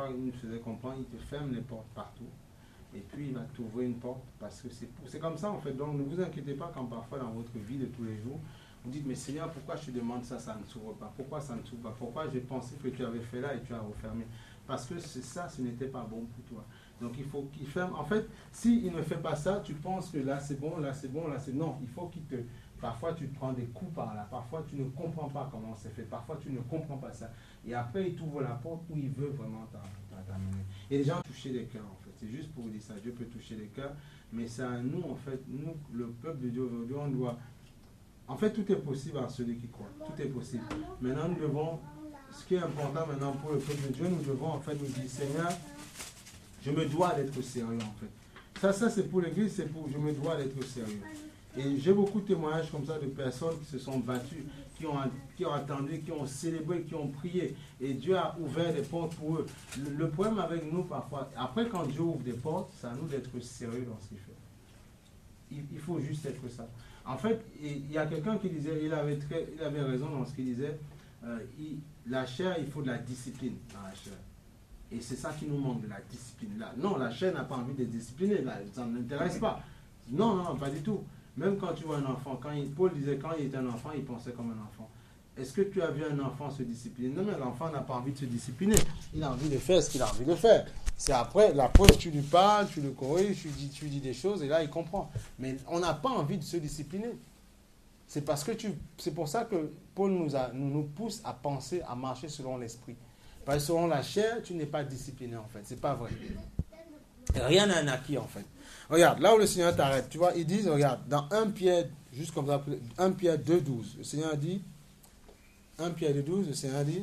fois, il nous faisait comprendre, il te ferme les portes partout. Et puis, il va t'ouvrir une porte parce que c'est comme ça, en fait. Donc, ne vous inquiétez pas quand parfois, dans votre vie de tous les jours, vous dites, mais Seigneur, pourquoi je te demande ça, ça ne s'ouvre pas? Pourquoi ça ne s'ouvre pas? Pourquoi j'ai pensé que tu avais fait là et tu as refermé? Parce que c'est ça, ce n'était pas bon pour toi. Donc, il faut qu'il ferme. En fait, s'il ne fait pas ça, tu penses que là, c'est bon, là, c'est bon, là, c'est... Non, il faut qu'il te... Parfois, tu prends des coups par là. Parfois, tu ne comprends pas comment c'est fait. Parfois, tu ne comprends pas ça. Et après, il t'ouvre la porte où il veut vraiment t'amener. Et les gens touchent les cœurs, en fait. C'est juste pour vous dire ça. Dieu peut toucher les cœurs. Mais c'est à nous, en fait, nous, le peuple de Dieu aujourd'hui, on doit... En fait, tout est possible à celui qui croit. Tout est possible. Maintenant, nous devons... Ce qui est important maintenant pour le peuple de Dieu, nous devons, en fait, nous dire, Seigneur, je me dois d'être sérieux, en fait. Ça c'est pour l'Église, c'est pour... Je me dois d'être sérieux. Et j'ai beaucoup de témoignages comme ça de personnes qui se sont battues, qui ont attendu, qui ont célébré, qui ont prié. Et Dieu a ouvert des portes pour eux. Le problème avec nous parfois, après quand Dieu ouvre des portes, c'est à nous d'être sérieux dans ce qu'il fait. Il faut juste être ça. En fait, il y a quelqu'un qui disait, il avait raison dans ce qu'il disait, la chair, il faut de la discipline dans la chair. Et c'est ça qui nous manque, de la discipline. Là, non, la chair n'a pas envie de discipliner, là, ça ne l'intéresse pas. Non, non, pas du tout. Même quand tu vois un enfant, Paul disait quand il était un enfant, il pensait comme un enfant. Est-ce que tu as vu un enfant se discipliner? Non, mais l'enfant n'a pas envie de se discipliner. Il a envie de faire ce qu'il a envie de faire. C'est après, la preuve, tu lui parles, tu le corriges, tu dis des choses, et là, il comprend. Mais on n'a pas envie de se discipliner. C'est pour ça que Paul nous pousse à penser, à marcher selon l'esprit. Parce que selon la chair, tu n'es pas discipliné, en fait. C'est pas vrai. Rien n'a un acquis, en fait. Regarde, là où le Seigneur t'arrête, tu vois, ils disent, regarde, dans 1 Pierre, juste comme ça, 1 Pierre 2,12, le Seigneur dit, 1 Pierre 2,12, le Seigneur dit,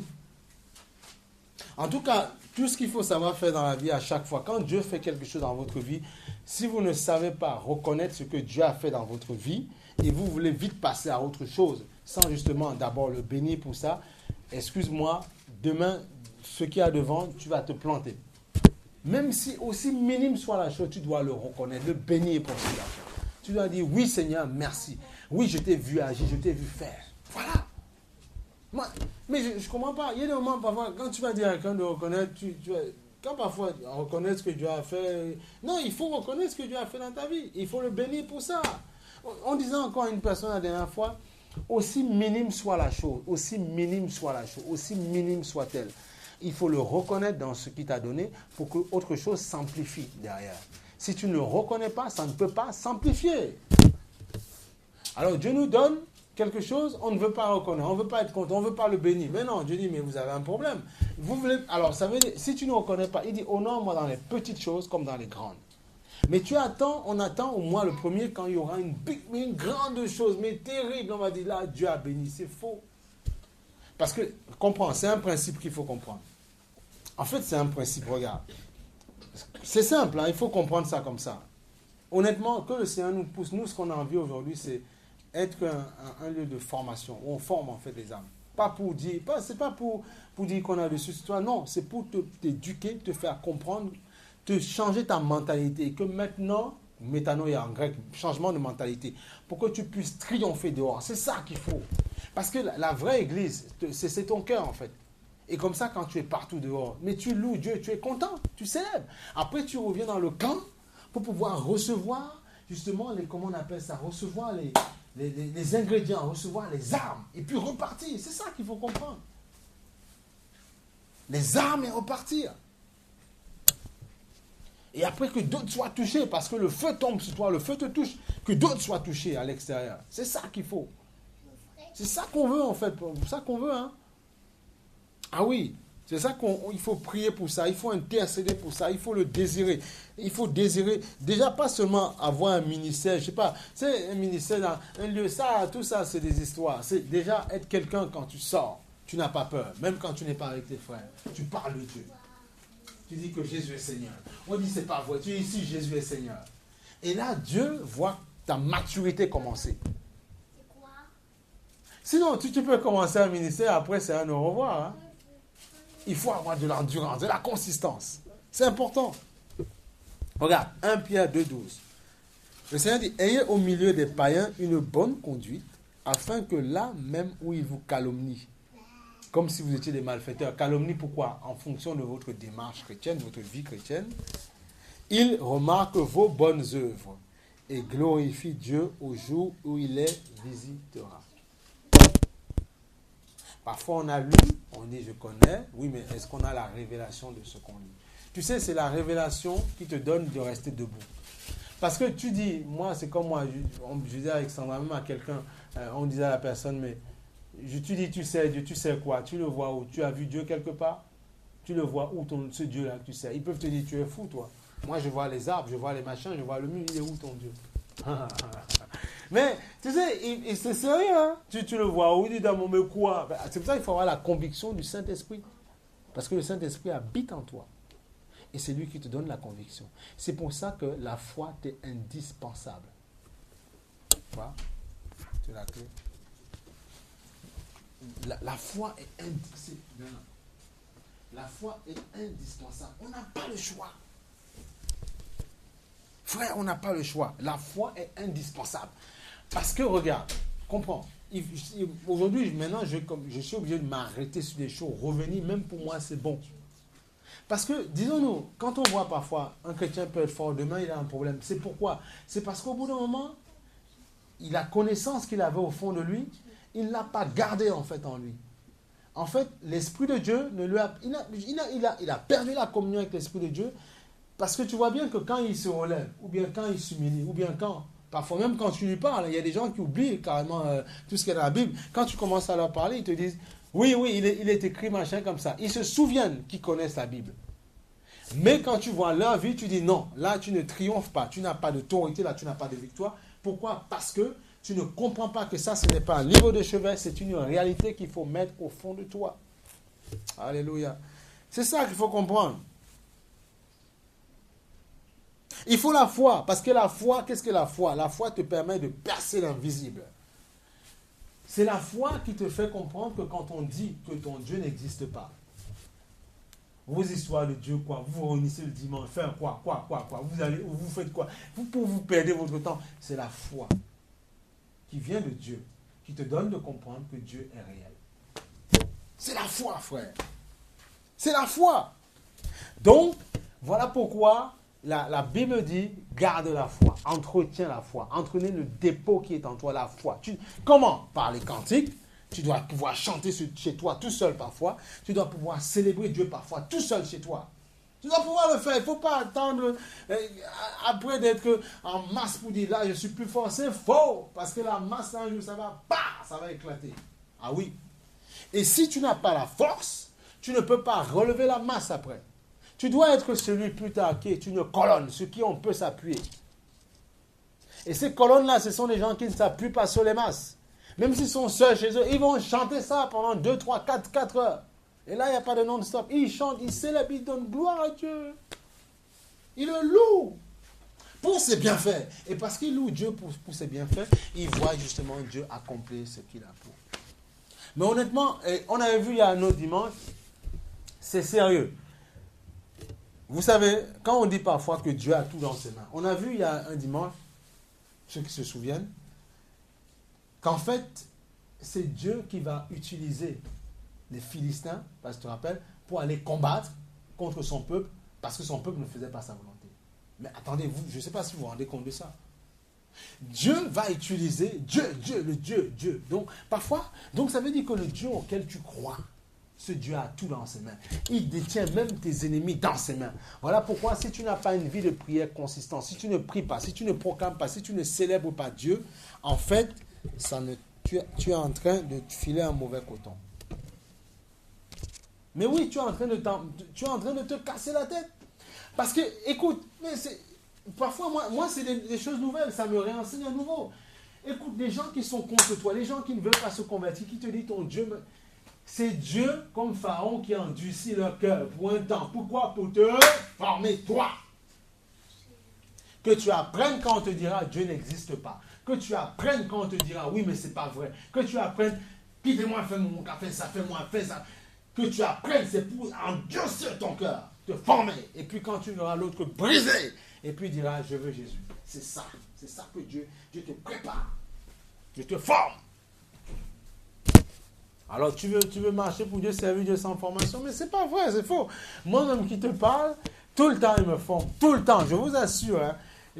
en tout cas, tout ce qu'il faut savoir faire dans la vie à chaque fois, quand Dieu fait quelque chose dans votre vie, si vous ne savez pas reconnaître ce que Dieu a fait dans votre vie, et vous voulez vite passer à autre chose, sans justement d'abord le bénir pour ça, excuse-moi, demain, ce qu'il y a devant, tu vas te planter. Même si aussi minime soit la chose, tu dois le reconnaître, le bénir pour ce qu'il a fait. Tu dois dire, oui Seigneur, merci. Oui, je t'ai vu agir, je t'ai vu faire. Voilà. Mais je ne comprends pas. Il y a des moments, parfois, quand tu vas dire à quelqu'un de reconnaître, quand parfois, reconnaître ce que Dieu a fait, non, il faut reconnaître ce que Dieu a fait dans ta vie. Il faut le bénir pour ça. On disait encore à une personne la dernière fois, aussi minime soit la chose, aussi minime soit-elle, il faut le reconnaître dans ce qu'il t'a donné pour que autre chose s'amplifie derrière. Si tu ne le reconnais pas, ça ne peut pas s'amplifier. Alors Dieu nous donne quelque chose, on ne veut pas reconnaître, on ne veut pas être content, on ne veut pas le bénir. Mais non, Dieu dit, mais vous avez un problème. Alors ça veut dire, si tu ne reconnais pas, il dit, honore-moi dans les petites choses comme dans les grandes. Mais on attend au moins le premier quand il y aura une grande chose, mais terrible, on va dire, là, Dieu a béni, c'est faux. Parce que, comprends, c'est un principe qu'il faut comprendre. En fait, c'est un principe, regarde. C'est simple, hein, il faut comprendre ça comme ça. Honnêtement, que le Seigneur nous pousse, nous, ce qu'on a envie aujourd'hui, c'est être un lieu de formation, où on forme en fait les âmes. Pas pour dire, c'est pas pour dire qu'on a dessus sur toi, non, c'est pour t'éduquer, te faire comprendre, te changer ta mentalité. Et que maintenant, métanoïa en grec, changement de mentalité, pour que tu puisses triompher dehors. C'est ça qu'il faut. Parce que la vraie église, c'est ton cœur en fait. Et comme ça, quand tu es partout dehors, mais tu loues Dieu, tu es content, tu célèbres. Après, tu reviens dans le camp pour pouvoir recevoir, justement, comment on appelle ça, recevoir les ingrédients, recevoir les armes, et puis repartir. C'est ça qu'il faut comprendre. Les armes et repartir. Et après que d'autres soient touchés, parce que le feu tombe sur toi, le feu te touche, que d'autres soient touchés à l'extérieur. C'est ça qu'il faut. C'est ça qu'on veut en fait, c'est ça qu'on veut, hein. Ah oui, c'est ça qu'il faut prier pour ça, il faut intercéder pour ça, il faut le désirer. Il faut désirer, déjà pas seulement avoir un ministère, je sais pas, c'est un ministère, un lieu, ça, tout ça, c'est des histoires. C'est déjà être quelqu'un quand tu sors, tu n'as pas peur, même quand tu n'es pas avec tes frères, tu parles de Dieu. Tu dis que Jésus est Seigneur. On dit c'est pas vrai, tu dis ici Jésus est Seigneur. Et là, Dieu voit ta maturité commencer. Sinon, tu peux commencer un ministère, après c'est un au revoir. Hein. Il faut avoir de l'endurance, de la consistance. C'est important. Regarde, 1 Pierre 2,12. Le Seigneur dit, ayez au milieu des païens une bonne conduite, afin que là même où ils vous calomnient, comme si vous étiez des malfaiteurs. Calomnie, pourquoi? En fonction de votre démarche chrétienne, votre vie chrétienne. Il remarque vos bonnes œuvres et glorifie Dieu au jour où il les visitera. Parfois, on a lu, on dit je connais, oui, mais est-ce qu'on a la révélation de ce qu'on lit? Tu sais, c'est la révélation qui te donne de rester debout. Parce que tu dis, moi, c'est comme moi, je disais avec Sandra, même à quelqu'un, on disait à la personne, mais tu dis, tu sais Dieu, tu sais quoi? Tu le vois où? Tu as vu Dieu quelque part? Tu le vois où, ce Dieu-là que tu sais? Ils peuvent te dire, tu es fou, toi. Moi, je vois les arbres, je vois les machins, je vois le mur, il est où ton Dieu? Mais, tu sais, c'est sérieux, hein? Tu le vois où? Il dit dans mon mais quoi? C'est pour ça qu'il faut avoir la conviction du Saint-Esprit. Parce que le Saint-Esprit habite en toi. Et c'est lui qui te donne la conviction. C'est pour ça que la foi t'est indispensable. Quoi? Tu l'as clé? La foi est indispensable. La foi est indispensable. On n'a pas le choix. Frère, on n'a pas le choix. La foi est indispensable. Parce que, regarde, comprends. Aujourd'hui, maintenant, je suis obligé de m'arrêter sur des choses. Revenir, même pour moi, c'est bon. Parce que, disons-nous, quand on voit parfois un chrétien peut être fort, demain il a un problème. C'est pourquoi? C'est parce qu'au bout d'un moment, il a connaissance qu'il avait au fond de lui, il ne l'a pas gardé en fait en lui. En fait, l'Esprit de Dieu ne lui a, il a perdu la communion avec l'Esprit de Dieu, parce que tu vois bien que quand il se relève, ou bien quand il s'humilie, ou bien quand, parfois même quand tu lui parles, il y a des gens qui oublient carrément tout ce qu'il y a dans la Bible. Quand tu commences à leur parler, ils te disent, oui, il est écrit machin comme ça. Ils se souviennent qu'ils connaissent la Bible. Mais quand tu vois leur vie, tu dis non, là tu ne triomphes pas, tu n'as pas d'autorité, là tu n'as pas de victoire. Pourquoi? Parce que tu ne comprends pas que ça, ce n'est pas un livre de chevet, c'est une réalité qu'il faut mettre au fond de toi. Alléluia. C'est ça qu'il faut comprendre. Il faut la foi, parce que la foi, qu'est-ce que la foi? La foi te permet de percer l'invisible. C'est la foi qui te fait comprendre que quand on dit que ton Dieu n'existe pas, vos histoires de Dieu, quoi, vous vous réunissez le dimanche, faire quoi, vous allez, vous faites quoi, vous perdez votre temps. C'est la foi qui vient de Dieu, qui te donne de comprendre que Dieu est réel. C'est la foi, frère. C'est la foi. Donc, voilà pourquoi la Bible dit, garde la foi, entretiens la foi, entretenez le dépôt qui est en toi, la foi. Comment? Par les cantiques. Tu dois pouvoir chanter chez toi tout seul parfois. Tu dois pouvoir célébrer Dieu parfois tout seul chez toi. Tu dois pouvoir le faire. Il ne faut pas attendre après d'être en masse pour dire là je suis plus fort. C'est faux. Parce que la masse un jour ça va éclater. Ah oui. Et si tu n'as pas la force, tu ne peux pas relever la masse après. Tu dois être celui plus tard qui est une colonne sur qui on peut s'appuyer. Et ces colonnes-là, ce sont des gens qui ne s'appuient pas sur les masses. Même s'ils sont seuls chez eux, ils vont chanter ça pendant 2, 3, 4 heures. Et là, il n'y a pas de non-stop. Ils chantent, ils célèbrent, ils donnent gloire à Dieu. Ils le louent pour ses bienfaits. Et parce qu'ils louent Dieu pour ses bienfaits, ils voient justement Dieu accomplir ce qu'il a pour. Mais honnêtement, on avait vu il y a un autre dimanche, c'est sérieux. Vous savez, quand on dit parfois que Dieu a tout dans ses mains, on a vu il y a un dimanche, ceux qui se souviennent, qu'en fait, c'est Dieu qui va utiliser les Philistins, parce que tu te rappelles, pour aller combattre contre son peuple, parce que son peuple ne faisait pas sa volonté. Mais attendez, je ne sais pas si vous vous rendez compte de ça. Dieu va utiliser le Dieu. Donc, parfois, ça veut dire que le Dieu auquel tu crois, ce Dieu a tout dans ses mains. Il détient même tes ennemis dans ses mains. Voilà pourquoi si tu n'as pas une vie de prière consistante, si tu ne pries pas, si tu ne proclames pas, si tu ne célèbres pas Dieu, en fait, tu es en train de filer un mauvais coton. Mais oui, tu es en train de te casser la tête. Parce que, écoute, parfois, moi c'est des choses nouvelles, ça me réenseigne à nouveau. Écoute, les gens qui sont contre toi, les gens qui ne veulent pas se convertir, qui te disent ton Dieu, c'est Dieu comme Pharaon qui endurcit leur cœur pour un temps. Pourquoi? Pour te former toi. Que tu apprennes quand on te dira Dieu n'existe pas. Que tu apprennes quand on te dira oui mais c'est pas vrai. Que tu apprennes, quittez-moi, fais-moi ça, fais-moi, fais ça. Que tu apprennes, c'est pour endurcir ton cœur, te former. Et puis quand tu verras l'autre briser, et puis il dira je veux Jésus. C'est ça que Dieu te prépare. Je te forme. Alors tu veux marcher pour Dieu, servir Dieu sans formation, mais c'est pas vrai, c'est faux. Moi-même qui te parle, tout le temps il me forme, tout le temps, je vous assure. Hein,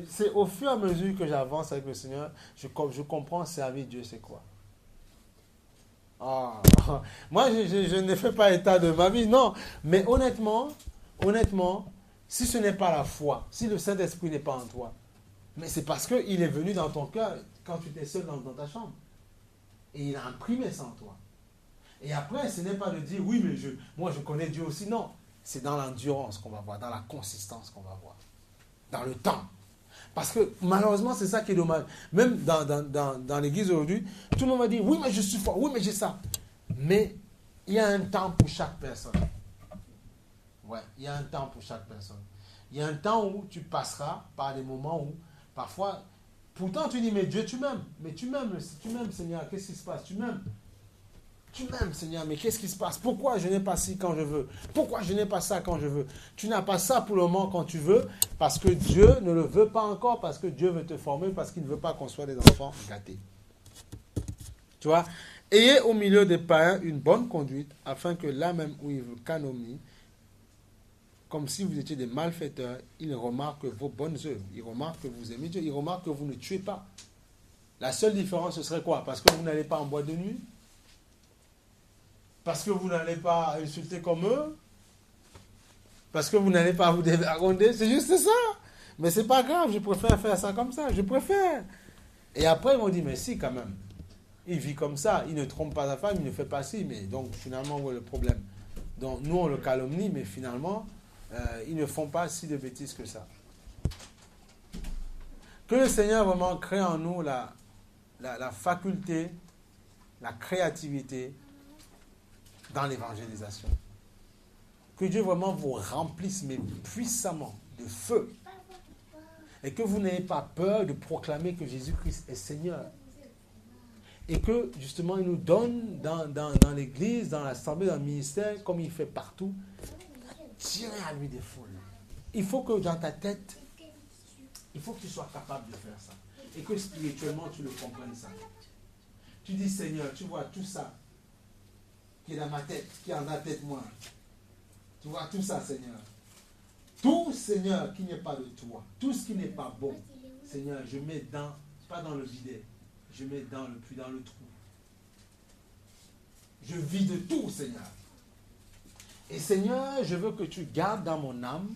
c'est au fur et à mesure que j'avance avec le Seigneur, je comprends servir Dieu, c'est quoi. Ah, moi je ne fais pas état de ma vie, non. Mais honnêtement, si ce n'est pas la foi, si le Saint-Esprit n'est pas en toi, mais c'est parce qu'il est venu dans ton cœur quand tu étais seul dans ta chambre. Et il a imprimé ça en toi. Et après, ce n'est pas de dire, oui, mais moi je connais Dieu aussi. Non, c'est dans l'endurance qu'on va voir, dans la consistance qu'on va voir, dans le temps. Parce que malheureusement, c'est ça qui est dommage. Même dans l'église aujourd'hui, tout le monde va dire, oui, mais je suis fort, oui, mais j'ai ça. Mais il y a un temps pour chaque personne. Ouais, il y a un temps pour chaque personne. Il y a un temps où tu passeras par des moments où, parfois, pourtant tu dis, mais Dieu, tu m'aimes. Mais tu m'aimes, Seigneur, qu'est-ce qui se passe? Tu m'aimes. Tu m'aimes, Seigneur, mais qu'est-ce qui se passe? Pourquoi je n'ai pas ci quand je veux? Pourquoi je n'ai pas ça quand je veux? Tu n'as pas ça pour le moment quand tu veux, parce que Dieu ne le veut pas encore, parce que Dieu veut te former, parce qu'il ne veut pas qu'on soit des enfants gâtés. Tu vois? Ayez au milieu des païens une bonne conduite, afin que là même où ils vous calomnient, comme si vous étiez des malfaiteurs, ils remarquent vos bonnes œuvres. Ils remarquent que vous aimez Dieu. Ils remarquent que vous ne tuez pas. La seule différence, ce serait quoi? Parce que vous n'allez pas en boîte de nuit? Parce que vous n'allez pas insulter comme eux? Parce que vous n'allez pas vous dévergonder? C'est juste ça. Mais c'est pas grave, je préfère faire ça comme ça. Je préfère. Et après, ils vont dire, mais si, quand même. Il vit comme ça, il ne trompe pas sa femme, il ne fait pas ci. Mais donc, finalement, où est le problème? Donc, nous, on le calomnie, mais finalement, ils ne font pas si de bêtises que ça. Que le Seigneur vraiment crée en nous la faculté, la créativité dans l'évangélisation. Que Dieu vraiment vous remplisse, mais puissamment, de feu. Et que vous n'ayez pas peur de proclamer que Jésus-Christ est Seigneur. Et que, justement, il nous donne dans l'église, dans l'assemblée, dans le ministère, comme il fait partout, tirer à lui des foules. Il faut que dans ta tête, il faut que tu sois capable de faire ça. Et que spirituellement, tu le comprennes ça. Tu dis, Seigneur, tu vois tout ça qui est dans ma tête, qui est en ta tête, moi. Tu vois tout ça, Seigneur. Tout, Seigneur, qui n'est pas de toi. Tout ce qui n'est pas bon. Seigneur, je mets pas dans le vide. Je mets dans le puits, dans le trou. Je vide tout, Seigneur. Et Seigneur, je veux que tu gardes dans mon âme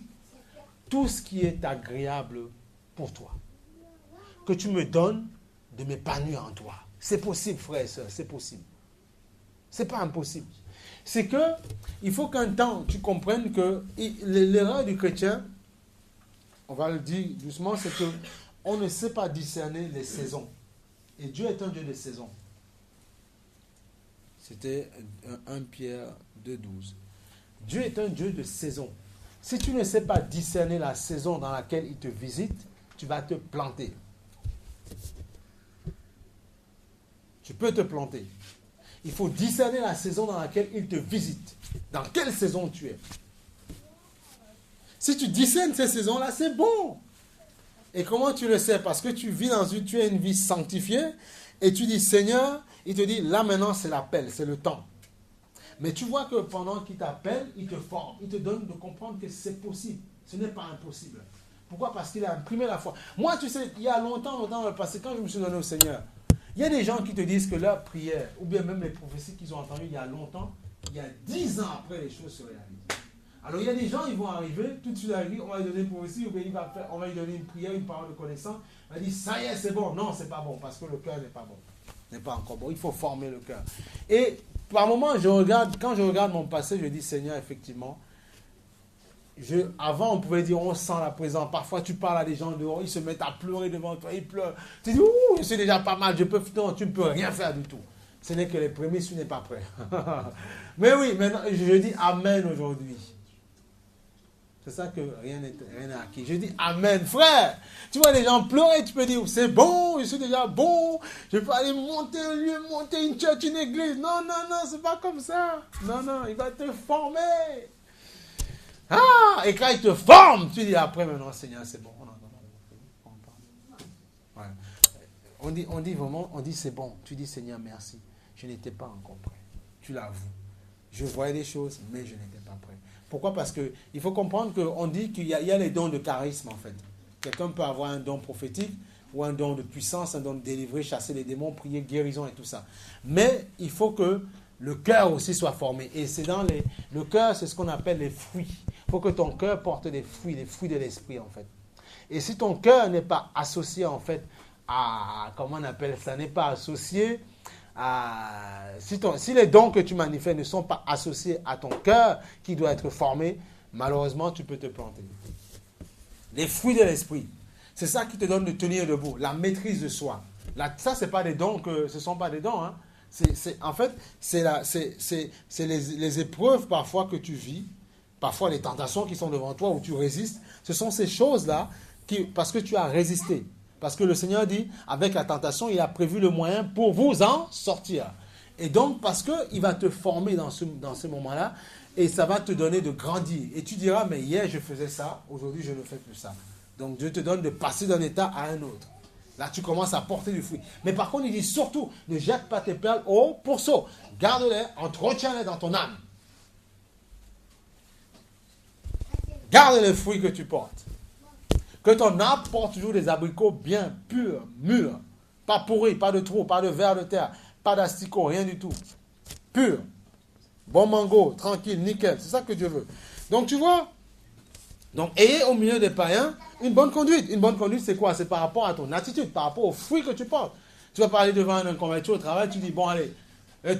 tout ce qui est agréable pour toi. Que tu me donnes de m'épanouir en toi. C'est possible, frère et soeur, c'est possible. C'est pas impossible. C'est que, il faut qu'un temps, tu comprennes que l'erreur du chrétien, on va le dire doucement, c'est que on ne sait pas discerner les saisons. Et Dieu est un Dieu de saisons. C'était 1 Pierre 2,12. Dieu est un Dieu de saisons. Si tu ne sais pas discerner la saison dans laquelle il te visite, tu vas te planter. Tu peux te planter. Il faut discerner la saison dans laquelle il te visite. Dans quelle saison tu es. Si tu discernes ces saisons-là, c'est bon. Et comment tu le sais? Parce que tu as une vie sanctifiée et tu dis, Seigneur, il te dit, là maintenant c'est l'appel, c'est le temps. Mais tu vois que pendant qu'il t'appelle, il te forme, il te donne de comprendre que c'est possible. Ce n'est pas impossible. Pourquoi? Parce qu'il a imprimé la foi. Moi, tu sais, il y a longtemps dans le passé, quand je me suis donné au Seigneur, il y a des gens qui te disent que leur prière, ou bien même les prophéties qu'ils ont entendues il y a longtemps, il y a 10 ans après, les choses se réalisent. Alors il y a des gens, ils vont arriver, tout de suite arriver, on va lui donner une prophétie, ou bien on va lui donner une prière, une parole de connaissance. On va dire, ça y est, c'est bon. Non, c'est pas bon, parce que le cœur n'est pas bon. N'est pas encore bon. Il faut former le cœur. Et par moments, quand je regarde mon passé, je dis, Seigneur, effectivement, avant, on pouvait dire, on sent la présence. Parfois, tu parles à des gens dehors, ils se mettent à pleurer devant toi, ils pleurent. Tu dis, ouh, je suis déjà pas mal, non, tu ne peux rien faire du tout. Ce n'est que les prémices, tu n'es pas prêt. Mais oui, maintenant, je dis Amen aujourd'hui. C'est ça que rien n'est acquis. Je dis Amen, frère. Tu vois les gens pleurer, tu peux dire, c'est bon, je suis déjà bon, je peux aller monter un lieu, monter une church, une église. Non, non, non, c'est pas comme ça. Non, non, il va te former. Ah, et quand il te forme, tu dis après, maintenant, Seigneur, c'est bon. Ouais. On dit vraiment, on dit c'est bon. Tu dis, Seigneur, merci. Je n'étais pas encore prêt. tu l'avoues. Je voyais des choses, mais je n'étais pas prêt. Pourquoi? Parce qu'il faut comprendre qu'on dit qu'il y a les dons de charisme, en fait. Quelqu'un peut avoir un don prophétique ou un don de puissance, un don de délivrer, chasser les démons, prier, guérison et tout ça. Mais il faut que le cœur aussi soit formé. Et c'est dans le cœur, c'est ce qu'on appelle les fruits. Il faut que ton cœur porte des fruits de l'esprit, en fait. Et si ton cœur n'est pas associé, en fait, à, comment on appelle ça, n'est pas associé à... Si les dons que tu manifestes ne sont pas associés à ton cœur qui doit être formé, malheureusement, tu peux te planter. Les fruits de l'esprit, c'est ça qui te donne de tenir debout, la maîtrise de soi. Ça, ce ne sont pas des dons, hein. En fait, c'est les épreuves parfois que tu vis, parfois les tentations qui sont devant toi où tu résistes. Ce sont ces choses-là parce que tu as résisté. Parce que le Seigneur dit, avec la tentation, il a prévu le moyen pour vous en sortir. Et donc, parce qu'il va te former dans ce moment-là, et ça va te donner de grandir. Et tu diras, mais hier je faisais ça, aujourd'hui je ne fais plus ça. Donc Dieu te donne de passer d'un état à un autre. Là, tu commences à porter du fruit. Mais par contre, il dit surtout, ne jette pas tes perles au pourceau. Garde-les, entretiens-les dans ton âme. Garde les fruits que tu portes. Que ton âme porte toujours des abricots bien purs, mûrs. Pas pourris, pas de trous, pas de vers de terre, pas d'asticots, rien du tout. Pur. Bon mango, tranquille, nickel. C'est ça que Dieu veut. Donc, tu vois, donc, ayez au milieu des païens une bonne conduite. Une bonne conduite, c'est quoi? C'est par rapport à ton attitude, par rapport aux fruits que tu portes. Tu vas parler devant un converti au travail, tu dis, bon, allez,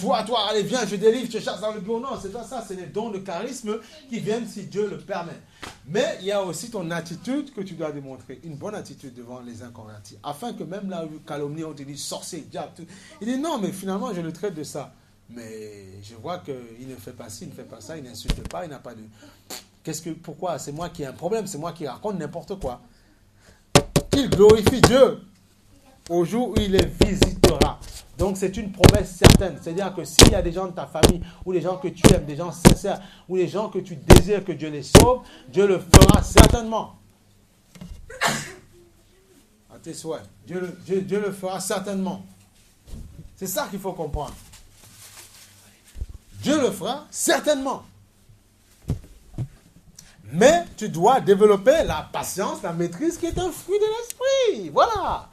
toi, allez, viens, je délivre, je chasse dans le bureau. Non, c'est pas ça, c'est les dons de charisme qui viennent si Dieu le permet. Mais il y a aussi ton attitude que tu dois démontrer, une bonne attitude devant les inconvertis, afin que même là où calomnie, on te dit sorcier, diable, tout. Il dit, non, mais finalement, je le traite de ça. Mais je vois qu'il ne fait pas ci, il ne fait pas ça, il n'insulte pas, il n'a pas de... Pourquoi? C'est moi qui ai un problème, c'est moi qui raconte n'importe quoi. Il glorifie Dieu au jour où il les visitera. Donc c'est une promesse certaine. C'est-à-dire que s'il y a des gens de ta famille, ou des gens que tu aimes, des gens sincères, ou des gens que tu désires que Dieu les sauve, Dieu le fera certainement. À tes souhaits. Dieu le fera certainement. C'est ça qu'il faut comprendre. Dieu le fera certainement. Mais tu dois développer la patience, la maîtrise qui est un fruit de l'esprit. Voilà.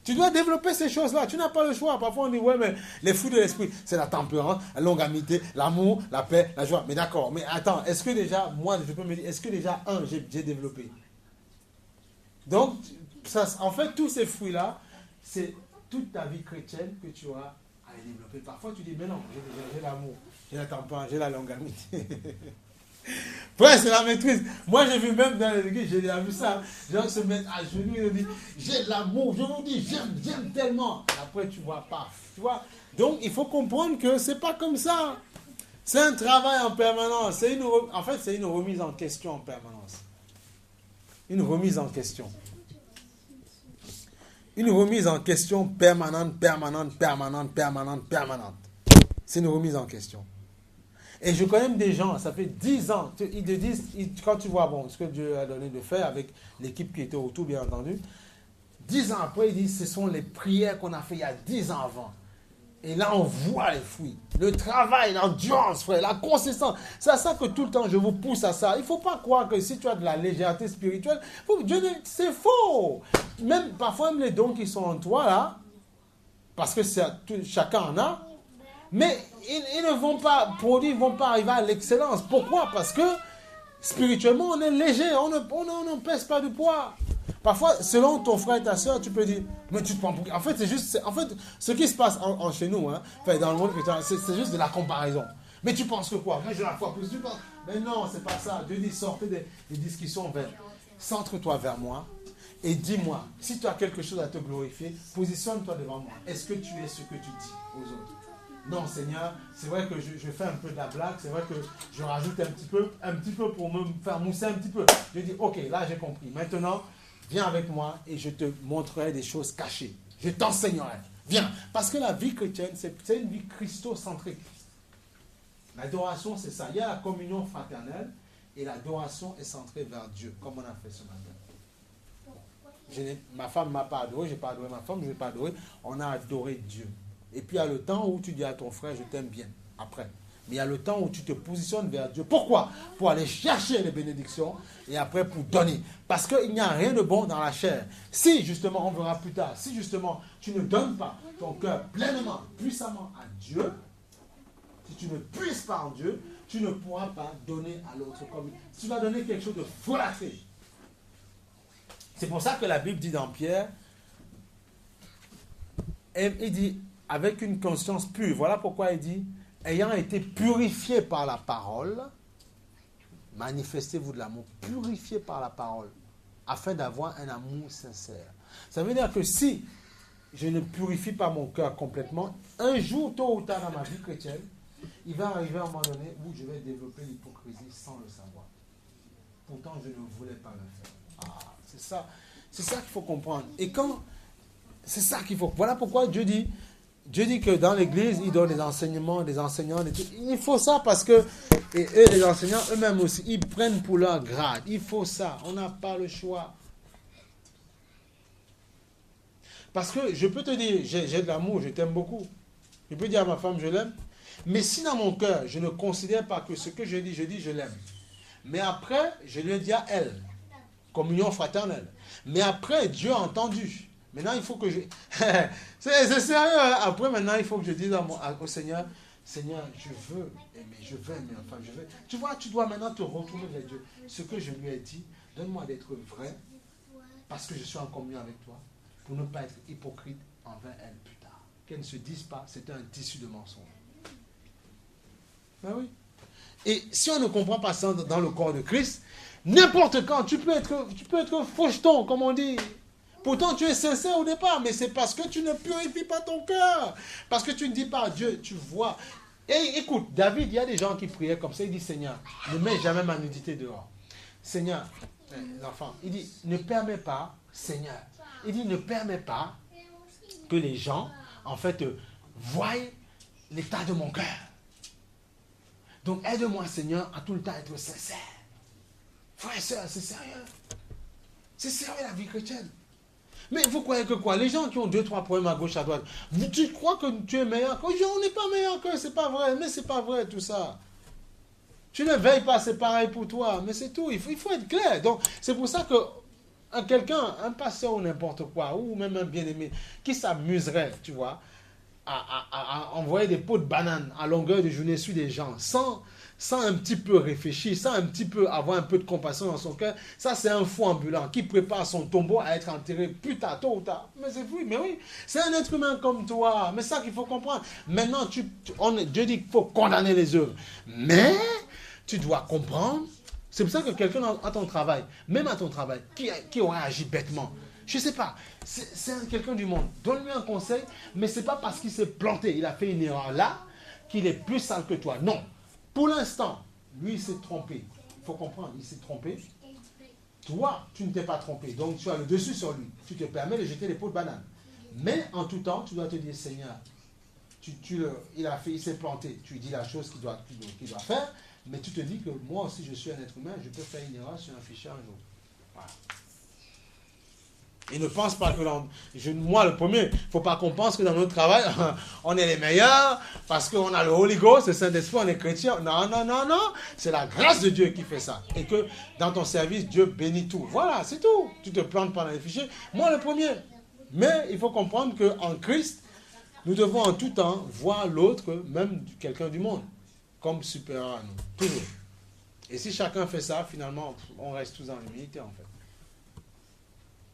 Tu dois développer ces choses-là. Tu n'as pas le choix. Parfois on dit, ouais, mais les fruits de l'esprit, c'est la tempérance, la longanimité, l'amour, la paix, la joie. Mais d'accord, mais attends, est-ce que déjà, moi, je peux me dire, est-ce que déjà, j'ai développé? Donc, en fait, tous ces fruits-là, c'est toute ta vie chrétienne que tu auras à les développer. Parfois tu dis, mais non, j'ai l'amour, j'ai la tempérance, j'ai la longanimité. Ouais, c'est la maîtrise. Moi, j'ai vu même dans les églises, j'ai déjà vu ça. Les gens se mettent à genoux et disent, j'ai de l'amour. Je vous dis, j'aime tellement. Et après, tu vois, paf. Tu vois? Donc, il faut comprendre que c'est pas comme ça. C'est un travail en permanence. En fait, c'est une remise en question en permanence. Une remise en question. Une remise en question permanente. C'est une remise en question. Et je connais des gens, ça fait 10 ans, ils te disent, quand tu vois ce que Dieu a donné de faire avec l'équipe qui était autour, bien entendu, 10 ans après, ils disent, ce sont les prières qu'on a fait il y a 10 ans avant. Et là, on voit les fruits. Le travail, l'endurance, frère, la consistance. C'est à ça que tout le temps, je vous pousse à ça. Il ne faut pas croire que si tu as de la légèreté spirituelle, c'est faux. Parfois, même les dons qui sont en toi, là, parce que chacun en a, mais ils ne vont pas produire, ils ne vont pas arriver à l'excellence. Pourquoi? Parce que spirituellement, on est léger, on ne pèse pas de poids. Parfois, selon ton frère et ta soeur, tu peux dire, mais tu te prends pour... En fait, c'est juste... En fait, ce qui se passe chez nous, dans le monde chrétien, c'est juste de la comparaison. Mais tu penses que quoi? Moi, j'ai la foi plus. Tu penses... Mais non, c'est pas ça. Dieu dit, sortez des discussions vers... Centre-toi vers moi et dis-moi, si tu as quelque chose à te glorifier, positionne-toi devant moi. Est-ce que tu es ce que tu dis aux autres? Non, Seigneur, c'est vrai que je fais un peu de la blague, c'est vrai que je rajoute un petit peu pour me faire mousser un petit peu. Je dis, ok, là j'ai compris. Maintenant, viens avec moi et je te montrerai des choses cachées. Je t'enseignerai. Viens. Parce que la vie chrétienne, c'est une vie christocentrique. L'adoration, c'est ça. Il y a la communion fraternelle et l'adoration est centrée vers Dieu, comme on a fait ce matin. Ma femme ne m'a pas adoré, je n'ai pas adoré ma femme, je n'ai pas adoré. On a adoré Dieu. Et puis, il y a le temps où tu dis à ton frère, je t'aime bien. Après. Mais il y a le temps où tu te positionnes vers Dieu. Pourquoi? Pour aller chercher les bénédictions et après pour donner. Parce qu'il n'y a rien de bon dans la chair. Si justement, on verra plus tard, si justement tu ne donnes pas ton cœur pleinement, puissamment à Dieu, si tu ne puisses pas en Dieu, tu ne pourras pas donner à l'autre comme tu vas donner quelque chose de folâtré. C'est pour ça que la Bible dit dans Pierre, il dit avec une conscience pure. Voilà pourquoi il dit, ayant été purifié par la parole, manifestez-vous de l'amour, purifié par la parole, afin d'avoir un amour sincère. Ça veut dire que si je ne purifie pas mon cœur complètement, un jour, tôt ou tard dans ma vie chrétienne, il va arriver à un moment donné où je vais développer l'hypocrisie sans le savoir. Pourtant, je ne voulais pas le faire. C'est ça qu'il faut comprendre. Et quand, c'est ça qu'il faut. Voilà pourquoi Dieu dit que dans l'église, il donne des enseignements, des enseignants. Il faut ça parce que, et eux, les enseignants, eux-mêmes aussi, ils prennent pour leur grade. Il faut ça. On n'a pas le choix. Parce que je peux te dire, j'ai de l'amour, je t'aime beaucoup. Je peux dire à ma femme, je l'aime. Mais si dans mon cœur, je ne considère pas que ce que je dis, je l'aime. Mais après, je lui ai dit à elle, communion fraternelle. Mais après, Dieu a entendu. Maintenant, il faut que je... c'est sérieux. Hein? Après, maintenant, il faut que je dise au Seigneur, Seigneur, je veux aimer, enfin, je veux... Tu vois, tu dois maintenant te retourner vers Dieu. Ce que je lui ai dit, donne-moi d'être vrai, parce que je suis en communion avec toi, pour ne pas être hypocrite envers elle plus tard. Qu'elle ne se dise pas, c'est un tissu de mensonges. Ben oui. Et si on ne comprend pas ça dans le corps de Christ, n'importe quand, tu peux être faucheton, comme on dit. Pourtant, tu es sincère au départ, mais c'est parce que tu ne purifies pas ton cœur. Parce que tu ne dis pas à Dieu, tu vois. Et écoute, David, il y a des gens qui priaient comme ça. Il dit, Seigneur, ne mets jamais ma nudité dehors. Seigneur, les enfants, il dit, ne permets pas, Seigneur, il dit, ne permets pas que les gens, en fait, voient l'état de mon cœur. Donc, aide-moi, Seigneur, à tout le temps être sincère. Frère et soeur, c'est sérieux. C'est sérieux la vie chrétienne. Mais vous croyez que quoi? Les gens qui ont 2-3 problèmes à gauche, à droite, tu crois que tu es meilleur qu'eux? On n'est pas meilleur qu'eux, c'est pas vrai. Mais c'est pas vrai tout ça. Tu ne veilles pas, c'est pareil pour toi. Mais c'est tout, il faut être clair. Donc, c'est pour ça que quelqu'un, un pasteur ou n'importe quoi, ou même un bien-aimé, qui s'amuserait, tu vois, à envoyer des pots de bananes à longueur de journée sur des gens, sans un petit peu réfléchir, sans un petit peu avoir un peu de compassion dans son cœur, ça c'est un fou ambulant qui prépare son tombeau à être enterré plus tard, tôt ou tard. Mais c'est fou, mais oui, c'est un être humain comme toi. Mais ça qu'il faut comprendre. Maintenant, Dieu dit qu'il faut condamner les œuvres. Mais tu dois comprendre. C'est pour ça que quelqu'un à ton travail, même à ton travail, qui aurait agi bêtement, je ne sais pas, c'est quelqu'un du monde. Donne-lui un conseil, mais ce n'est pas parce qu'il s'est planté, il a fait une erreur là, qu'il est plus sale que toi. Non. Pour l'instant, lui, il s'est trompé. Il faut comprendre, il s'est trompé. Toi, tu ne t'es pas trompé. Donc, tu as le dessus sur lui. Tu te permets de jeter les pots de banane. Mais, en tout temps, tu dois te dire, Seigneur, il s'est planté. Tu lui dis la chose qu'il doit faire. Mais tu te dis que moi aussi, je suis un être humain. Je peux faire une erreur sur un fichier un jour. Voilà. Et ne pense pas que moi le premier, il ne faut pas qu'on pense que dans notre travail, on est les meilleurs parce qu'on a le Holy Ghost, le Saint-Esprit, on est chrétien. Non, non, non, non. C'est la grâce de Dieu qui fait ça. Et que dans ton service, Dieu bénit tout. Voilà, c'est tout. Tu te plantes pendant les fichiers. Moi le premier. Mais il faut comprendre qu'en Christ, nous devons en tout temps voir l'autre, même quelqu'un du monde, comme supérieur à nous. Toujours. Et si chacun fait ça, finalement, on reste tous dans l'humilité en fait.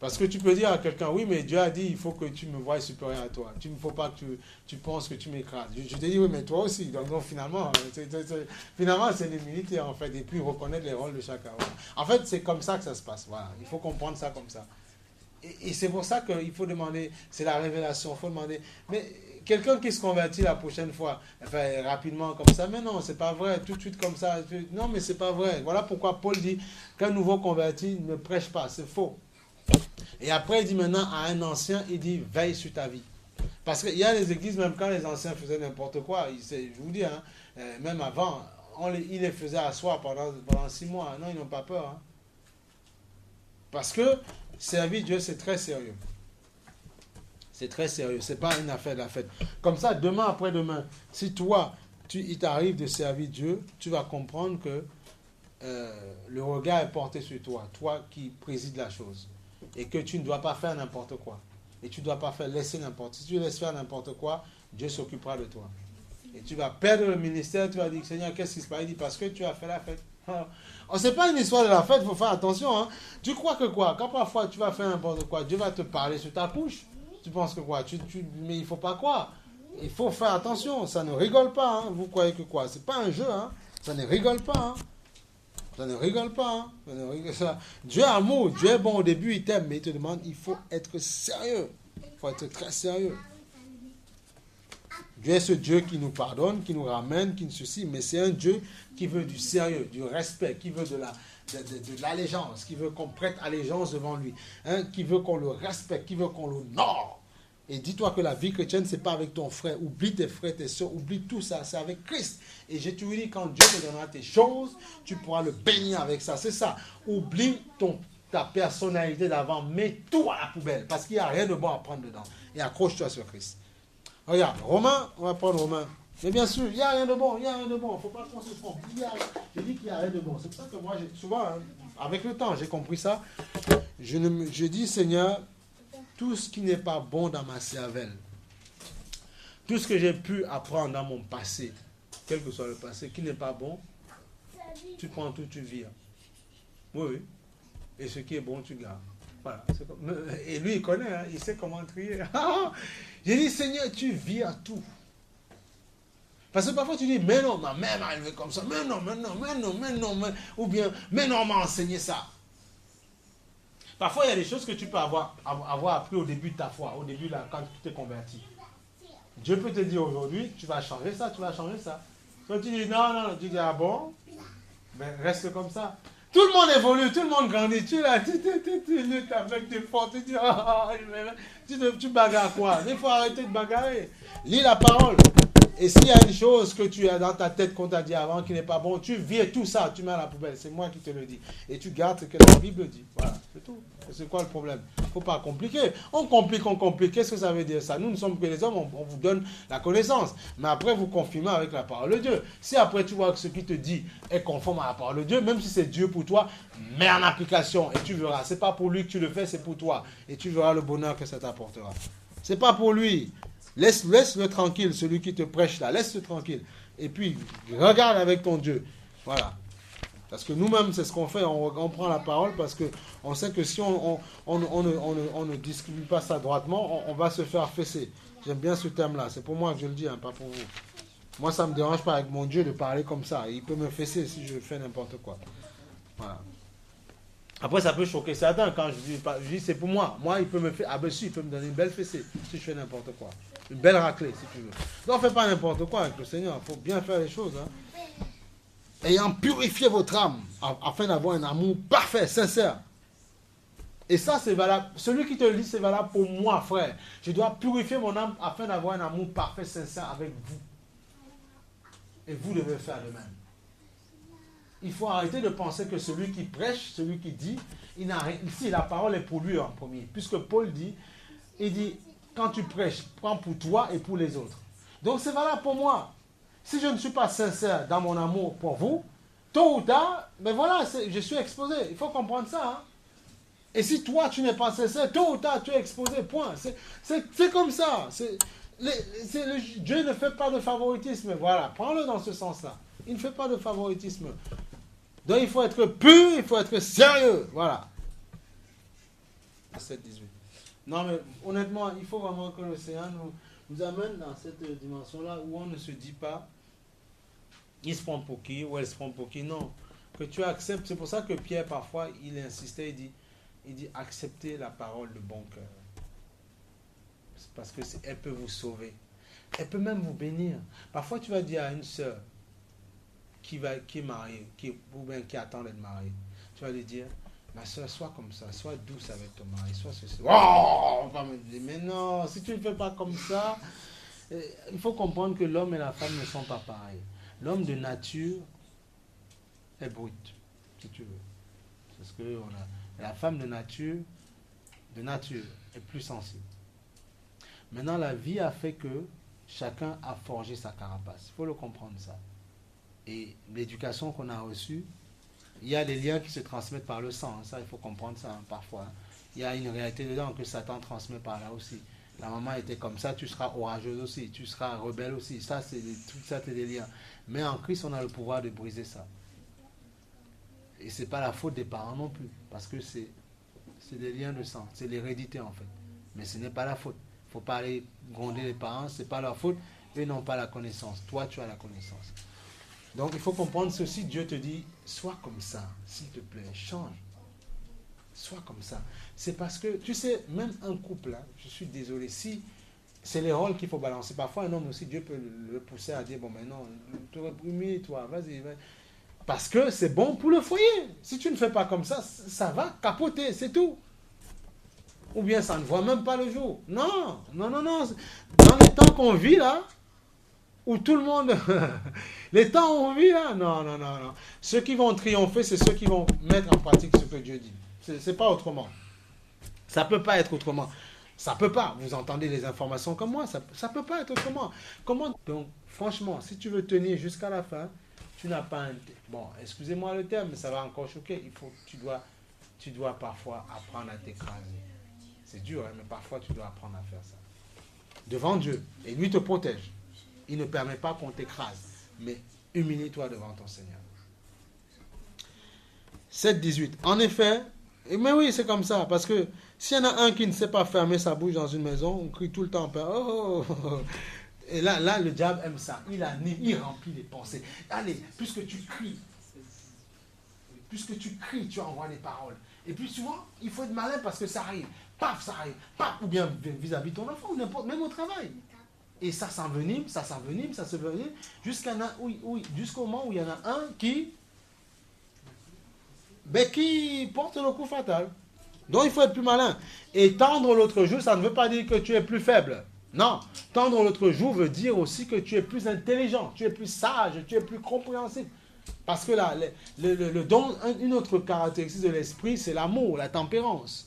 Parce que tu peux dire à quelqu'un, oui, mais Dieu a dit, il faut que tu me voies supérieur à toi. Il ne faut pas que tu penses que tu m'écrases. Je te dis, oui, mais toi aussi. Donc finalement, c'est l'humilité, en fait. Et puis reconnaître les rôles de chacun. Voilà. En fait, c'est comme ça que ça se passe. Voilà. Il faut comprendre ça comme ça. Et c'est pour ça qu'il faut demander, c'est la révélation, il faut demander. Mais quelqu'un qui se convertit la prochaine fois, enfin, rapidement comme ça, mais non, c'est pas vrai, tout de suite comme ça. Non, mais c'est pas vrai. Voilà pourquoi Paul dit qu'un nouveau converti ne prêche pas, c'est faux. Et après, il dit maintenant à un ancien, il dit veille sur ta vie. Parce qu'il y a des églises, même quand les anciens faisaient n'importe quoi, je vous dis, hein, même avant, ils les faisaient asseoir pendant 6 mois. Non, ils n'ont pas peur. Hein. Parce que servir Dieu, c'est très sérieux. C'est très sérieux. Ce n'est pas une affaire de la fête. Comme ça, demain après-demain, si toi, il t'arrive de servir Dieu, tu vas comprendre que le regard est porté sur toi, toi qui présides la chose, et que tu ne dois pas faire n'importe quoi. Et tu ne dois pas laisser n'importe. Si tu laisses faire n'importe quoi, Dieu s'occupera de toi. Et tu vas perdre le ministère, tu vas dire, Seigneur, qu'est-ce qui se passe? Il dit, parce que tu as fait la fête. Oh, c'est pas une histoire de la fête, il faut faire attention. Hein. Tu crois que quoi? Quand parfois tu vas faire n'importe quoi, Dieu va te parler sur ta couche. Tu penses que quoi? Mais il faut pas quoi? Il faut faire attention, ça ne rigole pas. Hein. Vous croyez que quoi? C'est pas un jeu, hein. Ça ne rigole pas. Hein. Ça ne rigole pas. Hein. Ça ne rigole pas. Dieu est amour, Dieu est bon au début, il t'aime, mais il te demande, il faut être sérieux. Il faut être très sérieux. Dieu est ce Dieu qui nous pardonne, qui nous ramène, qui nous ceci, mais c'est un Dieu qui veut du sérieux, du respect, qui veut de l'allégeance, qui veut qu'on prête allégeance devant lui, hein, qui veut qu'on le respecte, qui veut qu'on l'honore. Et dis-toi que la vie chrétienne, c'est pas avec ton frère. Oublie tes frères, tes soeurs, oublie tout ça, c'est avec Christ. Et je te dis, quand Dieu te donnera tes choses, tu pourras le bénir avec ça. C'est ça. Oublie ta personnalité d'avant, mets tout à la poubelle, parce qu'il n'y a rien de bon à prendre dedans. Et accroche-toi sur Christ. Regarde, Romain, on va prendre Romain. Mais bien sûr, il n'y a rien de bon, il n'y a rien de bon. Il ne faut pas qu'on se trompe. Je dis qu'il n'y a rien de bon. C'est pour ça que moi, souvent, hein, avec le temps, j'ai compris ça. Je dis, Seigneur, tout ce qui n'est pas bon dans ma cervelle, tout ce que j'ai pu apprendre dans mon passé, quel que soit le passé, qui n'est pas bon, tu prends tout, tu vires. Oui, oui. Et ce qui est bon, tu gardes. Voilà. Et lui, il connaît, hein, il sait comment trier. J'ai dit, Seigneur, tu vires tout. Parce que parfois tu dis, mais non, ma mère m'a élevé comme ça, mais non, ou bien, mais non, on m'a enseigné ça. Parfois, il y a des choses que tu peux avoir appris au début de ta foi, au début, là, quand tu t'es converti. Dieu peut te dire aujourd'hui, tu vas changer ça, tu vas changer ça. Quand tu dis, non, tu dis, ah bon, ben reste comme ça. Tout le monde évolue, tout le monde grandit. Tu luttes avec tes forces, tu dis, tu bagarres quoi? Il faut arrêter de bagarrer. Lis la parole. Et s'il y a une chose que tu as dans ta tête qu'on t'a dit avant qui n'est pas bon, tu vires tout ça, tu mets à la poubelle. C'est moi qui te le dis. Et tu gardes ce que la Bible dit. Voilà, c'est tout. C'est quoi le problème? Il ne faut pas compliquer. On complique. Qu'est-ce que ça veut dire ça? Nous ne sommes que les hommes, on vous donne la connaissance. Mais après, vous confirmez avec la parole de Dieu. Si après tu vois que ce qu'il te dit est conforme à la parole de Dieu, même si c'est Dieu pour toi, mets en application et tu verras. Ce n'est pas pour lui que tu le fais, c'est pour toi. Et tu verras le bonheur que ça t'apportera. Ce n'est pas pour lui. Laisse-le tranquille, celui qui te prêche là. Laisse-le tranquille. Et puis, regarde avec ton Dieu. Voilà. Parce que nous-mêmes, c'est ce qu'on fait. On prend la parole parce qu'on sait que si on ne distribue pas ça droitement, on va se faire fesser. J'aime bien ce terme-là. C'est pour moi que je le dis, hein, pas pour vous. Moi, ça ne me dérange pas avec mon Dieu de parler comme ça. Il peut me fesser si je fais n'importe quoi. Voilà. Après, ça peut choquer certains quand je dis c'est pour moi. Moi, il peut me faire. Ah ben si, il peut me donner une belle fessée si je fais n'importe quoi. Une belle raclée, si tu veux. Donc, ne fais pas n'importe quoi avec le Seigneur. Il faut bien faire les choses. Hein. Ayant purifié votre âme, afin d'avoir un amour parfait, sincère. Et ça, c'est valable. Celui qui te le dit, c'est valable pour moi, frère. Je dois purifier mon âme afin d'avoir un amour parfait, sincère avec vous. Et vous devez faire de même. Il faut arrêter de penser que celui qui prêche, celui qui dit, il n'a rien. Ici, la parole est pour lui en premier. Puisque Paul dit, il dit, quand tu prêches, prends pour toi et pour les autres. Donc c'est valable pour moi. Si je ne suis pas sincère dans mon amour pour vous, tôt ou tard, ben voilà, je suis exposé. Il faut comprendre ça. Hein? Et si toi, tu n'es pas sincère, tôt ou tard, tu es exposé, point. C'est comme ça. Dieu ne fait pas de favoritisme. Voilà, prends-le dans ce sens-là. Il ne fait pas de favoritisme. Donc il faut être pur, il faut être sérieux. Voilà. 7-18. Non mais honnêtement, il faut vraiment que le Seigneur nous amène dans cette dimension-là où on ne se dit pas il se prend pour qui ou elle se prend pour qui. Non. Que tu acceptes. C'est pour ça que Pierre parfois il insistait, il dit acceptez la parole de bon cœur. C'est parce que elle peut vous sauver. Elle peut même vous bénir. Parfois tu vas dire à une sœur qui est mariée, ou bien qui attend d'être mariée, tu vas lui dire, ma soeur, sois comme ça, sois douce avec ton mari, sois ceci. Oh, on va me dire, mais non, si tu ne fais pas comme ça, il faut comprendre que l'homme et la femme ne sont pas pareils. L'homme de nature est brut, si tu veux. Parce que la femme de nature est plus sensible. Maintenant, la vie a fait que chacun a forgé sa carapace. Il faut le comprendre ça. Et l'éducation qu'on a reçue, il y a des liens qui se transmettent par le sang. Ça, il faut comprendre ça parfois. Il y a une réalité dedans que Satan transmet par là aussi. La maman était comme ça, tu seras orageuse aussi, tu seras rebelle aussi. Ça, tout ça, c'est des liens. Mais en Christ, on a le pouvoir de briser ça. Et ce n'est pas la faute des parents non plus. Parce que c'est des liens de sang. C'est l'hérédité en fait. Mais ce n'est pas la faute. Il ne faut pas aller gronder les parents. Ce n'est pas leur faute. Eux n'ont pas la connaissance. Toi, tu as la connaissance. Donc, il faut comprendre ceci. Dieu te dit, sois comme ça. S'il te plaît, change. Sois comme ça. C'est parce que, tu sais, même un couple, hein, je suis désolé, si c'est les rôles qu'il faut balancer. Parfois, un homme aussi, Dieu peut le pousser à dire, bon, mais non, humilie-toi, vas-y. Parce que c'est bon pour le foyer. Si tu ne fais pas comme ça va capoter, c'est tout. Ou bien ça ne voit même pas le jour. Non. Dans les temps qu'on vit là, où tout le monde... les temps où on vit là, non. Ceux qui vont triompher, c'est ceux qui vont mettre en pratique ce que Dieu dit. C'est pas autrement. Ça peut pas être autrement. Ça peut pas. Vous entendez les informations comme moi, ça peut pas être autrement. Comment? Donc, franchement, si tu veux tenir jusqu'à la fin, tu n'as pas un... Bon, excusez-moi le terme, mais ça va encore choquer. Tu dois parfois apprendre à t'écraser. C'est dur, hein, mais parfois tu dois apprendre à faire ça. Devant Dieu. Et lui te protège. Il ne permet pas qu'on t'écrase. Mais humilie-toi devant ton Seigneur. 7-18. En effet, mais oui, c'est comme ça. Parce que s'il y en a un qui ne sait pas fermer sa bouche dans une maison, on crie tout le temps. Oh. Et là, le diable aime ça. Il remplit les pensées. Allez, puisque tu cries, tu envoies des paroles. Et puis souvent, il faut être malin parce que ça arrive. Paf, ça arrive. Paf, ou bien vis-à-vis de ton enfant, ou n'importe, même au travail. Et ça s'envenime, jusqu'au moment où il y en a un qui porte le coup fatal. Donc il faut être plus malin. Et tendre l'autre joue, ça ne veut pas dire que tu es plus faible. Non, tendre l'autre joue veut dire aussi que tu es plus intelligent, tu es plus sage, tu es plus compréhensible. Parce que là, le don, une autre caractéristique de l'esprit, c'est l'amour, la tempérance.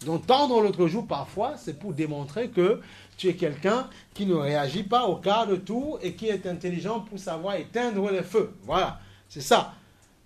Donc tendre l'autre joue parfois, c'est pour démontrer que tu es quelqu'un qui ne réagit pas au quart de tour et qui est intelligent pour savoir éteindre les feux. Voilà, c'est ça.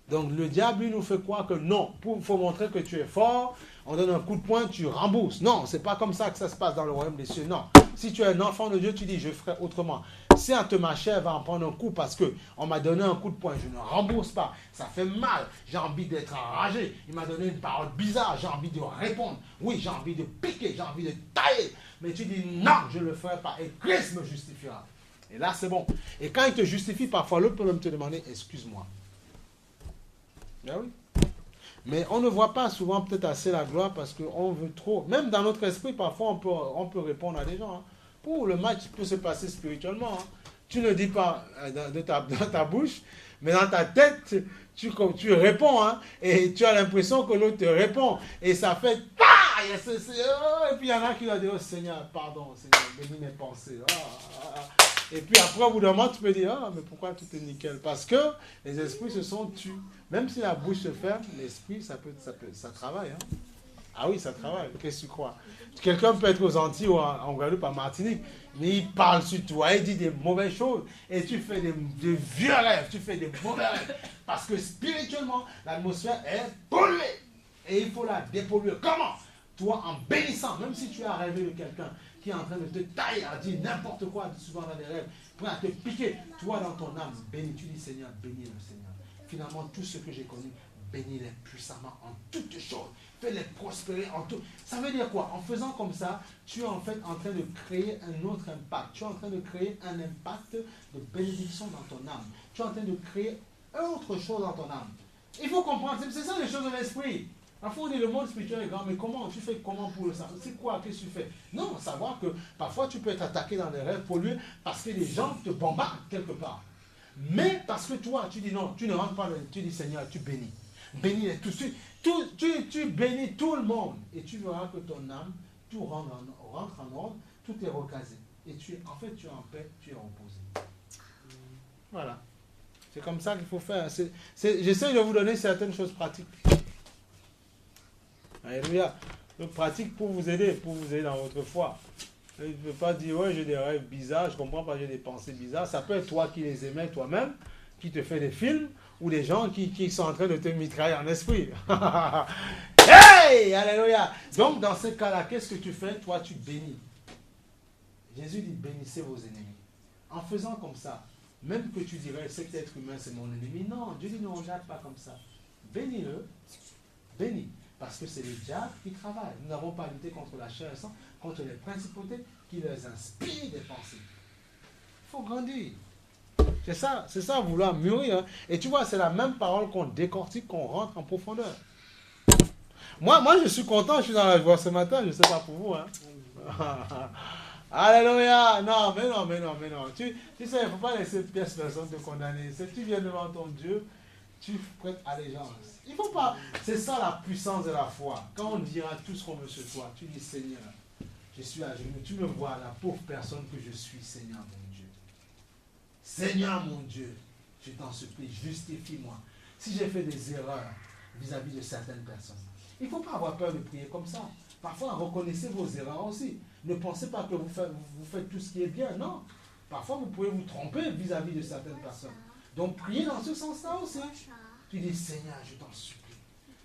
Donc le diable, lui, nous fait croire que non, il faut montrer que tu es fort, on donne un coup de poing, tu rembourses. Non, c'est pas comme ça que ça se passe dans le royaume des cieux. Non, si tu es un enfant de Dieu, tu dis, je ferai autrement. Si un te marchait, elle va en prendre un coup parce qu'on m'a donné un coup de poing, je ne rembourse pas, ça fait mal, j'ai envie d'être enragé, il m'a donné une parole bizarre, j'ai envie de répondre, oui, j'ai envie de piquer, j'ai envie de tailler, mais tu dis, non, je ne le ferai pas, et Christ me justifiera. Et là, c'est bon. Et quand il te justifie, parfois, l'autre peut même te demander, excuse-moi. Ben oui. Mais on ne voit pas souvent peut-être assez la gloire parce qu'on veut trop. Même dans notre esprit, parfois, on peut répondre à des gens. Hein. Pour le match peut se passer spirituellement. Hein. Tu ne dis pas dans ta bouche, mais dans ta tête, tu réponds. Hein, et tu as l'impression que l'autre te répond. Et ça fait... et puis il y en a qui vont dire, oh Seigneur, pardon, Seigneur, bénis mes pensées. Et puis après, au bout d'un moment, tu peux dire, mais pourquoi tout est nickel? Parce que les esprits se sont tus. Même si la bouche se ferme, l'esprit, ça travaille. Hein. Ah oui, ça travaille. Qu'est-ce que tu crois? Quelqu'un peut être aux Antilles ou en Guadeloupe, en Martinique, mais il parle sur toi, il dit des mauvaises choses. Et tu fais des vieux rêves, tu fais des mauvais rêves. Parce que spirituellement, l'atmosphère est polluée. Et il faut la dépolluer. Comment? Toi, en bénissant, même si tu as rêvé de quelqu'un qui est en train de te tailler, à dire n'importe quoi, souvent dans des rêves, prêt à te piquer, toi dans ton âme, bénis, tu dis Seigneur, bénis le Seigneur. Finalement, tout ce que j'ai connu, bénis-les puissamment en toutes choses, fais-les prospérer en tout. Ça veut dire quoi? En faisant comme ça, tu es en fait en train de créer un autre impact, tu es en train de créer un impact de bénédiction dans ton âme, tu es en train de créer autre chose dans ton âme. Il faut comprendre, c'est ça les choses de l'esprit. Parfois, on dit le monde spirituel est grand, mais comment? Tu fais comment pour le savoir? C'est quoi? Qu'est-ce que tu fais? Non, savoir que parfois tu peux être attaqué dans des rêves pollués parce que les gens te bombardent quelque part. Mais parce que toi, tu dis non, tu ne rentres pas, tu dis Seigneur, tu bénis. Bénis tout de suite. Tu bénis tout le monde. Et tu verras que ton âme, tout rentre en ordre, tout est recasé. Et tu es en paix, tu es reposé. Voilà. C'est comme ça qu'il faut faire. J'essaie de vous donner certaines choses pratiques. Alléluia. Donc pratique pour vous aider dans votre foi. Tu ne peux pas dire, ouais, j'ai des rêves bizarres, je comprends pas, j'ai des pensées bizarres. Ça peut être toi qui les émets toi-même, qui te fait des films, ou des gens qui sont en train de te mitrailler en esprit. Hey! Alléluia! Donc, dans ce cas-là, qu'est-ce que tu fais? Toi, tu bénis. Jésus dit, bénissez vos ennemis. En faisant comme ça, même que tu dirais, cet être humain, c'est mon ennemi. Non, Dieu dit, non, on ne jette pas comme ça. Bénis-le. Bénis. Parce que c'est le diable qui travaille. Nous n'avons pas lutté contre la chair et le sang, contre les principautés qui leur inspirent des pensées. Il faut grandir. C'est ça, vouloir mûrir. Hein. Et tu vois, c'est la même parole qu'on décortique, qu'on rentre en profondeur. Moi, je suis content, je suis dans la joie ce matin, je ne sais pas pour vous. Hein. Alléluia. Non. Tu sais, il ne faut pas laisser personne te condamner. Si tu viens devant ton Dieu, tu prêtes allégeance. Il faut pas. C'est ça la puissance de la foi. Quand on dira tout ce qu'on veut sur toi, tu dis Seigneur, je suis à genoux. Tu me vois, la pauvre personne que je suis, Seigneur mon Dieu. Seigneur mon Dieu, je t'en supplie, justifie-moi. Si j'ai fait des erreurs vis-à-vis de certaines personnes, il ne faut pas avoir peur de prier comme ça. Parfois, reconnaissez vos erreurs aussi. Ne pensez pas que vous faites tout ce qui est bien. Non. Parfois, vous pouvez vous tromper vis-à-vis de certaines personnes. Donc, priez dans ce sens-là aussi. Tu dis, Seigneur, je t'en supplie.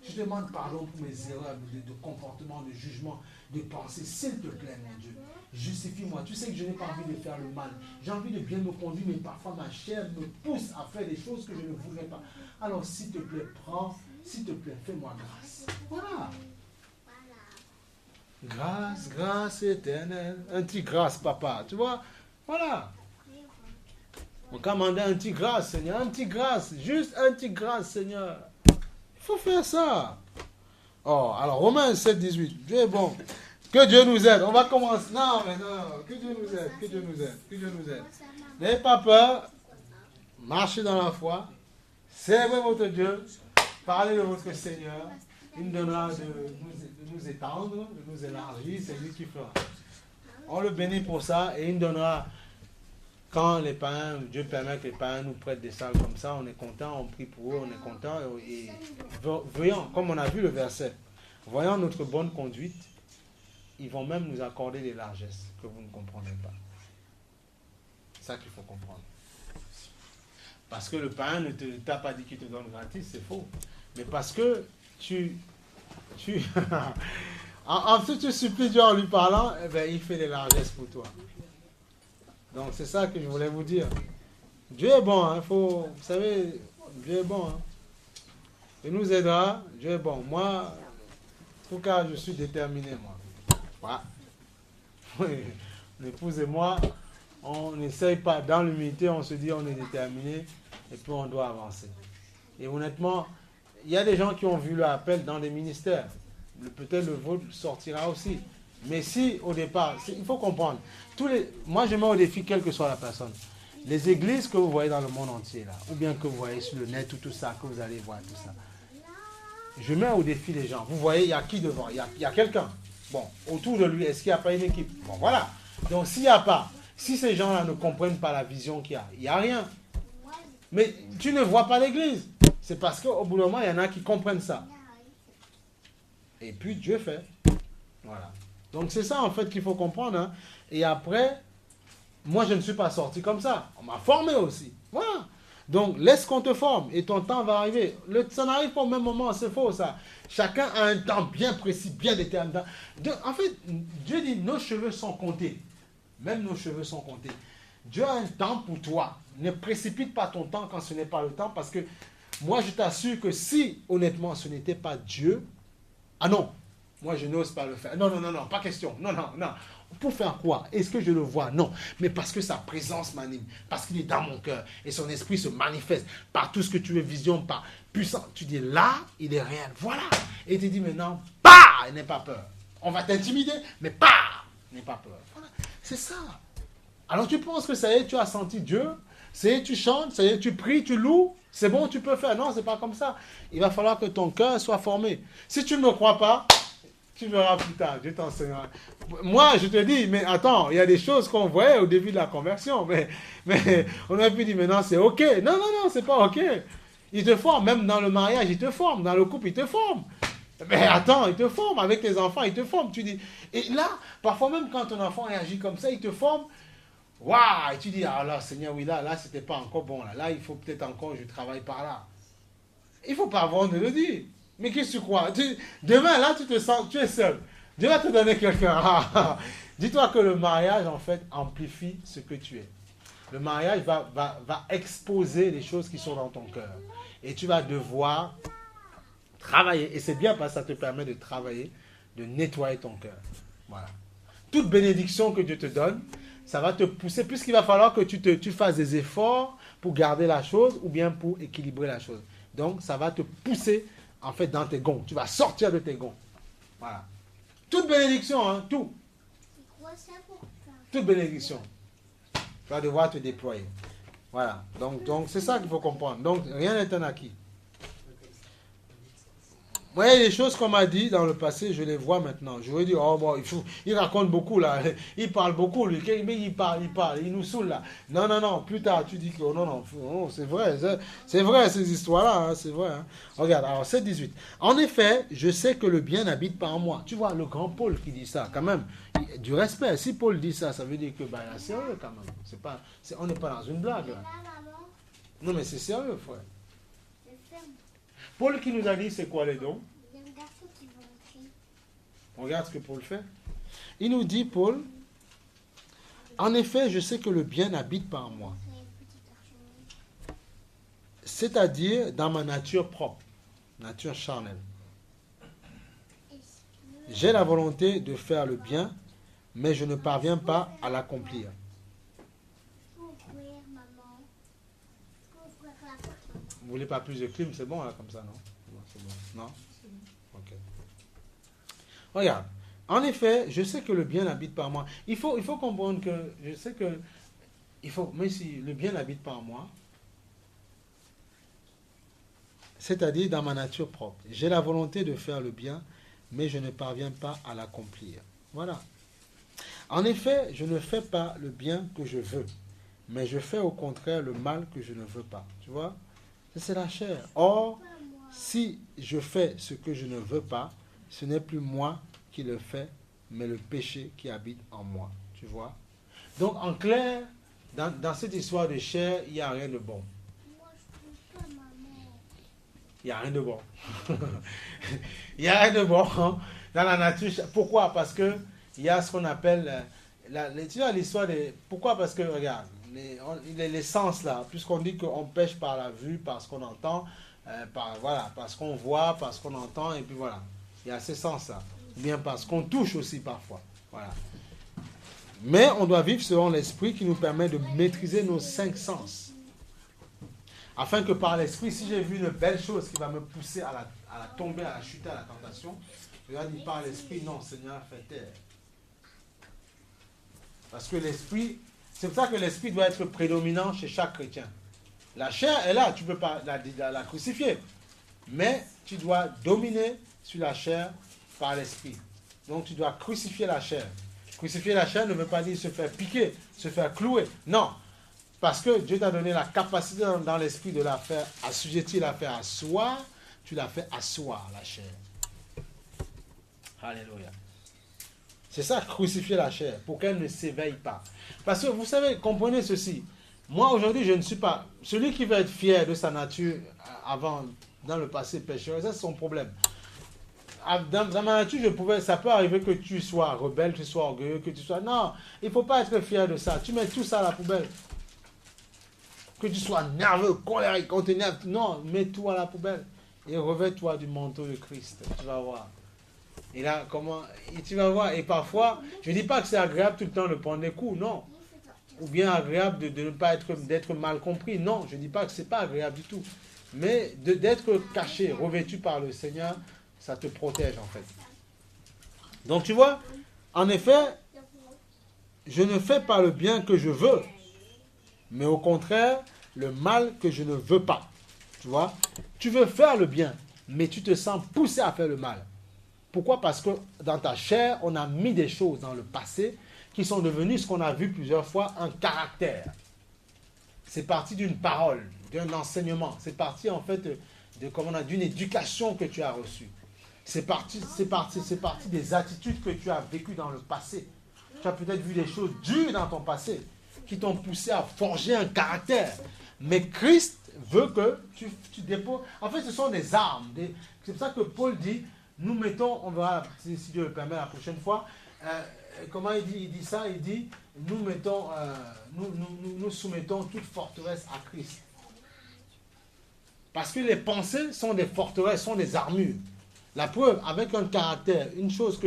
Je demande pardon pour mes erreurs de comportement, de jugement, de pensée. S'il te plaît, mon Dieu, justifie-moi. Tu sais que je n'ai pas envie de faire le mal. J'ai envie de bien me conduire, mais parfois ma chair me pousse à faire des choses que je ne voudrais pas. Alors, s'il te plaît, prends. S'il te plaît, fais-moi grâce. Voilà. Grâce éternelle. Un petit grâce, papa. Tu vois? Voilà. On commande un petit grâce, Seigneur. Un petit grâce. Juste un petit grâce, Seigneur. Il faut faire ça. Oh, alors, Romains 7, 18. Dieu est bon. Que Dieu nous aide. On va commencer. Non. Que Dieu nous aide. Que Dieu nous aide. N'ayez pas peur. Marchez dans la foi. Servez votre Dieu. Parlez de votre Seigneur. Il nous donnera de nous étendre, de nous élargir. C'est lui qui fera. On le bénit pour ça et il nous donnera. Quand les païens, Dieu permet que les païens nous prêtent des salles comme ça, on est content, on prie pour eux, on est content. Et voyant, comme on a vu le verset, voyant notre bonne conduite, ils vont même nous accorder des largesses que vous ne comprenez pas. C'est ça qu'il faut comprendre. Parce que le païen ne t'a pas dit qu'il te donne gratis, c'est faux. Mais parce que en fait, tu supplies Dieu en lui parlant, eh bien, il fait des largesses pour toi. Donc, c'est ça que je voulais vous dire. Dieu est bon, hein, vous savez, Dieu est bon. Hein. Il nous aidera, Dieu est bon. Moi, en tout cas, je suis déterminé, moi. Voilà. Oui. L'épouse et moi, on n'essaye pas, dans l'humilité, on se dit on est déterminé, et puis on doit avancer. Et honnêtement, il y a des gens qui ont vu l'appel dans des ministères. Peut-être le vôtre sortira aussi. Mais si, au départ, il faut comprendre. Moi, je mets au défi, quelle que soit la personne. Les églises que vous voyez dans le monde entier, là, ou bien que vous voyez sur le net, ou tout ça, que vous allez voir, tout ça. Je mets au défi les gens. Vous voyez, il y a qui devant? Il y a quelqu'un. Bon, autour de lui, est-ce qu'il n'y a pas une équipe? Bon, voilà. Donc, s'il n'y a pas, si ces gens-là ne comprennent pas la vision qu'il y a, il n'y a rien. Mais tu ne vois pas l'église. C'est parce qu'au bout d'un moment, il y en a qui comprennent ça. Et puis, Dieu fait. Voilà. Donc, c'est ça, en fait, qu'il faut comprendre. Hein. Et après, moi, je ne suis pas sorti comme ça. On m'a formé aussi. Voilà. Donc, laisse qu'on te forme. Et ton temps va arriver. Ça n'arrive pas au même moment, c'est faux, ça. Chacun a un temps bien précis, bien déterminé. En fait, Dieu dit, nos cheveux sont comptés. Même nos cheveux sont comptés. Dieu a un temps pour toi. Ne précipite pas ton temps quand ce n'est pas le temps. Parce que moi, je t'assure que si, honnêtement, ce n'était pas Dieu, ah non, moi, je n'ose pas le faire. Non, pas question. Non. Pour faire quoi? Est-ce que je le vois? Non. Mais parce que sa présence m'anime. Parce qu'il est dans mon cœur. Et son esprit se manifeste par tout ce que tu veux, vision, par puissance. Tu dis, là, il est réel. Voilà. Et tu dis maintenant, bah, n'aie pas peur. On va t'intimider, mais bah, n'aie pas peur. Voilà. C'est ça. Alors tu penses que ça y est, tu as senti Dieu. Ça y est, tu chantes. Ça y est, tu pries, tu loues. C'est bon, tu peux faire. Non, c'est pas comme ça. Il va falloir que ton cœur soit formé. Si tu ne me crois pas, tu verras plus tard, Dieu t'enseignera. Moi, je te dis, mais attends, il y a des choses qu'on voyait au début de la conversion, mais on a pu dire, maintenant c'est ok. Non, c'est pas ok. Il te forme, même dans le mariage, il te forme, dans le couple, il te forme. Mais attends, il te forme. Avec tes enfants, il te forme. Tu dis. Et là, parfois même quand ton enfant réagit comme ça, il te forme. Waouh! Et tu dis, ah là, Seigneur, oui, là, c'était pas encore bon. Là, il faut peut-être encore, je travaille par là. Il ne faut pas avoir de le dire. Mais qu'est-ce que tu crois? Demain, là, tu te sens, tu es seul. Dieu va te donner quelqu'un. Dis-toi que le mariage, en fait, amplifie ce que tu es. Le mariage va exposer les choses qui sont dans ton cœur. Et tu vas devoir travailler. Et c'est bien parce que ça te permet de travailler, de nettoyer ton cœur. Voilà. Toute bénédiction que Dieu te donne, ça va te pousser, puisqu'il va falloir que tu fasses des efforts pour garder la chose ou bien pour équilibrer la chose. Donc, ça va te pousser, en fait, dans tes gonds. Tu vas sortir de tes gonds. Voilà. Toute bénédiction, hein, tout. Toute bénédiction. Tu vas devoir te déployer. Voilà. Donc c'est ça qu'il faut comprendre. Donc, rien n'est un acquis. Moi, les choses qu'on m'a dit dans le passé, je les vois maintenant. Je veux dire, oh bon, il raconte beaucoup là. Il parle beaucoup, lui. Mais il parle. Il nous saoule là. Non. Plus tard, tu dis que non, c'est vrai. C'est vrai, ces histoires-là. Hein, c'est vrai. Hein. Regarde, alors, c'est 18. En effet, je sais que le bien n'habite pas en moi. Tu vois, le grand Paul qui dit ça, quand même, du respect. Si Paul dit ça, ça veut dire que, il est sérieux quand même. On n'est pas dans une blague là. Non, mais c'est sérieux, frère. Paul qui nous a dit c'est quoi les dons? Regarde ce que Paul fait. Il nous dit, Paul, en effet, je sais que le bien n'habite pas en moi. C'est-à-dire dans ma nature propre, nature charnelle. J'ai la volonté de faire le bien, mais je ne parviens pas à l'accomplir. Vous voulez pas plus de clim, c'est bon là, comme ça, non? C'est bon. Non? Ok. Regarde. En effet, je sais que le bien n'habite pas en moi. Il faut comprendre que je sais que même si le bien n'habite pas en moi, c'est-à-dire dans ma nature propre. J'ai la volonté de faire le bien, mais je ne parviens pas à l'accomplir. Voilà. En effet, je ne fais pas le bien que je veux, mais je fais au contraire le mal que je ne veux pas. Tu vois? C'est la chair. Or, si je fais ce que je ne veux pas, ce n'est plus moi qui le fais, mais le péché qui habite en moi. Tu vois? Donc, en clair, dans cette histoire de chair, il n'y a rien de bon. Il n'y a rien de bon. Il n'y a rien de bon hein, dans la nature. Pourquoi? Parce que il y a ce qu'on appelle... tu vois l'histoire de... Pourquoi? Parce que, regarde, les sens là, puisqu'on dit qu'on pêche par la vue, par ce qu'on entend, parce qu'on voit, parce qu'on entend, et puis voilà. Il y a ces sens là. Ou bien parce qu'on touche aussi parfois. Voilà. Mais on doit vivre selon l'esprit qui nous permet de maîtriser nos 5 sens. Afin que par l'esprit, si j'ai vu une belle chose qui va me pousser à la tomber, à la chuter, à la tentation, je vais dire par l'esprit, non, Seigneur, fais taire. Parce que l'esprit, c'est pour ça que l'esprit doit être prédominant chez chaque chrétien. La chair est là, tu ne peux pas la crucifier. Mais tu dois dominer sur la chair par l'esprit. Donc tu dois crucifier la chair. Crucifier la chair ne veut pas dire se faire piquer, se faire clouer. Non. Parce que Dieu t'a donné la capacité dans l'esprit de la faire assujettir, la faire asseoir. Tu la fais asseoir, la chair. Alléluia. C'est ça, crucifier la chair, pour qu'elle ne s'éveille pas. Parce que vous savez, comprenez ceci. Moi, aujourd'hui, je ne suis pas... Celui qui veut être fier de sa nature avant, dans le passé pécheur, ça c'est son problème. Dans ma nature, ça peut arriver que tu sois rebelle, que tu sois orgueilleux, que tu sois... Non, il ne faut pas être fier de ça. Tu mets tout ça à la poubelle. Que tu sois nerveux, colérique, qu'on t'énerve. Non, mets tout à la poubelle. Et revêt-toi du manteau de Christ. Tu vas voir. Et là, et tu vas voir. Et parfois, je ne dis pas que c'est agréable tout le temps de prendre des coups, non. Ou bien agréable de ne pas d'être mal compris. Non, je ne dis pas que ce n'est pas agréable du tout. Mais d'être caché, revêtu par le Seigneur, ça te protège en fait. Donc tu vois, en effet, je ne fais pas le bien que je veux, mais au contraire, le mal que je ne veux pas. Tu vois, tu veux faire le bien, mais tu te sens poussé à faire le mal. Pourquoi? Parce que dans ta chair, on a mis des choses dans le passé qui sont devenues ce qu'on a vu plusieurs fois, un caractère. C'est parti d'une parole, d'un enseignement. C'est parti en fait d'une éducation que tu as reçue. C'est parti des attitudes que tu as vécues dans le passé. Tu as peut-être vu des choses dures dans ton passé qui t'ont poussé à forger un caractère. Mais Christ veut que tu déposes. En fait, ce sont des armes. C'est pour ça que Paul dit, nous mettons, on verra si Dieu le permet la prochaine fois, comment il dit ça? Il dit, nous soumettons toute forteresse à Christ. Parce que les pensées sont des forteresses, sont des armures. La preuve, avec un caractère, une chose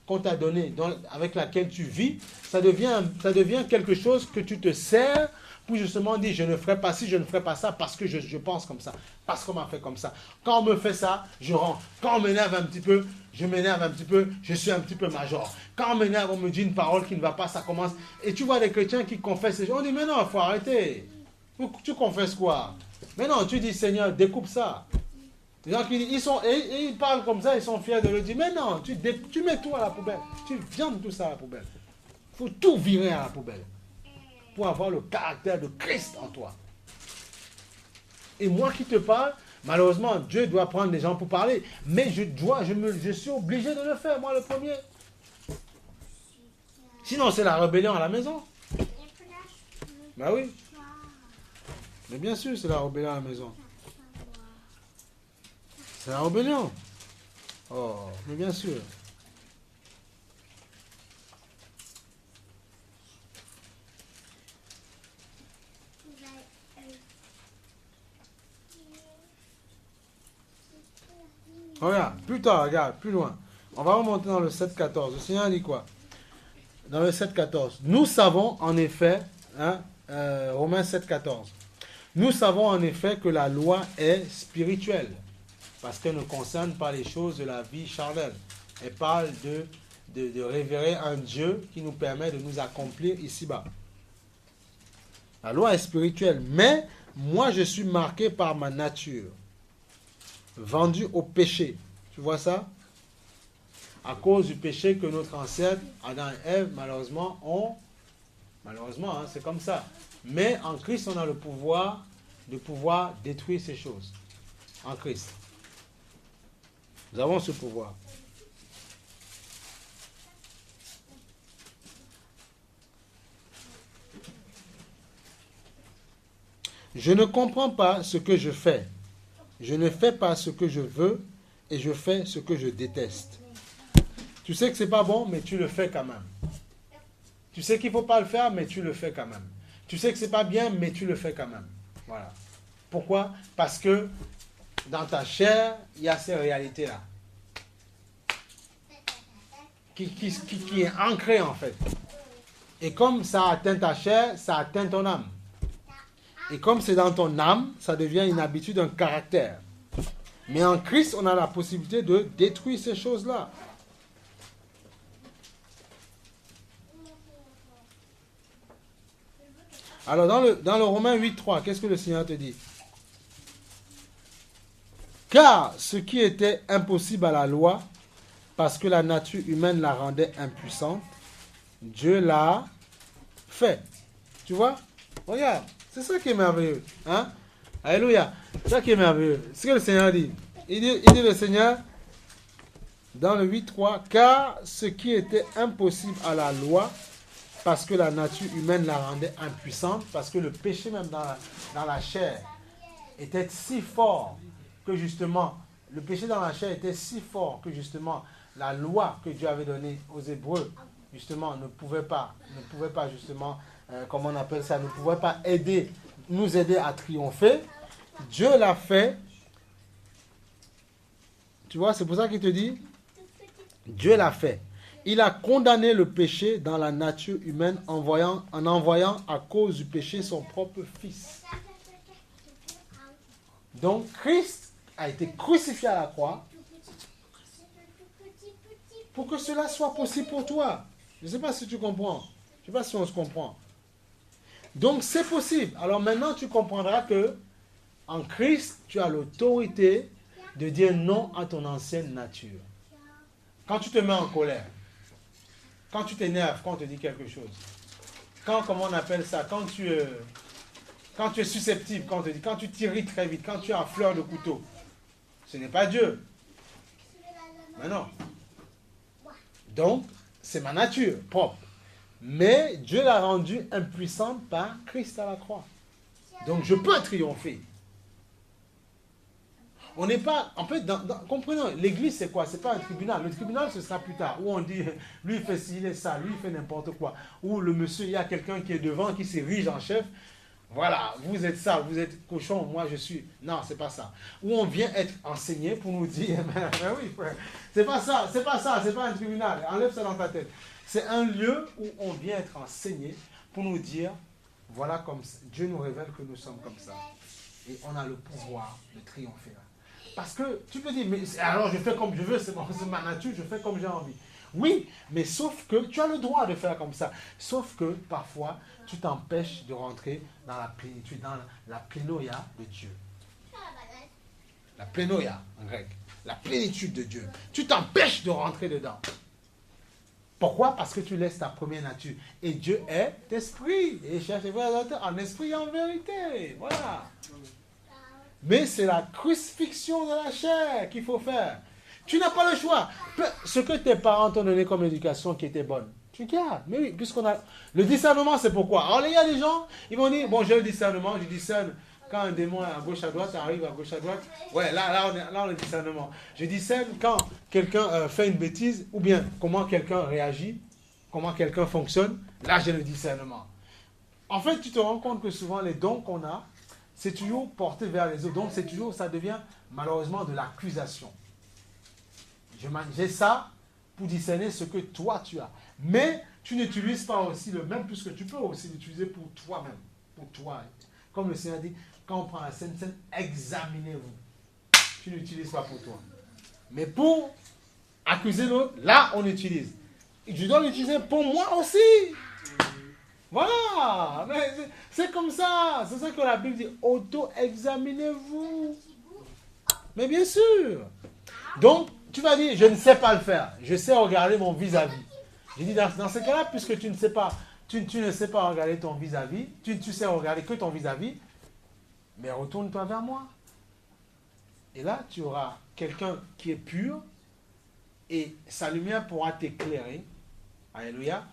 qu'on t'a donnée, avec laquelle tu vis, ça devient quelque chose que tu te sers pour justement dire, je ne ferai pas ci, je ne ferai pas ça, parce que je pense comme ça, parce qu'on m'a fait comme ça. Quand on me fait ça, je rentre. Quand on m'énerve un petit peu, je m'énerve un petit peu, je suis un petit peu major. Quand on m'énerve, on me dit une parole qui ne va pas, ça commence. Et tu vois des chrétiens qui confessent ces choses, on dit, mais non, il faut arrêter. Tu confesses quoi? Mais non, tu dis, Seigneur, découpe ça. Les gens qui ils parlent comme ça, ils sont fiers de le dire. Mais non, tu mets tout à la poubelle. Tu viandes tout ça à la poubelle. Il faut tout virer à la poubelle pour avoir le caractère de Christ en toi. Et moi qui te parle, malheureusement, Dieu doit prendre des gens pour parler. Mais je suis obligé de le faire, moi le premier. Sinon, c'est la rébellion à la maison. Ben oui. Mais bien sûr, c'est la rébellion à la maison. C'est la rébellion. Oh, mais bien sûr. Regarde, plus tard, regarde, plus loin. On va remonter dans le 7-14. Le Seigneur dit quoi? Dans le 7-14. Nous savons en effet, Romains 7-14. Nous savons en effet que la loi est spirituelle, parce qu'elle ne concerne pas les choses de la vie charnelle. Elle parle de révérer un Dieu qui nous permet de nous accomplir ici-bas. La loi est spirituelle, mais moi je suis marqué par ma nature, vendu au péché. Tu vois ça? À cause du péché que notre ancêtre, Adam et Ève, malheureusement, ont. Malheureusement, c'est comme ça. Mais en Christ, on a le pouvoir de pouvoir détruire ces choses. En Christ. Nous avons ce pouvoir. Je ne comprends pas ce que je fais. Je ne fais pas ce que je veux et je fais ce que je déteste. Tu sais que c'est pas bon, mais tu le fais quand même. Tu sais qu'il ne faut pas le faire, mais tu le fais quand même. Tu sais que c'est pas bien, mais tu le fais quand même. Voilà. Pourquoi? Parce que dans ta chair, il y a ces réalités-là. Qui est ancrée en fait. Et comme ça atteint ta chair, ça atteint ton âme. Et comme c'est dans ton âme, ça devient une habitude, un caractère. Mais en Christ, on a la possibilité de détruire ces choses-là. Alors, dans le Romains 8.3, qu'est-ce que le Seigneur te dit? Car ce qui était impossible à la loi, parce que la nature humaine la rendait impuissante, Dieu l'a fait. Tu vois? Regarde, c'est ça qui est merveilleux. Hein? Alléluia. C'est ça qui est merveilleux. C'est ce que le Seigneur dit. Il dit le Seigneur, dans le 8.3, car ce qui était impossible à la loi, parce que la nature humaine la rendait impuissante, parce que le péché même dans la chair était si fort que justement, le péché dans la chair était si fort que justement, la loi que Dieu avait donnée aux Hébreux, justement, ne pouvait pas justement, comment on appelle ça, ne pouvait pas nous aider à triompher. Dieu l'a fait. Tu vois, c'est pour ça qu'il te dit, Dieu l'a fait. Il a condamné le péché dans la nature humaine en envoyant à cause du péché son propre Fils. Donc Christ a été crucifié à la croix pour que cela soit possible pour toi. Je ne sais pas si tu comprends. Je ne sais pas si on se comprend. Donc c'est possible. Alors maintenant tu comprendras que en Christ, tu as l'autorité de dire non à ton ancienne nature. Quand tu te mets en colère, quand tu t'énerves, quand on te dit quelque chose, comment on appelle ça, quand tu es susceptible, quand tu t'irrites très vite, quand tu es à fleur de couteau, ce n'est pas Dieu. Mais non. Donc, c'est ma nature propre. Mais Dieu l'a rendue impuissante par Christ à la croix. Donc, je peux triompher. On n'est pas, en fait, comprenons, l'église c'est quoi? C'est pas un tribunal. Le tribunal ce sera plus tard, où on dit, lui il fait ci, il est ça, lui il fait n'importe quoi. Ou le monsieur, il y a quelqu'un qui est devant, qui s'érige en chef. Voilà, vous êtes ça, vous êtes cochon, moi je suis... Non, c'est pas ça. Où on vient être enseigné pour nous dire, mais oui, frère, c'est pas ça, c'est pas un tribunal. Enlève ça dans ta tête. C'est un lieu où on vient être enseigné pour nous dire, voilà comme Dieu nous révèle que nous sommes comme ça. Et on a le pouvoir de triompher là. Parce que tu peux dire, mais alors je fais comme je veux, c'est ma nature, je fais comme j'ai envie. Oui, mais sauf que tu as le droit de faire comme ça. Sauf que parfois, tu t'empêches de rentrer dans la plénitude, dans la plénoïa de Dieu. La plénoïa en grec. La plénitude de Dieu. Tu t'empêches de rentrer dedans. Pourquoi? Parce que tu laisses ta première nature. Et Dieu est esprit. Et il cherche en esprit et en vérité. Voilà. Mais c'est la crucifixion de la chair qu'il faut faire. Tu n'as pas le choix. Ce que tes parents t'ont donné comme éducation qui était bonne, tu gardes. Mais oui, puisqu'on a... Le discernement, c'est pourquoi? Alors, il y a des gens, ils vont dire, bon, j'ai le discernement, je discerne. Quand un démon est à gauche, à droite, arrive à gauche, à droite. Ouais, là, on a le discernement. Je discerne quand quelqu'un fait une bêtise, ou bien comment quelqu'un réagit, comment quelqu'un fonctionne. Là, j'ai le discernement. En fait, tu te rends compte que souvent, les dons qu'on a, c'est toujours porté vers les autres. Donc, c'est toujours, ça devient malheureusement de l'accusation. J'ai ça pour discerner ce que toi tu as. Mais tu n'utilises pas aussi le même, puisque tu peux aussi l'utiliser pour toi-même. Pour toi. Comme le Seigneur dit, quand on prend la Sainte Seine, examinez-vous. Tu n'utilises pas pour toi. Mais pour accuser l'autre, là on utilise. Et je dois l'utiliser pour moi aussi. Voilà, c'est comme ça. C'est ça que la Bible dit. Auto-examinez-vous. Mais bien sûr. Donc, tu vas dire, je ne sais pas le faire. Je sais regarder mon vis-à-vis. J'ai dit, dans ce cas-là, puisque tu ne sais pas, tu ne sais pas regarder ton vis-à-vis, tu sais regarder que ton vis-à-vis, mais retourne-toi vers moi. Et là, tu auras quelqu'un qui est pur et sa lumière pourra t'éclairer. Alléluia.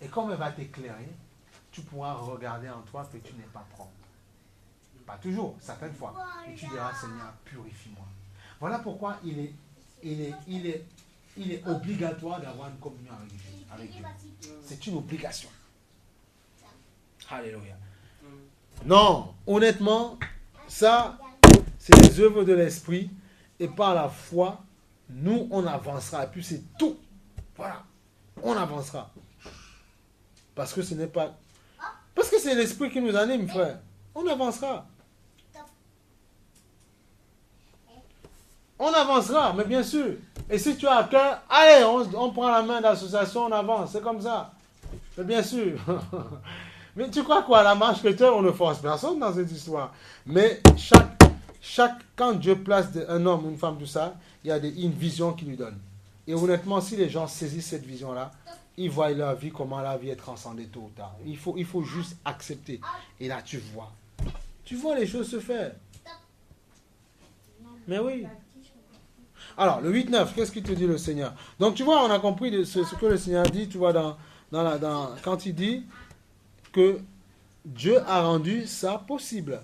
Et comme elle va t'éclairer, tu pourras regarder en toi que tu n'es pas propre. Pas toujours, certaines fois. Et tu diras, Seigneur, purifie-moi. Voilà pourquoi il est obligatoire d'avoir une communion avec Dieu. C'est une obligation. Alléluia. Non, honnêtement, ça, c'est les œuvres de l'esprit. Et par la foi, nous, on avancera. Et puis c'est tout. Voilà. On avancera. Parce que ce n'est pas... Parce que c'est l'esprit qui nous anime, frère. On avancera. On avancera, mais bien sûr. Et si tu as cœur, allez, on prend la main d'association, on avance. C'est comme ça. Mais bien sûr. Mais tu crois quoi, la marche chrétienne, on ne force personne dans cette histoire. Mais quand Dieu place un homme, une femme, tout ça, il y a une vision qu'il lui donne. Et honnêtement, si les gens saisissent cette vision-là, ils voient leur vie, comment la vie est transcendée tôt ou tard. Il faut juste accepter. Et là, tu vois. Tu vois les choses se faire. Mais oui. Alors, le 8-9, qu'est-ce qu'il te dit le Seigneur? Donc, tu vois, on a compris ce que le Seigneur dit, tu vois, quand il dit que Dieu a rendu ça possible.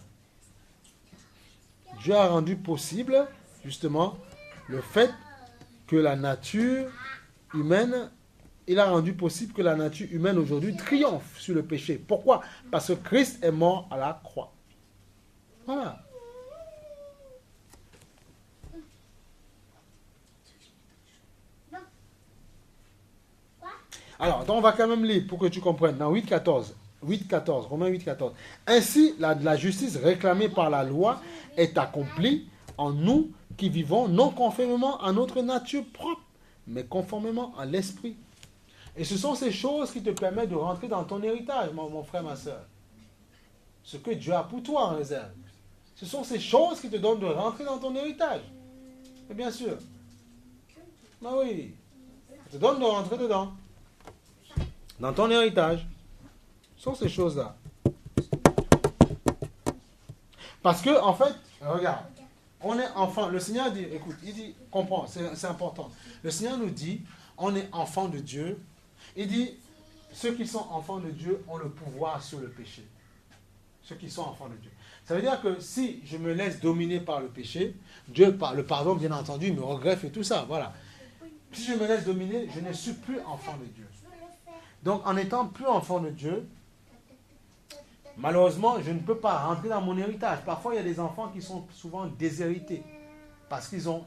Dieu a rendu possible, justement, le fait que la nature humaine, il a rendu possible que la nature humaine aujourd'hui triomphe sur le péché. Pourquoi? Parce que Christ est mort à la croix. Voilà. Alors, on va quand même lire pour que tu comprennes. Dans 8.14, Romains 8.14. Ainsi, la justice réclamée par la loi est accomplie en nous qui vivons non conformément à notre nature propre, mais conformément à l'esprit. Et ce sont ces choses qui te permettent de rentrer dans ton héritage, mon frère, ma soeur. Ce que Dieu a pour toi en réserve. Ce sont ces choses qui te donnent de rentrer dans ton héritage. Et bien sûr. Ben oui. Ça te donne de rentrer dedans. Dans ton héritage. Ce sont ces choses-là. Parce que, en fait, regarde. on est enfant. Le Seigneur dit, écoute, il dit, comprends, c'est important. Le Seigneur nous dit, on est enfant de Dieu. Il dit, ceux qui sont enfants de Dieu ont le pouvoir sur le péché. Ceux qui sont enfants de Dieu. Ça veut dire que si je me laisse dominer par le péché, Dieu, par le pardon, bien entendu, me regreffe et tout ça, voilà. Si je me laisse dominer, je ne suis plus enfant de Dieu. Donc, en étant plus enfant de Dieu, malheureusement, je ne peux pas rentrer dans mon héritage. Parfois, il y a des enfants qui sont souvent déshérités parce qu'ils ont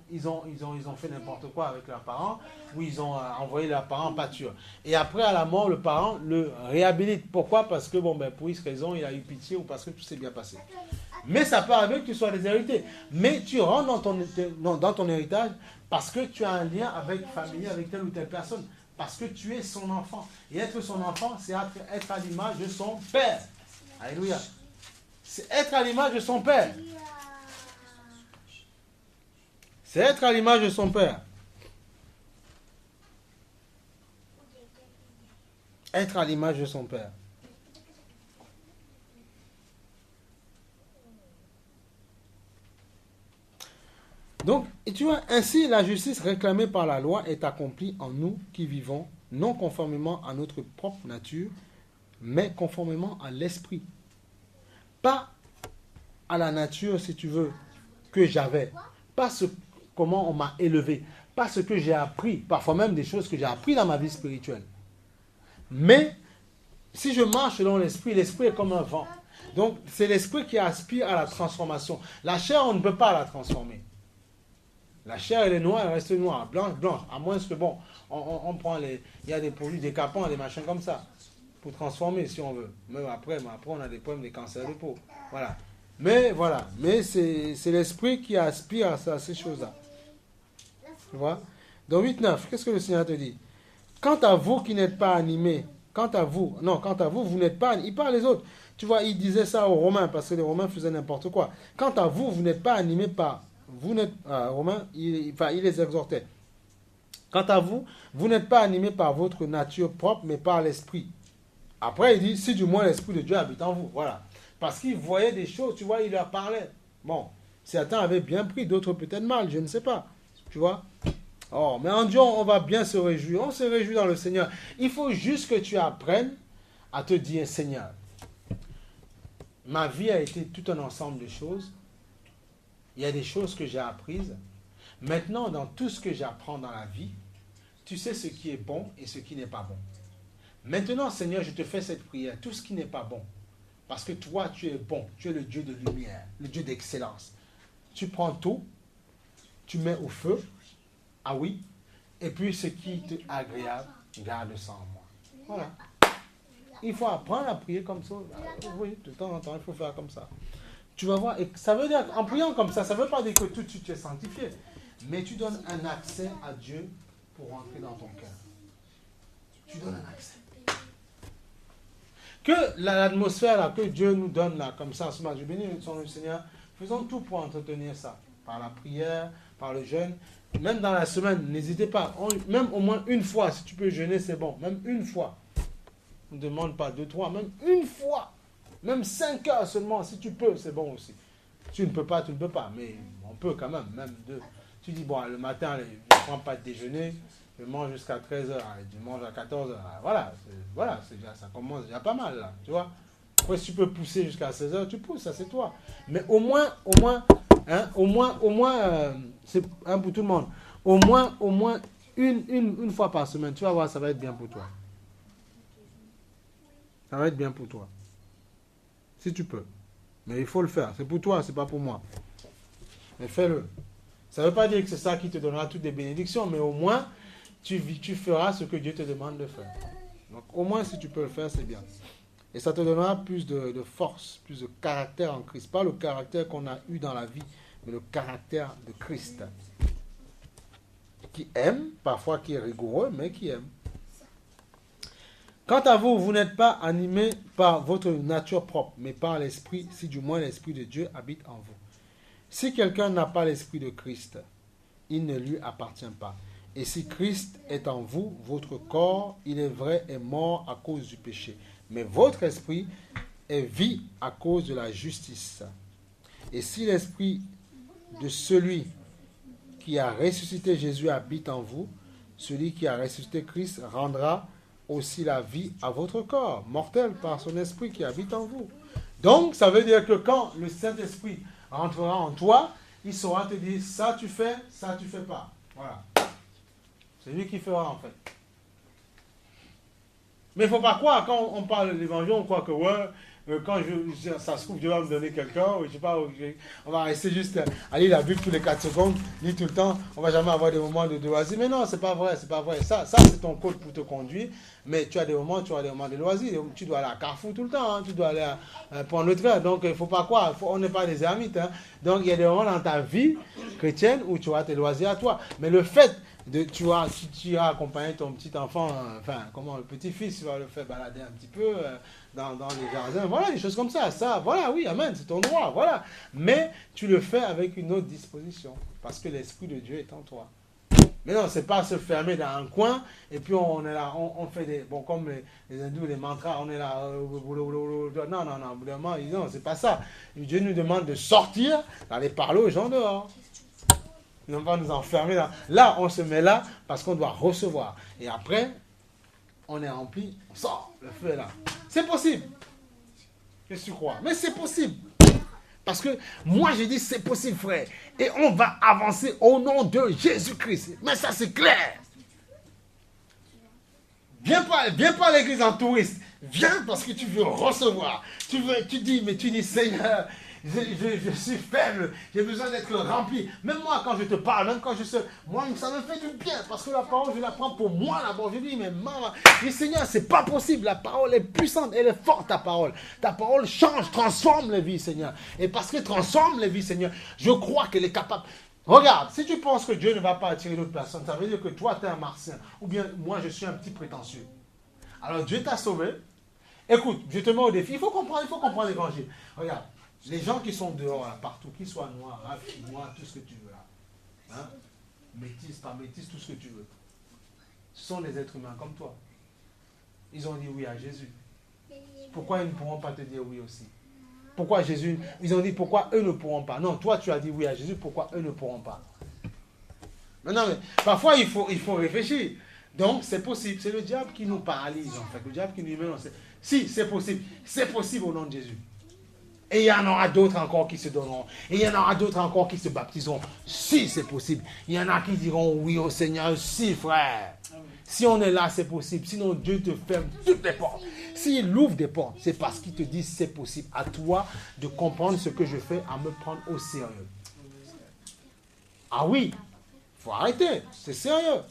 fait n'importe quoi avec leurs parents ou ils ont envoyé leurs parents en pâture. Et après, à la mort, le parent le réhabilite. Pourquoi? Parce que, pour X raison, il a eu pitié ou parce que tout s'est bien passé. Mais ça peut arriver que tu sois déshérité. Mais tu rentres dans ton héritage parce que tu as un lien familier avec telle ou telle personne. Parce que tu es son enfant. Et être son enfant, c'est être à l'image de son père. Alléluia. C'est être à l'image de son père. C'est être à l'image de son père. Être à l'image de son père. Donc, et tu vois, ainsi la justice réclamée par la loi est accomplie en nous qui vivons, non conformément à notre propre nature, mais conformément à l'esprit. Pas à la nature, si tu veux, que j'avais. Pas comment on m'a élevé. Pas ce que j'ai appris. Parfois même des choses que j'ai appris dans ma vie spirituelle. Mais, si je marche selon l'esprit, l'esprit est comme un vent. Donc, c'est l'esprit qui aspire à la transformation. La chair, on ne peut pas la transformer. La chair, elle est noire, elle reste noire. Blanche, blanche. À moins que, on prend il y a des produits décapants, des machins comme ça. Pour transformer, si on veut. Même après, on a des problèmes de cancer de peau. Voilà. Mais c'est l'esprit qui aspire à ces choses-là. Tu vois? Dans 8.9, qu'est-ce que le Seigneur te dit? Quant à vous qui n'êtes pas animés, quant à vous, vous n'êtes pas, il parle les autres. Tu vois, il disait ça aux Romains, parce que les Romains faisaient n'importe quoi. Quant à vous, vous n'êtes pas animés par, Romains, il les exhortait. Quant à vous, vous n'êtes pas animés par votre nature propre, mais par l'esprit. Après, il dit, si du moins l'esprit de Dieu habite en vous. Voilà. Parce qu'il voyait des choses, tu vois, il leur parlait. Bon, certains avaient bien pris, d'autres peut-être mal, je ne sais pas. Tu vois? Oh, mais en Dieu, on va bien se réjouir. On se réjouit dans le Seigneur. Il faut juste que tu apprennes à te dire, Seigneur, ma vie a été tout un ensemble de choses. Il y a des choses que j'ai apprises. Maintenant, dans tout ce que j'apprends dans la vie, tu sais ce qui est bon et ce qui n'est pas bon. Maintenant, Seigneur, je te fais cette prière, tout ce qui n'est pas bon. Parce que toi, tu es bon, tu es le Dieu de lumière, le Dieu d'excellence. Tu prends tout, tu mets au feu, ah oui, et puis ce qui est agréable, garde ça en moi. Voilà. Il faut apprendre à prier comme ça. Oui, de temps en temps, il faut faire comme ça. Tu vas voir, et ça veut dire, en priant comme ça ne veut pas dire que tout de suite tu es sanctifié. Mais tu donnes un accès à Dieu pour entrer dans ton cœur. Tu donnes un accès. Que l'atmosphère là, que Dieu nous donne là, comme ça, ce matin, je bénis le Seigneur, faisons tout pour entretenir ça. Par la prière, par le jeûne, même dans la semaine, n'hésitez pas, même au moins une fois, si tu peux jeûner, c'est bon, même une fois. On ne demande pas 2, 3, même une fois, même 5 heures seulement, si tu peux, c'est bon aussi. Si tu ne peux pas, tu ne peux pas, mais on peut quand même, même 2. Tu dis, bon, le matin, je ne prends pas de déjeuner, je mange jusqu'à 13h, je mange à 14h. Voilà, déjà, ça commence déjà pas mal, là, tu vois. Après, si tu peux pousser jusqu'à 16h, tu pousses, ça c'est toi. Mais au moins, c'est un pour tout le monde. Au moins une fois par semaine, tu vas voir, ça va être bien pour toi. Ça va être bien pour toi. Si tu peux. Mais il faut le faire. C'est pour toi, c'est pas pour moi. Mais fais-le. Ça ne veut pas dire que c'est ça qui te donnera toutes les bénédictions, mais au moins, tu feras ce que Dieu te demande de faire. Donc, au moins, si tu peux le faire, c'est bien. Et ça te donnera plus de force, plus de caractère en Christ. Pas le caractère qu'on a eu dans la vie, mais le caractère de Christ. Qui aime, parfois qui est rigoureux, mais qui aime. Quant à vous, vous n'êtes pas animés par votre nature propre, mais par l'Esprit, si du moins l'Esprit de Dieu habite en vous. Si quelqu'un n'a pas l'Esprit de Christ, il ne lui appartient pas. Et si Christ est en vous, votre corps, il est vrai, est mort à cause du péché. Mais votre esprit est vie à cause de la justice. Et si l'Esprit de celui qui a ressuscité Jésus habite en vous, celui qui a ressuscité Christ rendra aussi la vie à votre corps, mortel par son esprit qui habite en vous. Donc, ça veut dire que quand le Saint-Esprit rentrera en toi, il saura te dire, ça tu fais pas. Voilà. C'est lui qui fera en fait. Mais il ne faut pas croire, quand on parle de l'évangile, on croit que ouais, quand ça se trouve, Dieu va me donner quelqu'un, ou je sais pas, on va rester juste à lire la Bible tous les 4 secondes, lire tout le temps, on ne va jamais avoir des moments de loisir. Mais non, c'est pas vrai, c'est pas vrai. Ça c'est ton code pour te conduire, mais tu as des moments de loisir. Tu dois aller à Carrefour tout le temps, hein, tu dois aller prendre le train. Donc il ne faut pas croire, on n'est pas des ermites. Hein. Donc il y a des moments dans ta vie chrétienne où tu auras tes loisirs à toi. Mais le fait tu as accompagné ton petit enfant, le petit-fils, tu vas le faire balader un petit peu dans les jardins, voilà, des choses comme ça, voilà, oui, amen, c'est ton droit, voilà. Mais tu le fais avec une autre disposition, parce que l'Esprit de Dieu est en toi. Mais non, c'est pas se fermer dans un coin, et puis on est là, on fait des, comme les hindous, les mantras, on est là, non, c'est pas ça. Dieu nous demande de sortir, d'aller parler aux gens dehors. Ils ne vont pas nous enfermer là. Là, on se met là parce qu'on doit recevoir. Et après, on est rempli, on sort, le feu est là. C'est possible. Qu'est-ce que tu crois? Mais c'est possible. Parce que moi, j'ai dit c'est possible, frère. Et on va avancer au nom de Jésus-Christ. Mais ça, c'est clair. Viens pas à l'église en touriste. Viens parce que tu veux recevoir. Tu dis, Seigneur, je suis faible, j'ai besoin d'être rempli. Même moi, quand je te parle, même quand moi, ça me fait du bien, parce que la parole, je la prends pour moi d'abord. Je dis, mais maman, je dis, Seigneur, c'est pas possible, la parole est puissante, elle est forte, ta parole. Ta parole change, transforme les vies, Seigneur. Et parce qu'elle transforme les vies, Seigneur, je crois qu'elle est capable. Regarde, si tu penses que Dieu ne va pas attirer d'autres personnes, ça veut dire que toi, tu es un martien, ou bien moi, je suis un petit prétentieux. Alors, Dieu t'a sauvé. Écoute, je te mets au défi, il faut comprendre l'évangile. Regarde. Les gens qui sont dehors, là, partout, qu'ils soient noirs, noirs, tout ce que tu veux là, hein? Métis, pas métis, tout ce que tu veux, ce sont des êtres humains comme toi. Ils ont dit oui à Jésus. Pourquoi ils ne pourront pas te dire oui aussi? Pourquoi Jésus, ils ont dit pourquoi eux ne pourront pas? Non, toi tu as dit oui à Jésus, pourquoi eux ne pourront pas? Non, mais parfois il faut réfléchir. Donc c'est possible, c'est le diable qui nous paralyse en fait, le diable qui nous met dans Si, c'est possible au nom de Jésus. Et il y en aura d'autres encore qui se donneront. Et il y en aura d'autres encore qui se baptiseront. Si c'est possible. Il y en a qui diront oui au Seigneur. Si, frère. Si on est là, c'est possible. Sinon, Dieu te ferme toutes les portes. S'il ouvre des portes, c'est parce qu'il te dit c'est possible. À toi de comprendre ce que je fais, à me prendre au sérieux. Ah oui, il faut arrêter. C'est sérieux.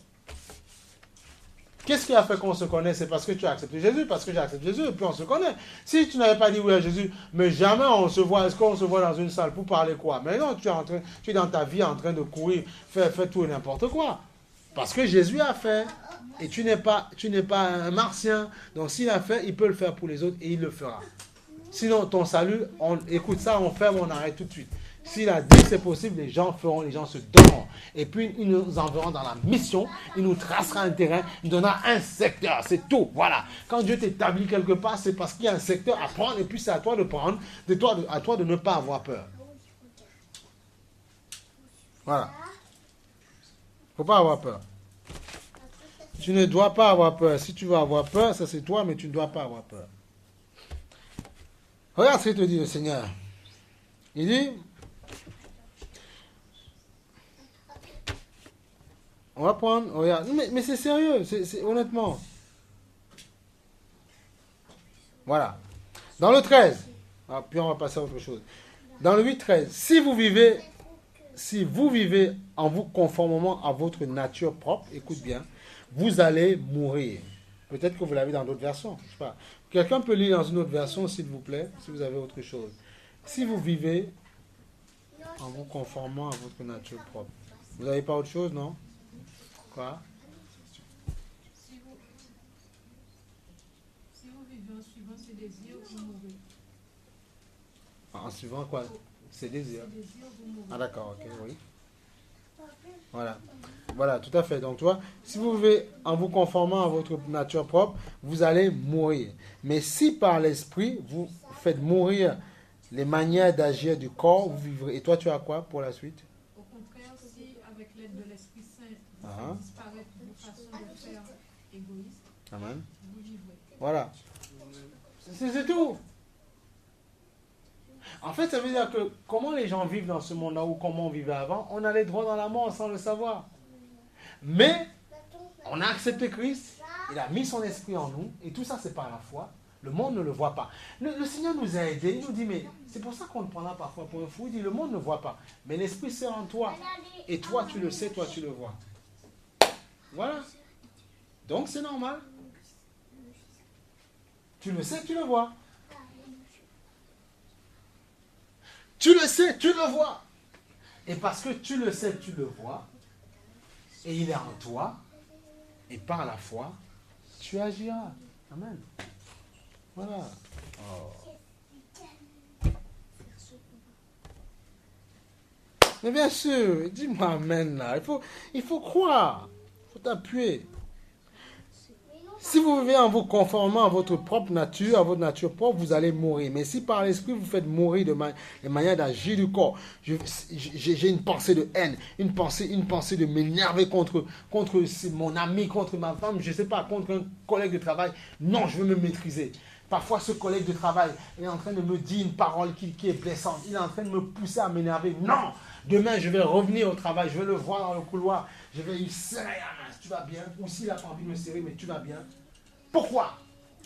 Qu'est-ce qui a fait qu'on se connaît? C'est parce que tu as accepté Jésus, parce que j'ai accepté Jésus, et puis on se connaît. Si tu n'avais pas dit oui à Jésus, mais jamais on se voit, est-ce qu'on se voit dans une salle pour parler quoi? Mais non, tu es dans ta vie en train de courir, faire tout et n'importe quoi. Parce que Jésus a fait, et tu n'es pas un martien. Donc s'il a fait, il peut le faire pour les autres, et il le fera. Sinon, ton salut, écoute ça, on ferme, on arrête tout de suite. S'il a dit que c'est possible, les gens feront, les gens se donneront. Et puis, ils nous enverront dans la mission, il nous tracera un terrain, il nous donnera un secteur, c'est tout. Voilà. Quand Dieu t'établit quelque part, c'est parce qu'il y a un secteur à prendre, et puis c'est à toi de prendre, à toi de ne pas avoir peur. Voilà. Il ne faut pas avoir peur. Tu ne dois pas avoir peur. Si tu veux avoir peur, ça c'est toi, mais tu ne dois pas avoir peur. Regarde ce qu'il te dit le Seigneur. Il dit... On va prendre, regarde, mais c'est sérieux, c'est honnêtement. Voilà. Dans le 13, puis on va passer à autre chose. Dans le 8-13, si vous vivez en vous conformément à votre nature propre, écoute bien, vous allez mourir. Peut-être que vous l'avez dans d'autres versions. Je sais pas. Quelqu'un peut lire dans une autre version, s'il vous plaît, si vous avez autre chose. Si vous vivez en vous conformant à votre nature propre. Vous n'avez pas autre chose, non? Quoi? Si vous vivez en suivant ses désirs, vous mourrez. En suivant quoi? Ses désirs. Ah d'accord, ok, oui. Voilà. Voilà, tout à fait. Donc, toi, si vous vivez en vous conformant à votre nature propre, vous allez mourir. Mais si par l'esprit, vous faites mourir les manières d'agir du corps, vous vivrez. Et toi, tu as quoi pour la suite? disparaître vos façons de faire égoïstes, Amen. vous vivrez. Voilà. C'est tout. En fait, ça veut dire que comment les gens vivent dans ce monde-là ou comment on vivait avant, on allait droit dans la mort sans le savoir. Mais on a accepté Christ, il a mis son esprit en nous, et tout ça c'est par la foi. Le monde ne le voit pas. Le Seigneur nous a aidés, il nous dit, mais c'est pour ça qu'on le prendra parfois pour un fou. Il dit, le monde ne voit pas, mais l'esprit c'est en toi. Et toi tu le sais, toi tu le vois. Voilà. Donc c'est normal. Tu le sais, tu le vois. Tu le sais, tu le vois. Et parce que tu le sais, tu le vois, et il est en toi, et par la foi, tu agiras. Amen. Voilà. Oh. Mais bien sûr, dis-moi amen là. Il faut croire. Il faut t'appuyer. Si vous vivez en vous conformant à votre propre nature, à votre nature propre, vous allez mourir. Mais si par l'esprit vous faites mourir de manière d'agir du corps, j'ai une pensée de haine, une pensée de m'énerver contre mon ami, contre ma femme, je ne sais pas, contre un collègue de travail. Non, je veux me maîtriser. Parfois, ce collègue de travail est en train de me dire une parole qui est blessante. Il est en train de me pousser à m'énerver. Non! Demain, je vais revenir au travail. Je vais le voir dans le couloir. Je vais lui serrer la main. Tu vas bien? Ou s'il n'a pas envie de me serrer, mais tu vas bien? Pourquoi?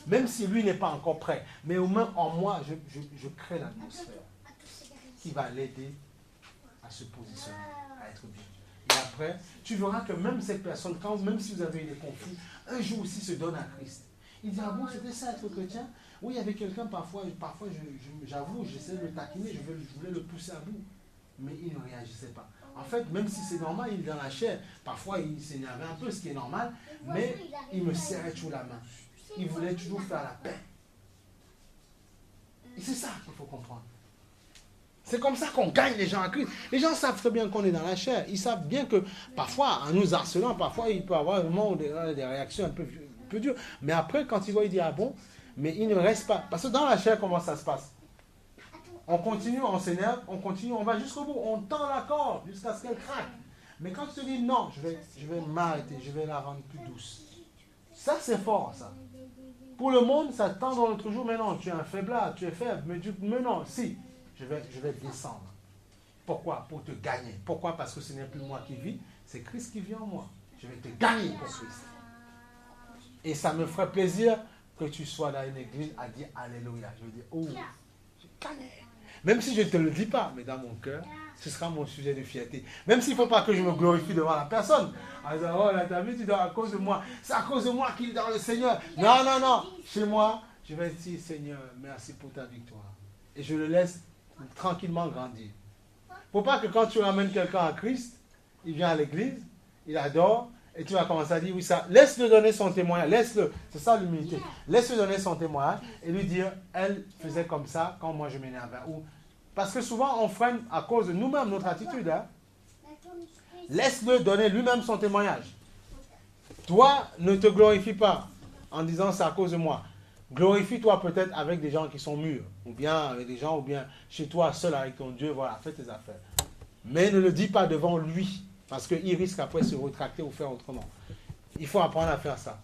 Même si lui n'est pas encore prêt. Mais au moins, en moi, je crée l'atmosphère qui va l'aider à se positionner, à être bien. Et après, tu verras que même cette personne, même si vous avez eu des conflits, un jour aussi se donne à Christ. Il dit, ah bon, c'était ça être chrétien? Oui, il y avait quelqu'un, parfois j'avoue, j'essayais de le taquiner, je voulais le pousser à bout. Mais il ne réagissait pas. En fait, même si c'est normal, il est dans la chair. Parfois, il s'énervait un peu, ce qui est normal, mais il me serrait toujours la main. Il voulait toujours faire la paix. Et c'est ça qu'il faut comprendre. C'est comme ça qu'on gagne les gens à Christ. Les gens savent très bien qu'on est dans la chair. Ils savent bien que parfois, en nous harcelant, parfois, il peut y avoir vraiment des réactions un peu dures. Mais après, quand il voit, il dit, ah bon, mais il ne reste pas. Parce que dans la chair, comment ça se passe? On continue, on s'énerve, on continue, on va jusqu'au bout, on tend la corde jusqu'à ce qu'elle craque. Mais quand tu te dis non, je vais m'arrêter, je vais la rendre plus douce. Ça, c'est fort, ça. Pour le monde, ça tend dans l'autre jour, mais non, tu es un faiblard, tu es faible, mais non, si, je vais descendre. Pourquoi? Pour te gagner. Pourquoi? Parce que ce n'est plus moi qui vis, c'est Christ qui vit en moi. Je vais te gagner pour Christ. Et ça me ferait plaisir que tu sois dans une église à dire Alléluia. Je vais dire, oh, j'ai gagné. Même si je ne te le dis pas, mais dans mon cœur, ce sera mon sujet de fierté. Même s'il ne faut pas que je me glorifie devant la personne. En disant, oh là, t'as vu, tu dors à cause de moi. C'est à cause de moi qu'il est dans le Seigneur. Non, non, non. Chez moi, je vais dire, Seigneur, merci pour ta victoire. Et je le laisse tranquillement grandir. Il ne faut pas que quand tu ramènes quelqu'un à Christ, il vient à l'église, il adore, et tu vas commencer à dire, oui, ça, laisse-le donner son témoignage, laisse-le, c'est ça l'humilité, laisse-le donner son témoignage et lui dire, elle faisait comme ça quand moi je m'énervais. Parce que souvent on freine à cause de nous-mêmes, notre attitude. Hein. Laisse-le donner lui-même son témoignage. Toi, ne te glorifie pas en disant c'est à cause de moi. Glorifie-toi peut-être avec des gens qui sont mûrs, ou bien avec des gens, ou bien chez toi seul avec ton Dieu, voilà, fais tes affaires. Mais ne le dis pas devant lui. Parce qu'il risque après de se rétracter ou faire autrement. Il faut apprendre à faire ça.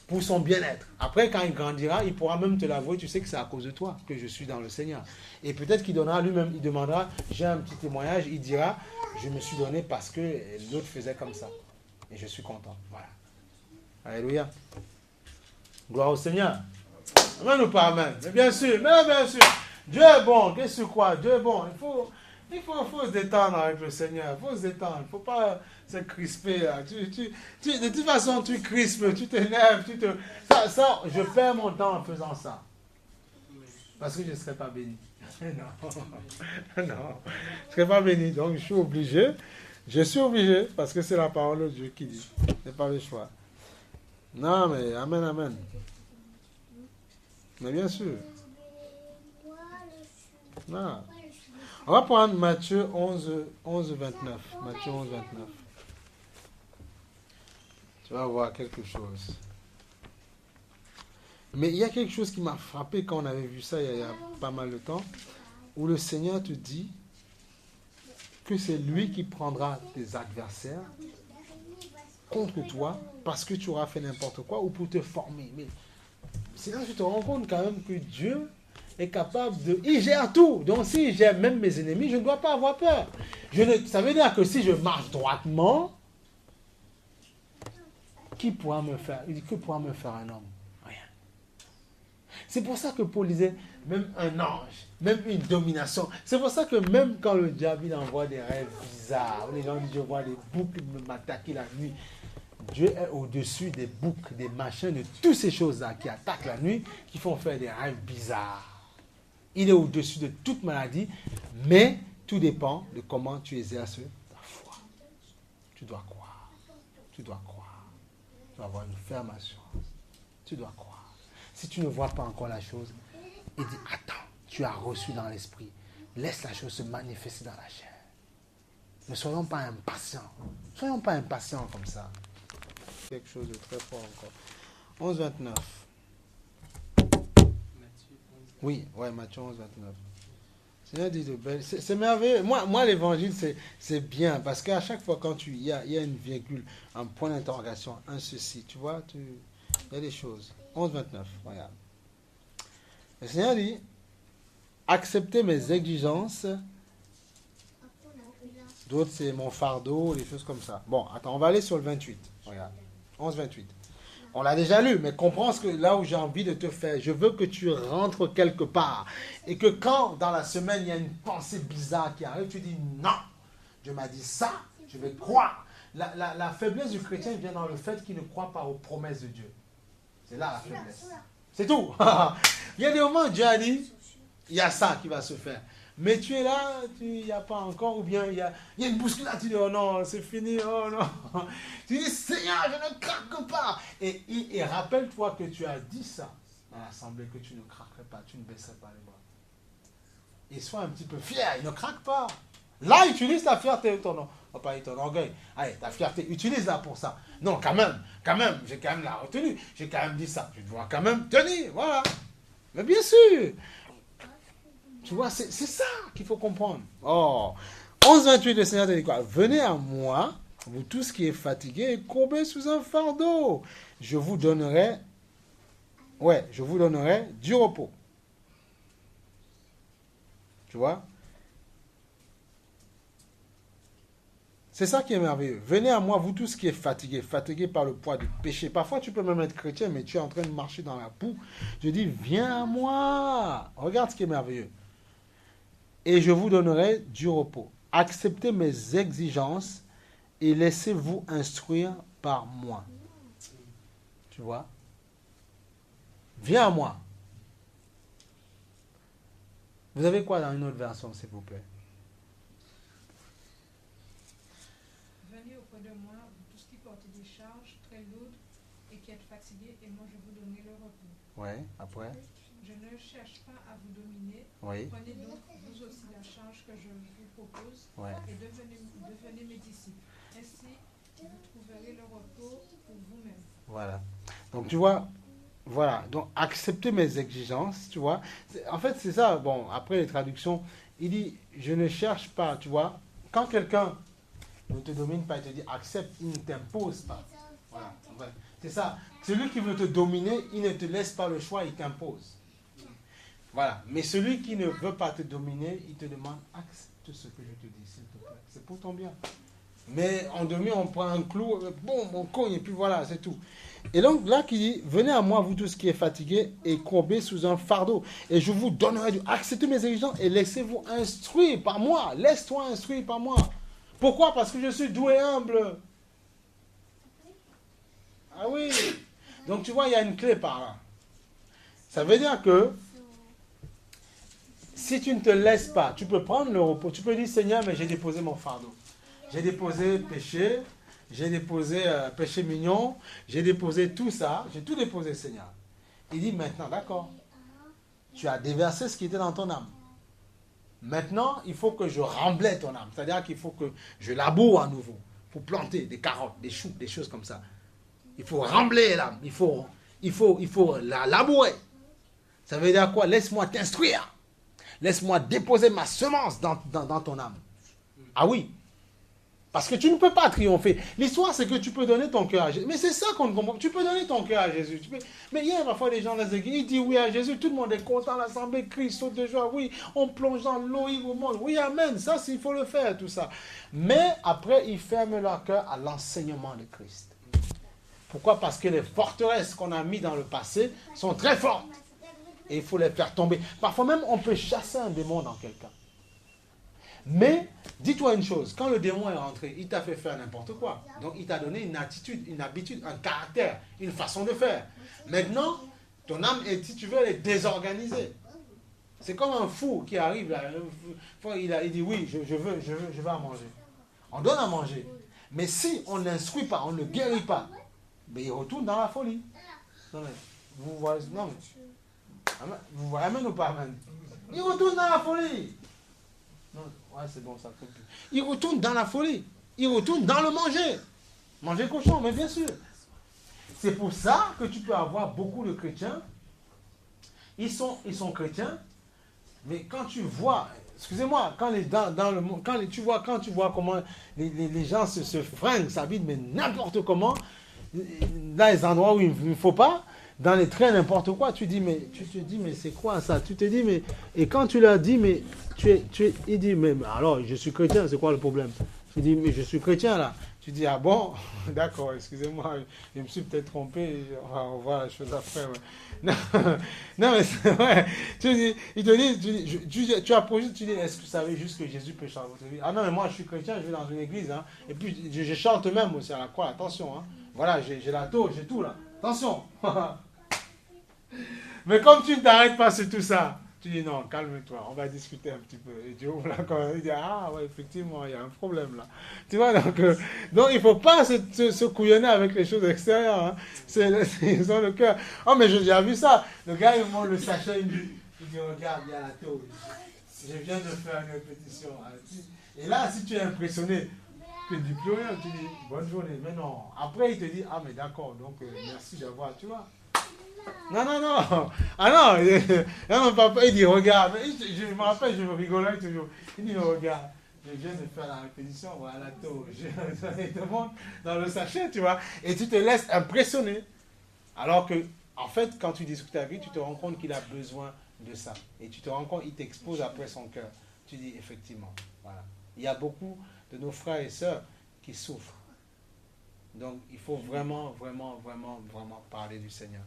Pour son bien-être. Après, quand il grandira, il pourra même te l'avouer, tu sais que c'est à cause de toi que je suis dans le Seigneur. Et peut-être qu'il donnera lui-même, il demandera, j'ai un petit témoignage, il dira, je me suis donné parce que l'autre faisait comme ça. Et je suis content. Voilà. Alléluia. Gloire au Seigneur. Amen ou pas amen? Mais bien sûr, Dieu est bon. Qu'est-ce que quoi? Dieu est bon. Il faut se détendre avec le Seigneur. Il faut se détendre. Il ne faut pas se crisper. Là. De toute façon, tu crispes, tu t'énerves. Ça, je perds mon temps en faisant ça. Parce que je ne serai pas béni. Non. Je ne serai pas béni. Donc, je suis obligé. Parce que c'est la parole de Dieu qui dit. Ce n'est pas le choix. Non, mais amen, amen. Mais bien sûr. Non. On va prendre Matthieu 11, 29. Matthieu 11, 29. Tu vas voir quelque chose. Mais il y a quelque chose qui m'a frappé quand on avait vu ça il y a pas mal de temps, où le Seigneur te dit que c'est lui qui prendra tes adversaires contre toi parce que tu auras fait n'importe quoi ou pour te former. Mais c'est là que tu te rends compte quand même que Dieu est capable de... Il gère tout. Donc s'il gère même mes ennemis, je ne dois pas avoir peur. Ça veut dire que si je marche droitement, qui pourra me faire? Il dit, que pourra me faire un homme? Rien. C'est pour ça que Paul disait, même un ange, même une domination. C'est pour ça que même quand le diable il envoie des rêves bizarres, les gens disent, je vois des boucs m'attaquer la nuit. Dieu est au-dessus des boucs, des machins, de toutes ces choses-là qui attaquent la nuit, qui font faire des rêves bizarres. Il est au-dessus de toute maladie, mais tout dépend de comment tu exerces ta foi. Tu dois croire. Tu dois croire. Tu dois avoir une ferme assurance. Tu dois croire. Si tu ne vois pas encore la chose, il dit, attends, tu as reçu dans l'esprit. Laisse la chose se manifester dans la chair. Ne soyons pas impatients. Ne soyons pas impatients comme ça. Quelque chose de très fort encore. 11-29. Oui, ouais, Matthieu 11, 29. Seigneur dit de belles... C'est merveilleux. Moi l'évangile, c'est bien. Parce qu'à chaque fois, quand il y a une virgule, un point d'interrogation, un ceci, tu vois, il y a des choses. 11, 29, regarde. Le Seigneur dit, acceptez mes exigences. D'autres, c'est mon fardeau, des choses comme ça. Bon, attends, on va aller sur le 28. Regarde. 11, 28. On l'a déjà lu, mais comprends ce que là où j'ai envie de te faire. Je veux que tu rentres quelque part. Et que quand, dans la semaine, il y a une pensée bizarre qui arrive, tu dis non, Dieu m'a dit ça, je vais croire. La faiblesse du chrétien vient dans le fait qu'il ne croit pas aux promesses de Dieu. C'est là la faiblesse. C'est tout. Il y a des moments où Dieu a dit, il y a ça qui va se faire. Mais tu es là, il n'y a pas encore, ou bien il y a une bousculade, tu dis, oh non, c'est fini, oh non. Tu dis, Seigneur, je ne craque pas. Et rappelle-toi que tu as dit ça dans l'assemblée, que tu ne craquerais pas, tu ne baisserais pas les bras. Et sois un petit peu fier, il ne craque pas. Là, utilise ta fierté, ton orgueil. Allez, ta fierté, utilise-la pour ça. Non, quand même, j'ai quand même la retenue, j'ai quand même dit ça. Je dois quand même tenir, voilà. Mais bien sûr. Tu vois, c'est ça qu'il faut comprendre. Oh, 11-28, le Seigneur te dit quoi? Venez à moi, vous tous qui êtes fatigués et courbés sous un fardeau. Je vous donnerai du repos. Tu vois? C'est ça qui est merveilleux. Venez à moi, vous tous qui êtes fatigués par le poids du péché. Parfois, tu peux même être chrétien, mais tu es en train de marcher dans la boue. Je dis, viens à moi. Regarde ce qui est merveilleux. Et je vous donnerai du repos. Acceptez mes exigences et laissez-vous instruire par moi. Tu vois? Viens à moi. Vous avez quoi dans une autre version, s'il vous plaît? Venez auprès de moi, vous tous qui portez des charges très lourdes et qui êtes fatigués, et moi je vous donnerai le repos. Oui, après. Je ne cherche pas à vous dominer. Oui. Prenez donc vous aussi la charge que je vous propose et devenez mes disciples. Ainsi, vous trouverez le repos pour vous-même. Voilà. Donc tu vois, voilà. Donc accepter mes exigences, tu vois. En fait, c'est ça. Bon, après les traductions, il dit, je ne cherche pas, tu vois. Quand quelqu'un ne te domine pas, il te dit accepte, il ne t'impose pas. Voilà. C'est ça. Celui qui veut te dominer, il ne te laisse pas le choix, il t'impose. Voilà. Mais celui qui ne veut pas te dominer, il te demande accepte ce que je te dis, s'il te plaît. C'est pour ton bien. Mais en demi, on prend un clou, bon, on cogne, et puis voilà, c'est tout. Et donc là, qui dit, venez à moi, vous tous qui êtes fatigués et courbés sous un fardeau, et je vous donnerai du... Acceptez mes exigences et laissez-vous instruire par moi. Laisse-toi instruire par moi. Pourquoi? Parce que je suis doux et humble. Ah oui. Donc tu vois, il y a une clé par là. Ça veut dire que si tu ne te laisses pas, tu peux prendre le repos. Tu peux dire, Seigneur, mais j'ai déposé mon fardeau. J'ai déposé péché, j'ai déposé péché mignon, j'ai déposé tout ça, j'ai tout déposé, Seigneur. Il dit maintenant, d'accord, tu as déversé ce qui était dans ton âme. Maintenant, il faut que je remblaye ton âme. C'est-à-dire qu'il faut que je laboure à nouveau pour planter des carottes, des choux, des choses comme ça. Il faut remblayer l'âme, il faut la labourer. Ça veut dire quoi? Laisse-moi t'instruire. Laisse-moi déposer ma semence dans ton âme. Ah oui. Parce que tu ne peux pas triompher. L'histoire, c'est que tu peux donner ton cœur à Jésus. Mais c'est ça qu'on ne comprend pas. Tu peux donner ton cœur à Jésus. Mais il y a parfois des gens dans les églises, ils disent oui à Jésus, tout le monde est content, l'assemblée crie, saute de joie, oui, on plonge dans l'eau, il vous montre, oui, amen, ça, il faut le faire, tout ça. Mais après, ils ferment leur cœur à l'enseignement de Christ. Pourquoi? Parce que les forteresses qu'on a mises dans le passé sont très fortes. Et il faut les faire tomber. Parfois même, on peut chasser un démon dans quelqu'un. Mais, dis-toi une chose, quand le démon est rentré, il t'a fait faire n'importe quoi. Donc, il t'a donné une attitude, une habitude, un caractère, une façon de faire. Maintenant, ton âme, si tu veux, elle est désorganisée. C'est comme un fou qui arrive là. Il dit, oui, je veux à manger. On donne à manger. Mais si on n'instruit pas, on ne guérit pas, ben, il retourne dans la folie. Non, mais, vous voyez, non, mais, vous voyez, amen ou pas, amen? Il retourne dans la folie. Non, ouais, c'est bon, ça fait plus. Il retourne dans la folie. Il retourne dans le manger. Manger cochon, mais bien sûr. C'est pour ça que tu peux avoir beaucoup de chrétiens. Ils sont chrétiens, mais quand tu vois, excusez-moi, quand tu vois comment les gens se fringuent, s'habillent, mais n'importe comment, dans les endroits où il ne faut pas, dans les trains, n'importe quoi, tu te dis, mais c'est quoi ça? Tu te dis, mais, et quand tu leur dis, mais, il dit, mais alors, je suis chrétien, c'est quoi le problème? Tu dis, mais je suis chrétien là. Tu dis, ah bon? D'accord, excusez-moi, je me suis peut-être trompé, on va voir la chose après. Ouais. Non, mais c'est vrai. Il te dit, tu approches, tu dis, est-ce que vous savez juste que Jésus peut changer votre vie? Ah non, mais moi je suis chrétien, je vais dans une église, hein, et puis je chante même aussi à la croix, attention, hein. Voilà, j'ai la taupe, j'ai tout là. Attention. Mais comme tu ne t'arrêtes pas sur tout ça, tu dis non, calme-toi, on va discuter un petit peu. Et Dieu ouvre la il dit, ah ouais, effectivement, il y a un problème là. Tu vois, donc il ne faut pas se couillonner avec les choses extérieures. Hein. Ils ont le cœur. Oh, mais j'ai déjà vu ça. Le gars, il montre le sachet, il dit, regarde, il y a la taupe. Je viens de faire une répétition. Et là, si tu es impressionné, tu ne dis plus rien, tu dis bonne journée. Mais non. Après, il te dit, ah, mais d'accord, donc merci d'avoir, tu vois. Non. Ah non, mon papa, il dit, regarde. Je me rappelle, je me rigolais toujours. Il dit, regarde, je viens de faire la répétition, voilà, il te montre dans le sachet, tu vois. Et tu te laisses impressionner. Alors que, en fait, quand tu discutes avec lui, tu te rends compte qu'il a besoin de ça. Et tu te rends compte, il t'expose après son cœur. Tu dis, effectivement, voilà. Il y a beaucoup de nos frères et sœurs qui souffrent. Donc, il faut vraiment parler du Seigneur.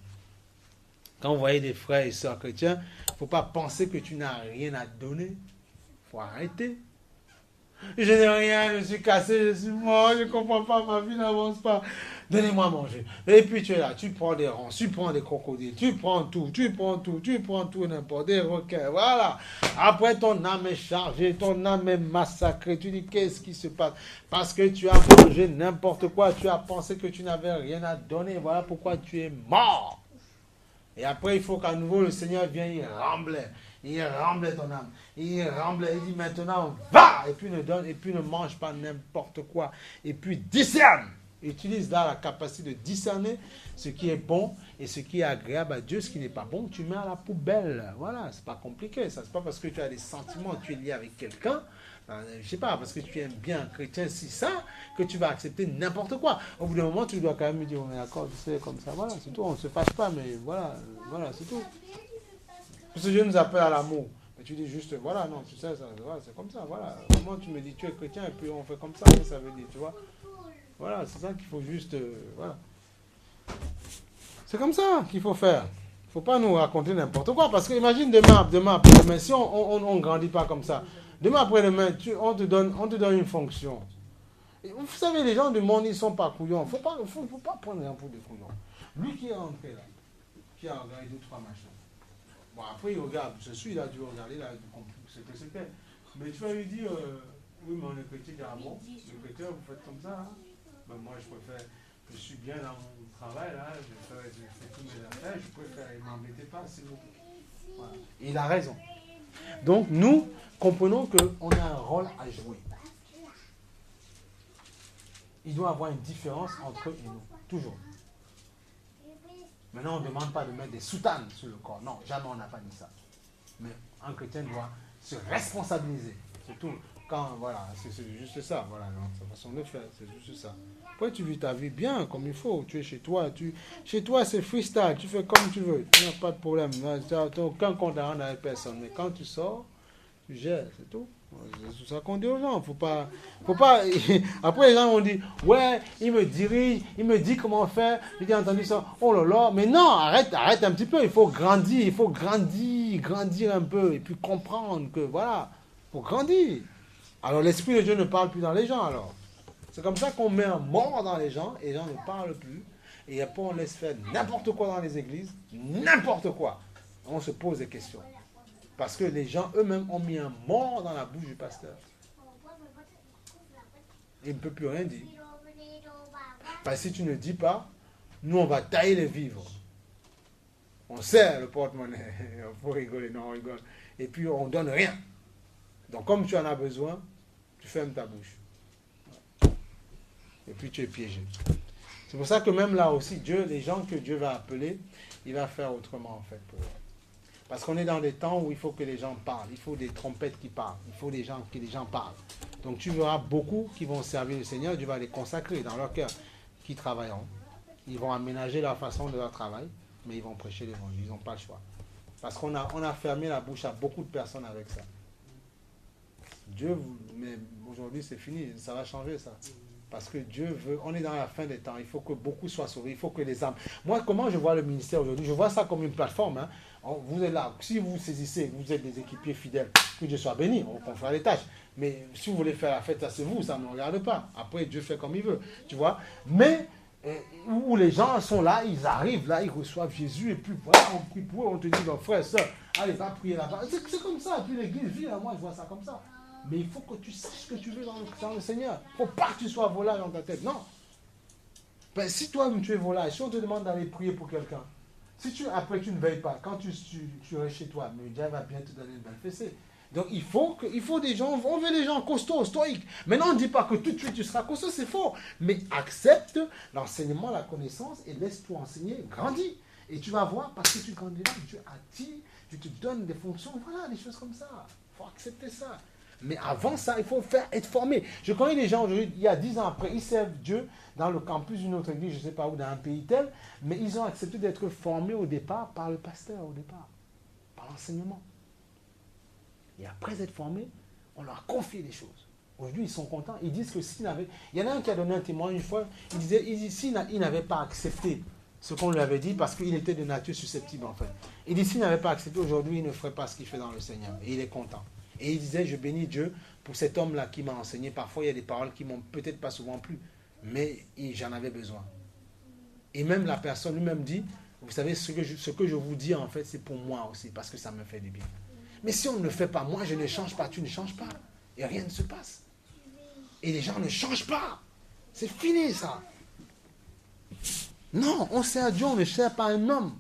Quand vous voyez des frères et sœurs chrétiens, il ne faut pas penser que tu n'as rien à donner. Il faut arrêter. Je n'ai rien, je suis cassé, je suis mort, je ne comprends pas, ma vie n'avance pas. Donnez-moi à manger. Et puis tu es là, tu prends des ronces, tu prends des crocodiles, tu prends tout, n'importe, des requins, voilà. Après ton âme est chargée, ton âme est massacrée. Tu dis, qu'est-ce qui se passe? Parce que tu as mangé n'importe quoi, tu as pensé que tu n'avais rien à donner, voilà pourquoi tu es mort. Et après, il faut qu'à nouveau le Seigneur vienne, il remble ton âme. Il dit maintenant, va! Et puis ne donne, et puis ne mange pas n'importe quoi. Et puis discerne. Utilise là la capacité de discerner ce qui est bon et ce qui est agréable à Dieu, ce qui n'est pas bon, tu mets à la poubelle. Voilà, c'est pas compliqué. Ça, c'est pas parce que tu as des sentiments, tu es lié avec quelqu'un. Je sais pas, parce que tu aimes bien un chrétien, si ça, que tu vas accepter n'importe quoi. Au bout d'un moment, tu dois quand même me dire, on est d'accord, c'est comme ça, voilà, c'est tout, on ne se fâche pas, mais voilà, c'est tout. Parce que Dieu nous appelle à l'amour. Mais tu dis juste, voilà, non, tu sais, ça, voilà, c'est comme ça, voilà. Comment tu me dis, tu es chrétien, et puis on fait comme ça, ça veut dire, tu vois. Voilà, c'est ça qu'il faut juste, voilà. C'est comme ça qu'il faut faire. Il ne faut pas nous raconter n'importe quoi, parce que imagine demain, si on ne grandit pas comme ça, demain après-demain, on te donne une fonction. Et vous savez, les gens du monde, ils ne sont pas couillons. Il ne faut pas prendre un pour des couillons. Lui qui est rentré là, qui a regardé 2-3 machins. Bon, après, il regarde. Je suis là, dû regarder, il a compris ce que c'était. Mais tu vas lui dire, oui, mais on est chrétien, ah bon, le chrétien, vous faites comme ça. Hein? Ben, moi, je suis bien dans mon travail, là, je fais tous mes affaires, je préfère, ne m'embêtez pas, s'il vous plaît. Voilà. Il a raison. Donc, nous, comprenons qu'on a un rôle à jouer. Il doit y avoir une différence entre eux et nous, toujours. Maintenant, on ne demande pas de mettre des soutanes sur le corps. Non, jamais on n'a pas dit ça. Mais un chrétien doit se responsabiliser. Surtout Voilà, c'est juste ça. Voilà, sa façon de faire, c'est juste ça. Après, tu vis ta vie bien, comme il faut. Tu es chez toi. Chez toi, c'est freestyle. Tu fais comme tu veux. Tu n'as pas de problème. Tu n'as aucun compte à rendre avec personne. Mais quand tu sors, tu gères, c'est tout. C'est tout ça qu'on dit aux gens. Faut pas. Après, les gens vont dire, ouais, il me dirige, il me dit comment faire. J'ai entendu ça. Oh là là. Mais non, arrête un petit peu. Il faut grandir. Il faut grandir un peu. Et puis comprendre que, voilà, il faut grandir. Alors, l'Esprit de Dieu ne parle plus dans les gens, alors. C'est comme ça qu'on met un mort dans les gens et les gens ne parlent plus. Et après, on laisse faire n'importe quoi dans les églises. N'importe quoi. On se pose des questions. Parce que les gens eux-mêmes ont mis un mort dans la bouche du pasteur. Il ne peut plus rien dire. Parce que si tu ne dis pas, nous on va tailler les vivres. On serre le porte-monnaie. Il faut rigoler, non on rigole. Et puis on ne donne rien. Donc comme tu en as besoin, tu fermes ta bouche. Et puis tu es piégé. C'est pour ça que même là aussi, les gens que Dieu va appeler, il va faire autrement en fait pour eux. Parce qu'on est dans des temps où il faut que les gens parlent. Il faut des trompettes qui parlent. Il faut que les gens parlent. Donc tu verras beaucoup qui vont servir le Seigneur. Dieu va les consacrer dans leur cœur, qui travailleront. Ils vont aménager leur façon de leur travail, mais ils vont prêcher l'évangile. Ils n'ont pas le choix. Parce qu'on a fermé la bouche à beaucoup de personnes avec ça. Mais aujourd'hui c'est fini. Ça va changer ça. Parce que Dieu veut, on est dans la fin des temps, il faut que beaucoup soient sauvés, il faut que les âmes... Moi, comment je vois le ministère aujourd'hui? Je vois ça comme une plateforme. Hein. Vous êtes là, si vous saisissez, vous êtes des équipiers fidèles, que Dieu soit béni, on fera les tâches. Mais si vous voulez faire la fête, ça c'est vous, ça ne me regarde pas. Après, Dieu fait comme il veut, tu vois. Mais, où les gens sont là, ils arrivent là, ils reçoivent Jésus, et puis voilà, on prie pour eux, on te dit, donc, frère, soeur, allez, va prier là-bas. C'est comme ça, et puis l'église vit, moi je vois ça comme ça. Mais il faut que tu saches ce que tu veux dans le Seigneur. Il ne faut pas que tu sois volage dans ta tête. Non. Ben, si toi, tu es volage, si on te demande d'aller prier pour quelqu'un, après tu ne veilles pas, quand tu restes chez toi, mais Dieu va bien te donner une belle fessée. Donc il faut des gens, on veut des gens costauds, stoïques. Maintenant on ne dit pas que tout de suite tu seras costaud, c'est faux. Mais accepte l'enseignement, la connaissance et laisse-toi enseigner, grandis. Et tu vas voir, parce que tu grandiras, Dieu attire, Dieu te donne des fonctions, voilà, des choses comme ça. Il faut accepter ça. Mais avant ça, il faut être formé. Je connais des gens aujourd'hui, il y a 10 ans après, ils servent Dieu dans le campus d'une autre église, je ne sais pas où, dans un pays tel, mais ils ont accepté d'être formés au départ par le pasteur, au départ, par l'enseignement. Et après être formés, on leur a confié des choses. Aujourd'hui, ils sont contents. Ils disent que s'il avait... Il y en a un qui a donné un témoignage une fois, il dit s'il n'avait pas accepté ce qu'on lui avait dit, parce qu'il était de nature susceptible en fait. Il dit s'il n'avait pas accepté aujourd'hui, il ne ferait pas ce qu'il fait dans le Seigneur. Et il est content. Et il disait, je bénis Dieu pour cet homme-là qui m'a enseigné. Parfois, il y a des paroles qui m'ont peut-être pas souvent plu, mais j'en avais besoin. Et même la personne lui-même dit, vous savez, ce que je vous dis, en fait, c'est pour moi aussi, parce que ça me fait du bien. Mais si on ne le fait pas, moi, je ne change pas, tu ne changes pas. Et rien ne se passe. Et les gens ne changent pas. C'est fini, ça. Non, on sert Dieu, on ne sert pas un homme.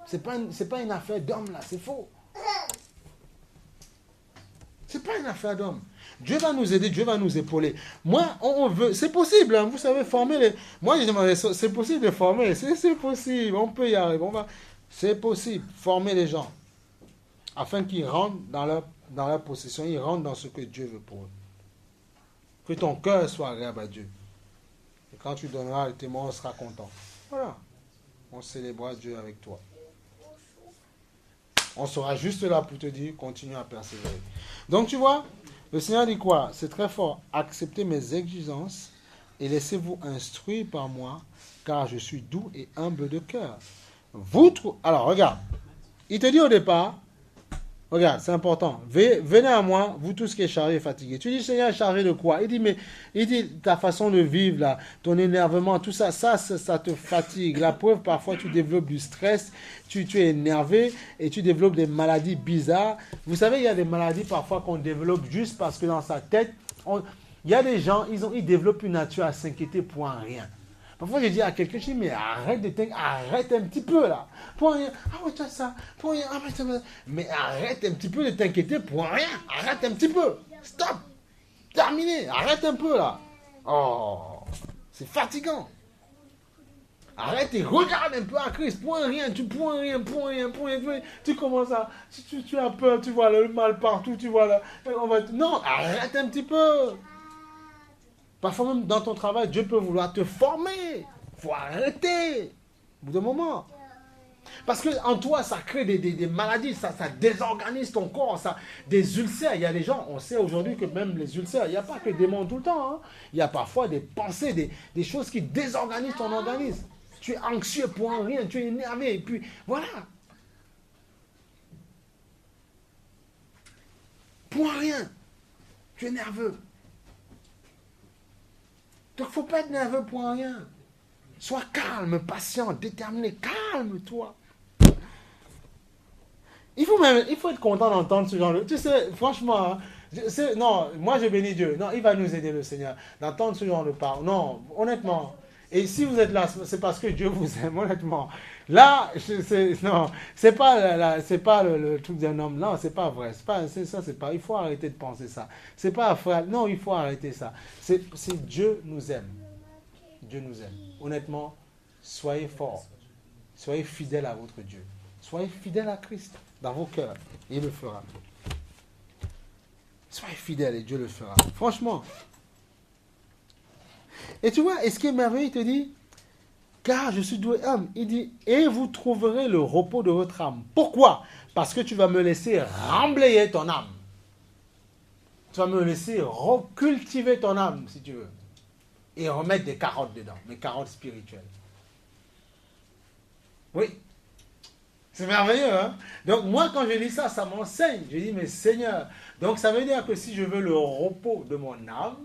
C'est pas une affaire d'homme, là, c'est faux. C'est pas une affaire d'homme. Dieu va nous aider, Dieu va nous épauler. Moi, on veut, c'est possible, hein, vous savez, former les... Moi, je demandais, c'est possible de former, c'est possible, on peut y arriver, c'est possible, former les gens, afin qu'ils rentrent dans leur possession, ils rentrent dans ce que Dieu veut pour eux. Que ton cœur soit agréable à Dieu. Et quand tu donneras le témoin, on sera content. Voilà. On célébrera Dieu avec toi. On sera juste là pour te dire, continue à persévérer. Donc tu vois, le Seigneur dit quoi? C'est très fort. Acceptez mes exigences et laissez-vous instruire par moi, car je suis doux et humble de cœur. Alors regarde, il te dit au départ, regarde, c'est important. Venez à moi, vous tous qui êtes chargés et fatigués. Tu dis, Seigneur, chargé de quoi? Il dit, ta façon de vivre, là, ton énervement, tout ça, ça te fatigue. La preuve, parfois, tu développes du stress, tu es énervé et tu développes des maladies bizarres. Vous savez, il y a des maladies parfois qu'on développe juste parce que dans sa tête, il y a des gens, ils développent une nature à s'inquiéter pour un rien. Parfois, je dis à quelqu'un, je dis, mais arrête un petit peu là. Pour rien. Ah ouais, tu as ça. Pour rien. Ah, mais arrête un petit peu de t'inquiéter pour rien. Arrête un petit peu. Stop. Terminé. Arrête un peu là. Oh, c'est fatigant. Arrête et regarde un peu à Christ. Point rien, tu commences à... Tu as peur, tu vois le mal partout, tu vois là. Non, arrête un petit peu. Parfois même dans ton travail, Dieu peut vouloir te former. Il faut arrêter. Au bout d'un moment. Parce qu'en toi, ça crée des maladies, ça désorganise ton corps, des ulcères. Il y a des gens, on sait aujourd'hui que même les ulcères, il n'y a pas que des démons tout le temps. Hein. Il y a parfois des pensées, des choses qui désorganisent ton organisme. Tu es anxieux pour rien, tu es énervé, et puis voilà. Pour rien. Tu es nerveux. Donc il ne faut pas être nerveux pour rien. Sois calme, patient, déterminé. Calme-toi. Il faut être content d'entendre ce genre de... Tu sais, franchement, non, moi je bénis Dieu. Non, il va nous aider le Seigneur d'entendre ce genre de parole. Non, honnêtement. Et si vous êtes là, c'est parce que Dieu vous aime, honnêtement. Là, c'est pas le truc d'un homme. Non, c'est pas vrai. Il faut arrêter de penser ça. C'est pas frère. Non, il faut arrêter ça. C'est Dieu nous aime. Dieu nous aime. Honnêtement, soyez forts. Soyez fidèles à votre Dieu. Soyez fidèles à Christ dans vos cœurs. Il le fera. Soyez fidèles et Dieu le fera. Franchement. Et tu vois, et ce qui est merveilleux, il te dit, car je suis doué âme. Il dit, et vous trouverez le repos de votre âme. Pourquoi? Parce que tu vas me laisser remblayer ton âme. Tu vas me laisser recultiver ton âme, si tu veux. Et remettre des carottes dedans, mes carottes spirituelles. Oui. C'est merveilleux, hein? Donc, moi, quand je lis ça, ça m'enseigne. Je dis, mais Seigneur, donc ça veut dire que si je veux le repos de mon âme,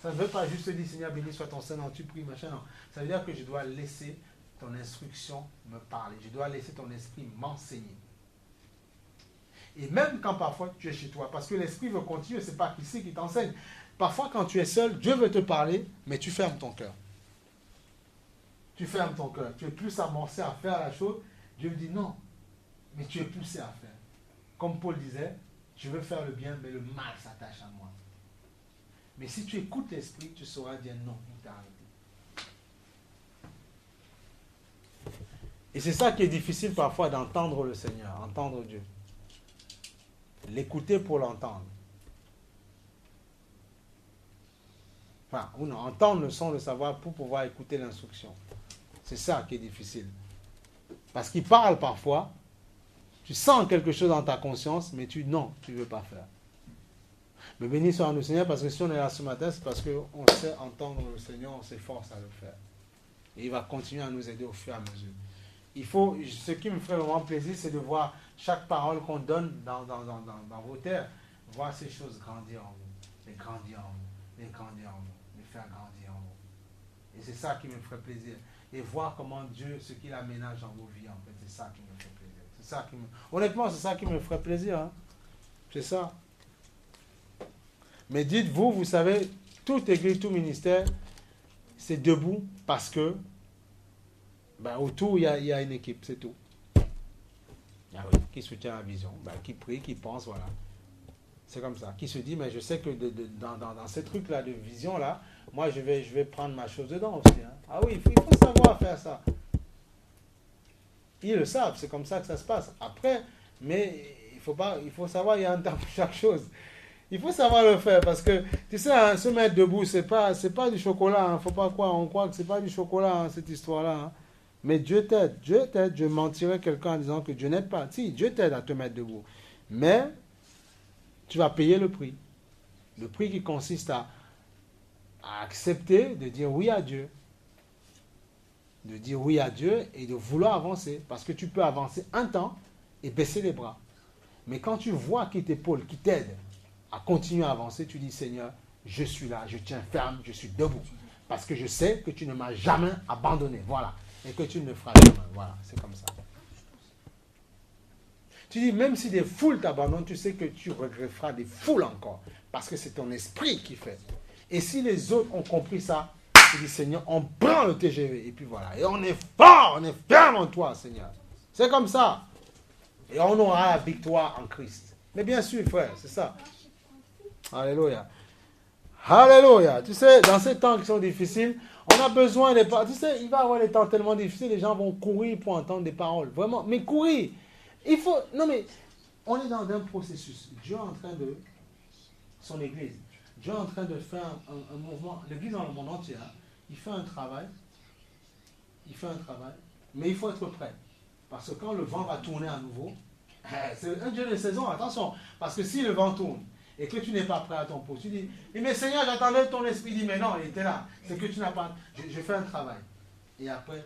ça ne veut pas juste dire, Seigneur, béni soit ton Saint-Nom, tu pries, machin, non. Ça veut dire que je dois laisser ton instruction me parler. Je dois laisser ton esprit m'enseigner. Et même quand parfois tu es chez toi, parce que l'esprit veut continuer, c'est pas ici qui t'enseigne. Parfois, quand tu es seul, Dieu veut te parler, mais tu fermes ton cœur. Tu fermes ton cœur. Tu es plus amorcé à faire la chose. Dieu dit non, mais tu es poussé à faire. Comme Paul disait, je veux faire le bien, mais le mal s'attache à moi. Mais si tu écoutes l'esprit, tu sauras dire non, il t'a arrêté. Et c'est ça qui est difficile parfois d'entendre le Seigneur, entendre Dieu. L'écouter pour l'entendre. Enfin, ou non, entendre le son, le savoir pour pouvoir écouter l'instruction. C'est ça qui est difficile. Parce qu'il parle parfois, tu sens quelque chose dans ta conscience, mais tu ne veux pas faire. Mais béni soit le Seigneur, parce que si on est là ce matin, c'est parce qu'on sait entendre le Seigneur, on s'efforce à le faire. Et il va continuer à nous aider au fur et à mesure. Ce qui me ferait vraiment plaisir, c'est de voir chaque parole qu'on donne dans vos terres, voir ces choses grandir en vous, les grandir en vous, les grandir en vous, les faire grandir en vous. Et c'est ça qui me ferait plaisir. Et voir comment Dieu, ce qu'il aménage dans vos vies, en fait, c'est ça qui me fait plaisir. Honnêtement, c'est ça qui me ferait plaisir. Hein. C'est ça. Mais dites-vous, vous savez, toute église, tout ministère, c'est debout parce que autour, il y a une équipe, c'est tout. Ah oui, qui soutient la vision, qui prie, qui pense, voilà. C'est comme ça. Qui se dit, mais je sais que dans ces trucs-là de vision-là, moi, je vais prendre ma chose dedans aussi. Hein. Ah oui, il faut savoir faire ça. Ils le savent, c'est comme ça que ça se passe. Après, mais il faut savoir, il y a un temps pour chaque chose. Il faut savoir le faire parce que, tu sais, hein, se mettre debout, c'est pas du chocolat. Hein. Faut pas croire, on croit que c'est pas du chocolat, hein, cette histoire-là. Hein. Mais Dieu t'aide. Je mentirais quelqu'un en disant que Dieu n'aide pas. Si, Dieu t'aide à te mettre debout. Mais, tu vas payer le prix. Le prix qui consiste à accepter de dire oui à Dieu. De dire oui à Dieu et de vouloir avancer. Parce que tu peux avancer un temps et baisser les bras. Mais quand tu vois qui t'épaule, qui t'aide à continuer à avancer, tu dis, Seigneur, je suis là, je tiens ferme, je suis debout. Parce que je sais que tu ne m'as jamais abandonné. Voilà. Et que tu ne le feras jamais. Voilà, c'est comme ça. Tu dis, même si des foules t'abandonnent, tu sais que tu regretteras des foules encore. Parce que c'est ton esprit qui fait. Et si les autres ont compris ça, tu dis, Seigneur, on prend le TGV. Et puis voilà. Et on est fort, on est ferme en toi, Seigneur. C'est comme ça. Et on aura la victoire en Christ. Mais bien sûr, frère, c'est ça. Alléluia. Alléluia. Tu sais, dans ces temps qui sont difficiles, On a besoin des paroles. Tu sais, il va y avoir des temps tellement difficiles, les gens vont courir pour entendre des paroles. Vraiment, mais courir. Il faut... Non, mais on est dans un processus. Dieu est en train de... Son Église. Dieu est en train de faire un mouvement. L'Église dans le monde entier, hein, il fait un travail. Il fait un travail. Mais il faut être prêt. Parce que quand le vent va tourner à nouveau, c'est un Dieu de saison, attention. Parce que si le vent tourne et que tu n'es pas prêt à ton poste, tu dis, mais Seigneur, j'attendais ton esprit. Il dit, mais non, il était là. C'est que tu n'as pas... Je fais un travail. Et après,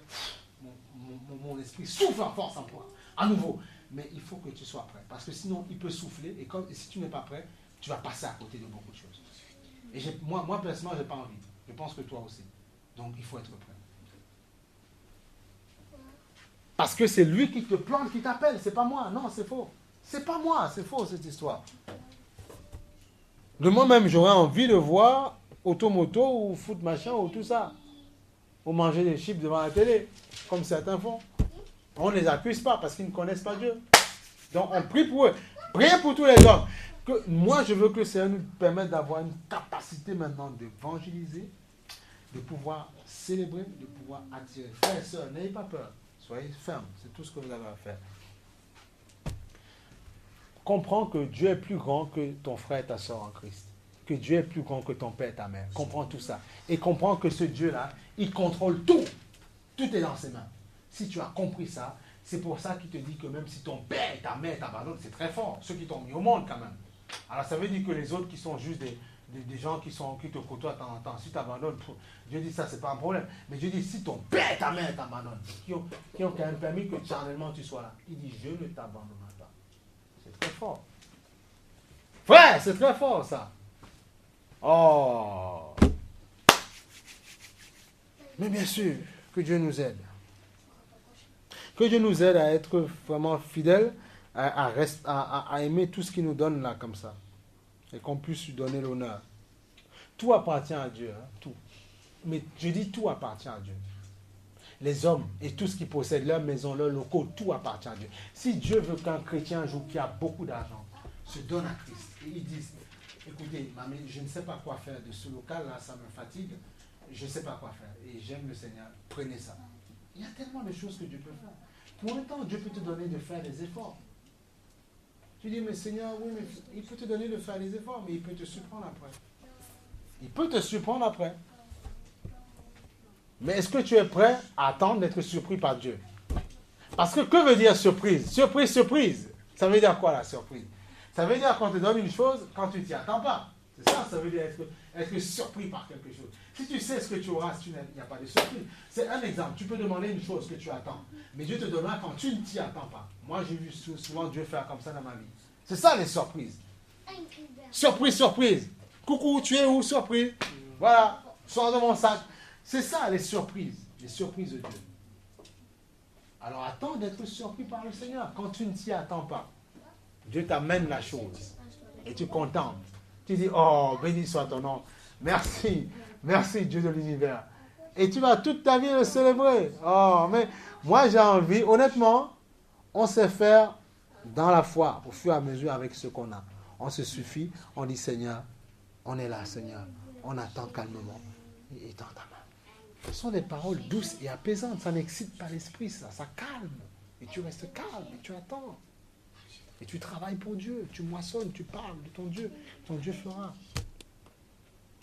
mon esprit souffle en force en toi, à nouveau. Mais il faut que tu sois prêt. Parce que sinon, il peut souffler. Et si tu n'es pas prêt, tu vas passer à côté de beaucoup de choses. Et moi, personnellement, je n'ai pas envie. Je pense que toi aussi. Donc, il faut être prêt. Parce que c'est lui qui te plante, qui t'appelle. C'est pas moi. Non, c'est faux. C'est pas moi. C'est faux, cette histoire. De moi-même, j'aurais envie de voir automoto ou foot machin ou tout ça. Ou manger des chips devant la télé, comme certains font. On ne les accuse pas parce qu'ils ne connaissent pas Dieu. Donc, on prie pour eux. Priez pour tous les hommes. Moi, je veux que le Seigneur nous permette d'avoir une capacité maintenant d'évangéliser, de pouvoir célébrer, de pouvoir attirer. Frères et sœurs, n'ayez pas peur. Soyez fermes. C'est tout ce que vous avez à faire. Comprends que Dieu est plus grand que ton frère et ta soeur en Christ. Que Dieu est plus grand que ton père et ta mère. Comprends tout ça. Et comprends que ce Dieu-là, il contrôle tout. Tout est dans ses mains. Si tu as compris ça, c'est pour ça qu'il te dit que même si ton père et ta mère t'abandonnent, c'est très fort. Ceux qui t'ont mis au monde quand même. Alors ça veut dire que les autres qui sont juste des gens qui te côtoient de temps en temps, si tu abandonnes, Dieu dit ça, c'est pas un problème. Mais Dieu dit, si ton père et ta mère t'abandonnent, qui ont quand même permis que charnellement tu sois là, il dit, je ne t'abandonnerai pas. C'est très fort. Frère, c'est très fort ça. Oh. Mais bien sûr, que Dieu nous aide. Que Dieu nous aide à être vraiment fidèles, à aimer tout ce qu'il nous donne là comme ça. Et qu'on puisse lui donner l'honneur. Tout appartient à Dieu. Hein, tout. Mais je dis tout appartient à Dieu. Les hommes et tout ce qu'ils possèdent, leurs maisons, leurs locaux, tout appartient à Dieu. Si Dieu veut qu'un chrétien un jour qui a beaucoup d'argent se donne à Christ et ils disent, écoutez, mamie, je ne sais pas quoi faire de ce local-là, ça me fatigue, je ne sais pas quoi faire et j'aime le Seigneur, prenez ça. Il y a tellement de choses que Dieu peut faire. Pour un temps, Dieu peut te donner de faire des efforts. Tu dis, mais Seigneur, oui, mais il peut te donner de faire des efforts, mais il peut te surprendre après. Il peut te surprendre après. Mais est-ce que tu es prêt à attendre d'être surpris par Dieu? Parce que veut dire surprise? Surprise, surprise. Ça veut dire quoi la surprise? Ça veut dire qu'on te donne une chose quand tu ne t'y attends pas. C'est ça, ça veut dire être surpris par quelque chose. Si tu sais ce que tu auras, il n'y a pas de surprise. C'est un exemple. Tu peux demander une chose que tu attends. Mais Dieu te donnera quand tu ne t'y attends pas. Moi, j'ai vu souvent Dieu faire comme ça dans ma vie. C'est ça les surprises. Surprise, surprise. Coucou, tu es où, surprise? Voilà, sors de mon sac. C'est ça les surprises de Dieu. Alors attends d'être surpris par le Seigneur quand tu ne t'y attends pas. Dieu t'amène la chose et tu contentes. Tu dis, oh, béni soit ton nom. Merci, merci Dieu de l'univers. Et tu vas toute ta vie le célébrer. Oh, mais moi j'ai envie, honnêtement, on sait faire dans la foi, au fur et à mesure avec ce qu'on a. On se suffit, on dit Seigneur, on est là Seigneur, on attend calmement et étends ta main. Ce sont des paroles douces et apaisantes, ça n'excite pas l'esprit, ça calme. Et tu restes calme et tu attends. Et tu travailles pour Dieu, tu moissonnes, tu parles de ton Dieu fera.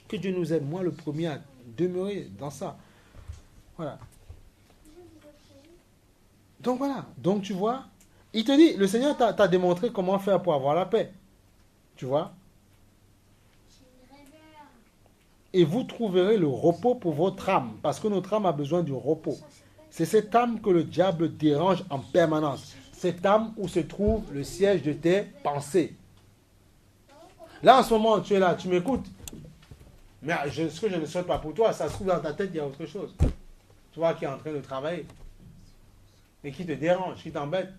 Que Dieu nous aide, moi le premier à demeurer dans ça. Voilà. Donc voilà, donc tu vois, il te dit, le Seigneur t'a démontré comment faire pour avoir la paix. Tu vois? Et vous trouverez le repos pour votre âme, parce que notre âme a besoin du repos. C'est cette âme que le diable dérange en permanence. Cette âme où se trouve le siège de tes pensées. Là, en ce moment, tu es là, tu m'écoutes. Mais ce que je ne souhaite pas pour toi, ça se trouve dans ta tête, il y a autre chose. Tu vois, qui est en train de travailler. Et qui te dérange, qui t'embête.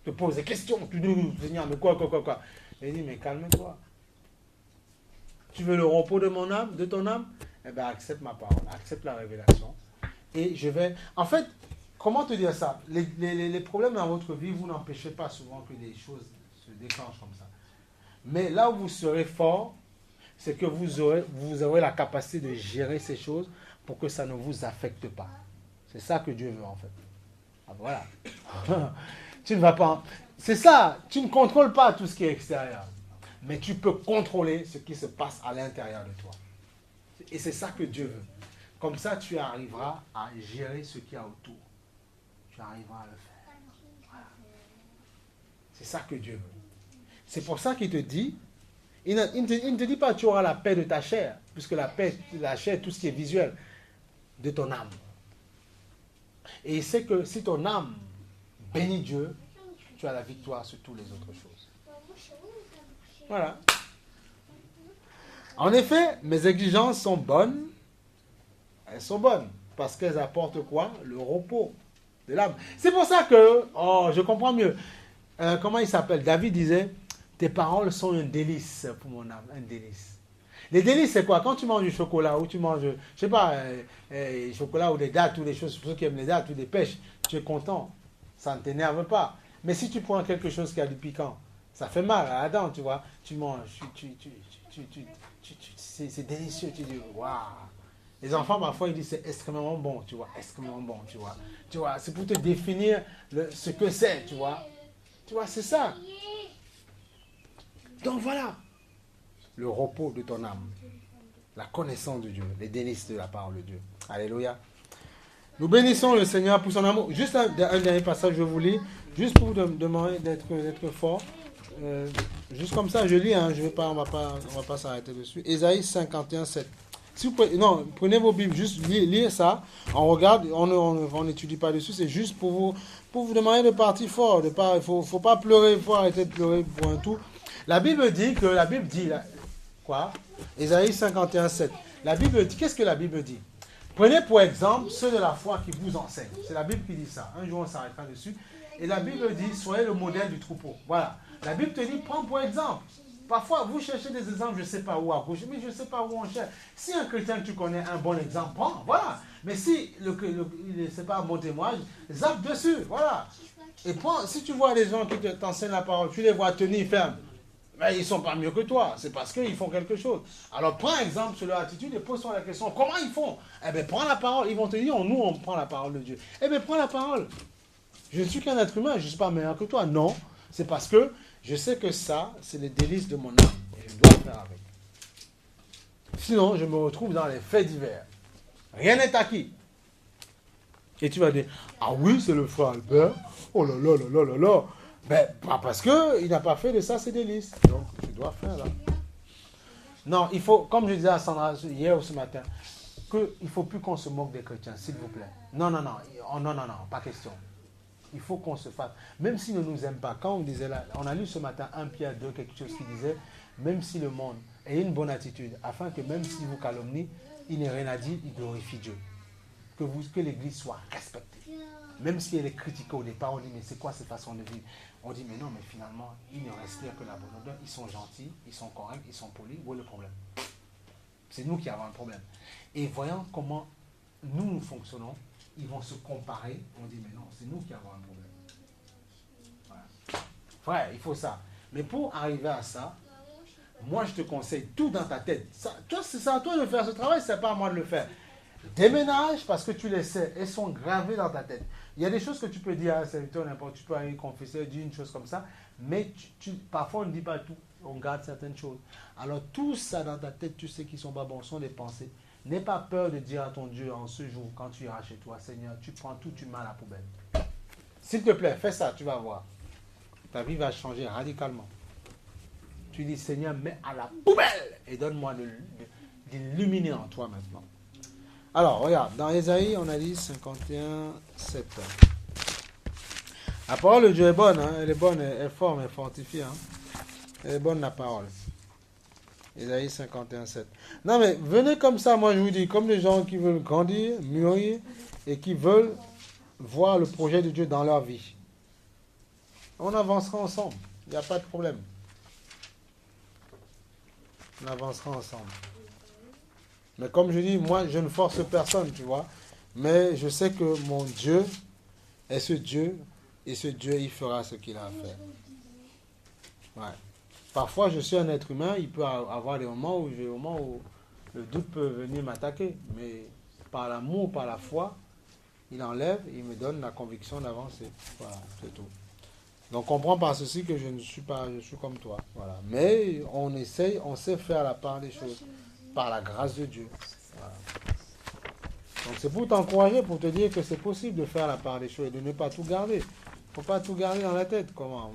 Te pose des questions. Tu dis, Seigneur, mais quoi. Et il dit, mais calme-toi. Tu veux le repos de mon âme, de ton âme? Eh bien, accepte ma parole, accepte la révélation. Et je vais... En fait, comment te dire ça? Les problèmes dans votre vie, vous n'empêchez pas souvent que les choses se déclenchent comme ça. Mais là où vous serez fort, c'est que vous aurez la capacité de gérer ces choses pour que ça ne vous affecte pas. C'est ça que Dieu veut en fait. Ah, voilà. Tu ne vas pas... C'est ça, tu ne contrôles pas tout ce qui est extérieur. Mais tu peux contrôler ce qui se passe à l'intérieur de toi. Et c'est ça que Dieu veut. Comme ça, tu arriveras à gérer ce qu'il y a autour. Tu arriveras à le faire. Voilà. C'est ça que Dieu veut. C'est pour ça qu'il te dit, il ne te dit pas tu auras la paix de ta chair, puisque la paix de la chair, tout ce qui est visuel, de ton âme. Et il sait que si ton âme bénit Dieu, tu as la victoire sur toutes les autres choses. Voilà. En effet, mes exigences sont bonnes. Elles sont bonnes. Parce qu'elles apportent quoi? Le repos de l'âme. C'est pour ça que, oh, je comprends mieux. Comment il s'appelle? David disait, tes paroles sont un délice pour mon âme. Un délice. Les délices, c'est quoi? Quand tu manges du chocolat ou tu manges, je sais pas, chocolat ou des dattes ou des choses, pour ceux qui aiment les dattes ou des pêches, tu es content. Ça ne t'énerve pas. Mais si tu prends quelque chose qui a du piquant, ça fait mal à la dent, tu vois. Tu manges, c'est délicieux. Tu dis, waouh. Les enfants, parfois, ils disent, c'est extrêmement bon, tu vois. Extrêmement bon, tu vois. Tu vois, c'est pour te définir ce que c'est, tu vois. Tu vois, c'est ça. Donc voilà. Le repos de ton âme. La connaissance de Dieu. Les délices de la parole de Dieu. Alléluia. Nous bénissons le Seigneur pour son amour. Juste un dernier passage, je vous lis. Juste pour vous demander d'être fort. Juste comme ça, je lis. Hein, on va pas s'arrêter dessus. Ésaïe 51, 7. Si vous pouvez, non, prenez vos Bibles, juste lire ça. On regarde, on n'étudie pas dessus. C'est juste pour vous demander de partir fort. Il ne faut pas pleurer, il faut arrêter de pleurer pour un tout. La Bible dit, quoi? Ésaïe 51, 7. La Bible dit, qu'est-ce que la Bible dit? Prenez pour exemple ceux de la foi qui vous enseignent. C'est la Bible qui dit ça. Un jour, on s'arrêtera dessus. Et la Bible dit, soyez le modèle du troupeau. Voilà. La Bible te dit, prends pour exemple. Parfois, vous cherchez des exemples, je ne sais pas où à gauche, mais je ne sais pas où on cherche. Si un chrétien que tu connais un bon exemple, prends, voilà. Mais si c'est pas un bon témoignage, zappe dessus, voilà. Et prends, si tu vois des gens qui t'enseignent la parole, tu les vois tenir ferme, mais ils ne sont pas mieux que toi, c'est parce qu'ils font quelque chose. Alors prends exemple sur leur attitude et pose-toi la question, comment ils font? Eh bien, prends la parole, ils vont te dire, nous on prend la parole de Dieu. Eh bien, prends la parole. Je ne suis qu'un être humain, je ne suis pas meilleur que toi. Non, c'est parce que je sais que ça, c'est les délices de mon âme et je dois faire avec. Sinon, je me retrouve dans les faits divers. Rien n'est acquis. Et tu vas dire, ah oui, c'est le frère Albert, oh là là là là là là. Ben, parce qu'il n'a pas fait de ça ses délices. Donc, tu dois faire là. Non, il faut, comme je disais à Sandra hier ou ce matin, qu'il ne faut plus qu'on se moque des chrétiens, s'il vous plaît. Non, pas question. Il faut qu'on se fasse. Même s'ils ne nous aiment pas, quand on disait là, on a lu ce matin 1 Pierre 2, quelque chose qui disait, même si le monde ait une bonne attitude, afin que même si vous calomnie, il n'ait rien à dire, il glorifie Dieu. Que l'Église soit respectée. Même si elle est critiquée au départ, on dit, mais c'est quoi cette façon de vivre? On dit, mais non, mais finalement, ils ne respirent que la bonne odeur, ils sont gentils, ils sont corrects, ils sont polis. Où est le problème? C'est nous qui avons un problème. Et voyant comment nous fonctionnons, ils vont se comparer, on dit, mais non, c'est nous qui avons un problème. Voilà. Frère, il faut ça. Mais pour arriver à ça, moi je te conseille tout dans ta tête. C'est à toi de faire ce travail, c'est pas à moi de le faire. Déménage parce que tu les sais, elles sont gravées dans ta tête. Il y a des choses que tu peux dire à un serviteur, n'importe, tu peux aller confesser, dire une chose comme ça, mais parfois on ne dit pas tout, on garde certaines choses. Alors tout ça dans ta tête, tu sais qu'ils sont pas bons, sont des pensées. N'aie pas peur de dire à ton Dieu en ce jour, quand tu iras chez toi, Seigneur, tu prends tout, tu mets à la poubelle. S'il te plaît, fais ça, tu vas voir. Ta vie va changer radicalement. Tu dis, Seigneur, mets à la poubelle et donne-moi d'illuminer en toi maintenant. Alors, regarde, dans Ésaïe, on a dit 51, 7. La parole de Dieu est bonne, hein? Elle est bonne, elle forme, elle fortifie. Hein? Elle est bonne, la parole. Ésaïe 51, 7. Non, mais venez comme ça, moi je vous dis, comme les gens qui veulent grandir, mûrir, et qui veulent voir le projet de Dieu dans leur vie. On avancera ensemble, il n'y a pas de problème. On avancera ensemble. Mais comme je dis, moi je ne force personne, tu vois. Mais je sais que mon Dieu est ce Dieu, et ce Dieu, il fera ce qu'il a à faire. Ouais. Parfois, je suis un être humain, il peut avoir des moments où le doute peut venir m'attaquer. Mais par l'amour, par la foi, il enlève et il me donne la conviction d'avancer. Voilà, c'est tout. Donc comprends par ceci que je suis comme toi. Voilà. Mais on sait faire la part des choses par la grâce de Dieu. Voilà. Donc c'est pour t'encourager, pour te dire que c'est possible de faire la part des choses et de ne pas tout garder. Il ne faut pas tout garder dans la tête. Comment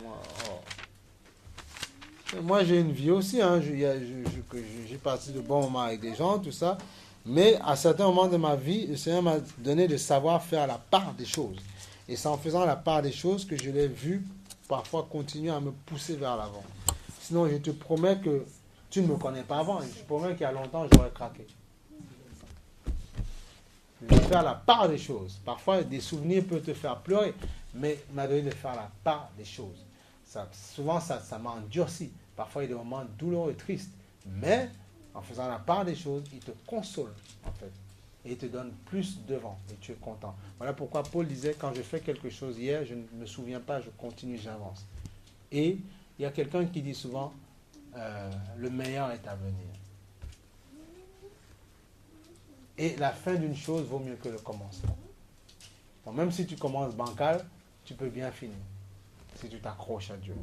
moi j'ai une vie aussi. Hein. J'ai passé de bons moments avec des gens, tout ça. Mais à certains moments de ma vie, le Seigneur m'a donné de savoir faire la part des choses. Et c'est en faisant la part des choses que je l'ai vu parfois continuer à me pousser vers l'avant. Sinon, je te promets que tu ne me connais pas avant. Je te promets qu'il y a longtemps, j'aurais craqué. Je vais faire la part des choses. Parfois, des souvenirs peuvent te faire pleurer, mais il m'a donné de faire la part des choses. Souvent, ça m'a endurci. Parfois, il y a des moments douloureux et tristes. Mais en faisant la part des choses, il te console, en fait. Et il te donne plus de vent. Et tu es content. Voilà pourquoi Paul disait, quand je fais quelque chose hier, je ne me souviens pas, je continue, j'avance. Et il y a quelqu'un qui dit souvent, le meilleur est à venir. Et la fin d'une chose vaut mieux que le commencement. Donc même si tu commences bancal, tu peux bien finir. Si tu t'accroches à Dieu.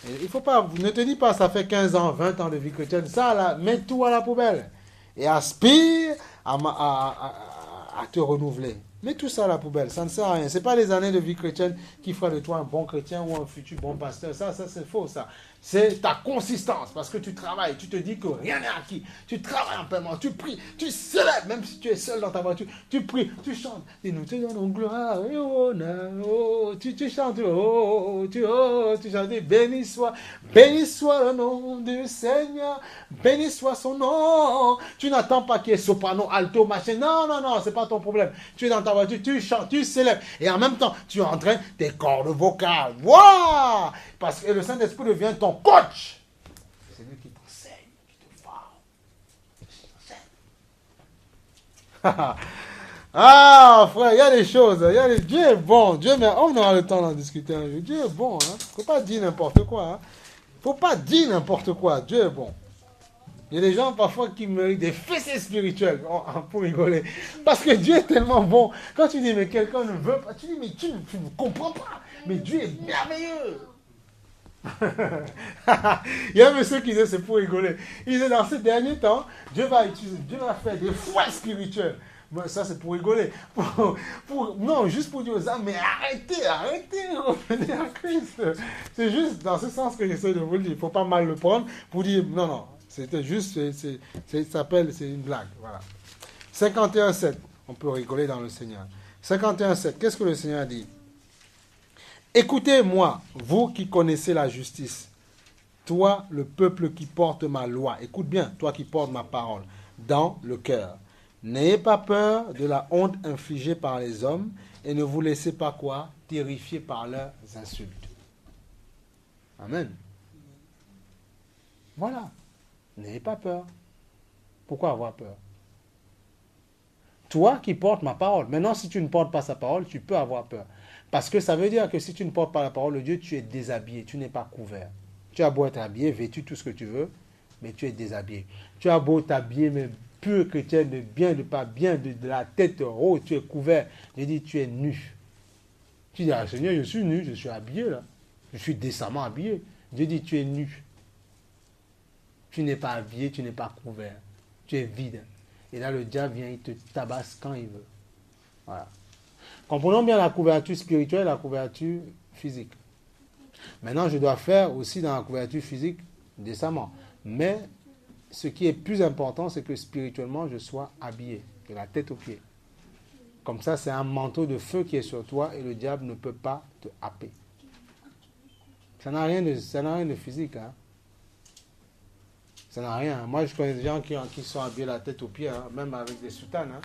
Et il faut pas, ne te dis pas, ça fait 15 ans, 20 ans de vie chrétienne, ça là, mets tout à la poubelle. Et aspire à te renouveler. Mets tout ça à la poubelle, ça ne sert à rien. Ce n'est pas les années de vie chrétienne qui fera de toi un bon chrétien ou un futur bon pasteur. Ça c'est faux, ça. C'est ta consistance, parce que tu travailles, tu te dis que rien n'est acquis. Tu travailles en paiement, tu pries, tu célèbres, même si tu es seul dans ta voiture, tu pries, tu chantes. Et nous te donnons gloire et honneur. Oh, tu chantes, tu chantes, béni soit le nom du Seigneur, béni soit son nom. Tu n'attends pas qu'il y ait soprano, alto, machin. Non, c'est pas ton problème. Tu es dans ta voiture, tu chantes, tu célèbres, et en même temps, tu entraînes tes cordes vocales. Waouh! Parce que le Saint-Esprit devient ton coach. C'est lui qui t'enseigne, qui te forme. Ah, frère, il y a des choses. Dieu est bon. Mais on aura le temps d'en discuter un jour. Dieu est bon. Il ne faut pas dire n'importe quoi. Il ne faut pas dire n'importe quoi. Dieu est bon. Il y a des gens parfois qui méritent des fessées spirituelles pour rigoler. Parce que Dieu est tellement bon. Quand tu dis, mais quelqu'un ne veut pas, tu dis, mais tu ne comprends pas. Mais Dieu est merveilleux. Il y a un monsieur qui disait, c'est pour rigoler. Il disait, dans ces derniers temps, Dieu va faire des fouets spirituels. Bon, ça, c'est pour rigoler. Non, juste pour dire aux âmes, mais arrêtez, revenez à Christ. C'est juste dans ce sens que j'essaie de vous le dire. Il ne faut pas mal le prendre pour dire, non. C'était juste, c'est une blague. Voilà. 51,7. On peut rigoler dans le Seigneur. 51,7. Qu'est-ce que le Seigneur dit? Écoutez-moi, vous qui connaissez la justice. Toi, le peuple qui porte ma loi. Écoute bien, toi qui portes ma parole dans le cœur. N'ayez pas peur de la honte infligée par les hommes et ne vous laissez pas quoi? Terrifier par leurs insultes. Amen. Voilà. N'ayez pas peur. Pourquoi avoir peur? Toi qui portes ma parole. Maintenant, si tu ne portes pas sa parole, tu peux avoir peur. Parce que ça veut dire que si tu ne portes pas la parole de Dieu, tu es déshabillé, tu n'es pas couvert. Tu as beau être habillé, vêtu, tout ce que tu veux, mais tu es déshabillé. Tu as beau t'habiller, mais pur chrétien, de bien, de pas bien, de la tête haute, tu es couvert. Je dis, tu es nu. Tu dis, ah, Seigneur, je suis nu, je suis habillé là. Je suis décemment habillé. Dieu dit, tu es nu. Tu n'es pas habillé, tu n'es pas couvert. Tu es vide. Et là, le diable vient, il te tabasse quand il veut. Voilà. Comprenons bien la couverture spirituelle et la couverture physique. Maintenant, je dois faire aussi dans la couverture physique décemment. Mais ce qui est plus important, c'est que spirituellement, je sois habillé, de la tête aux pieds. Comme ça, c'est un manteau de feu qui est sur toi et le diable ne peut pas te happer. Ça n'a rien de physique. Hein. Ça n'a rien. Moi, je connais des gens qui sont habillés la tête aux pieds, hein, même avec des soutanes. Hein.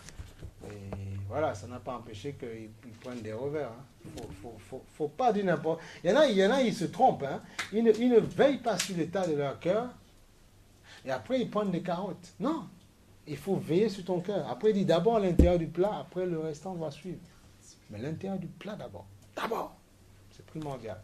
Et voilà, ça n'a pas empêché qu'ils prennent des revers. Hein. Faut pas dire n'importe. Il y en a, ils se trompent. Hein. Ils ne veillent pas sur l'état de leur cœur. Et après, ils prennent des carottes. Non. Il faut veiller sur ton cœur. Après, il dit d'abord l'intérieur du plat, après le restant va suivre. Mais l'intérieur du plat d'abord. D'abord. C'est primordial.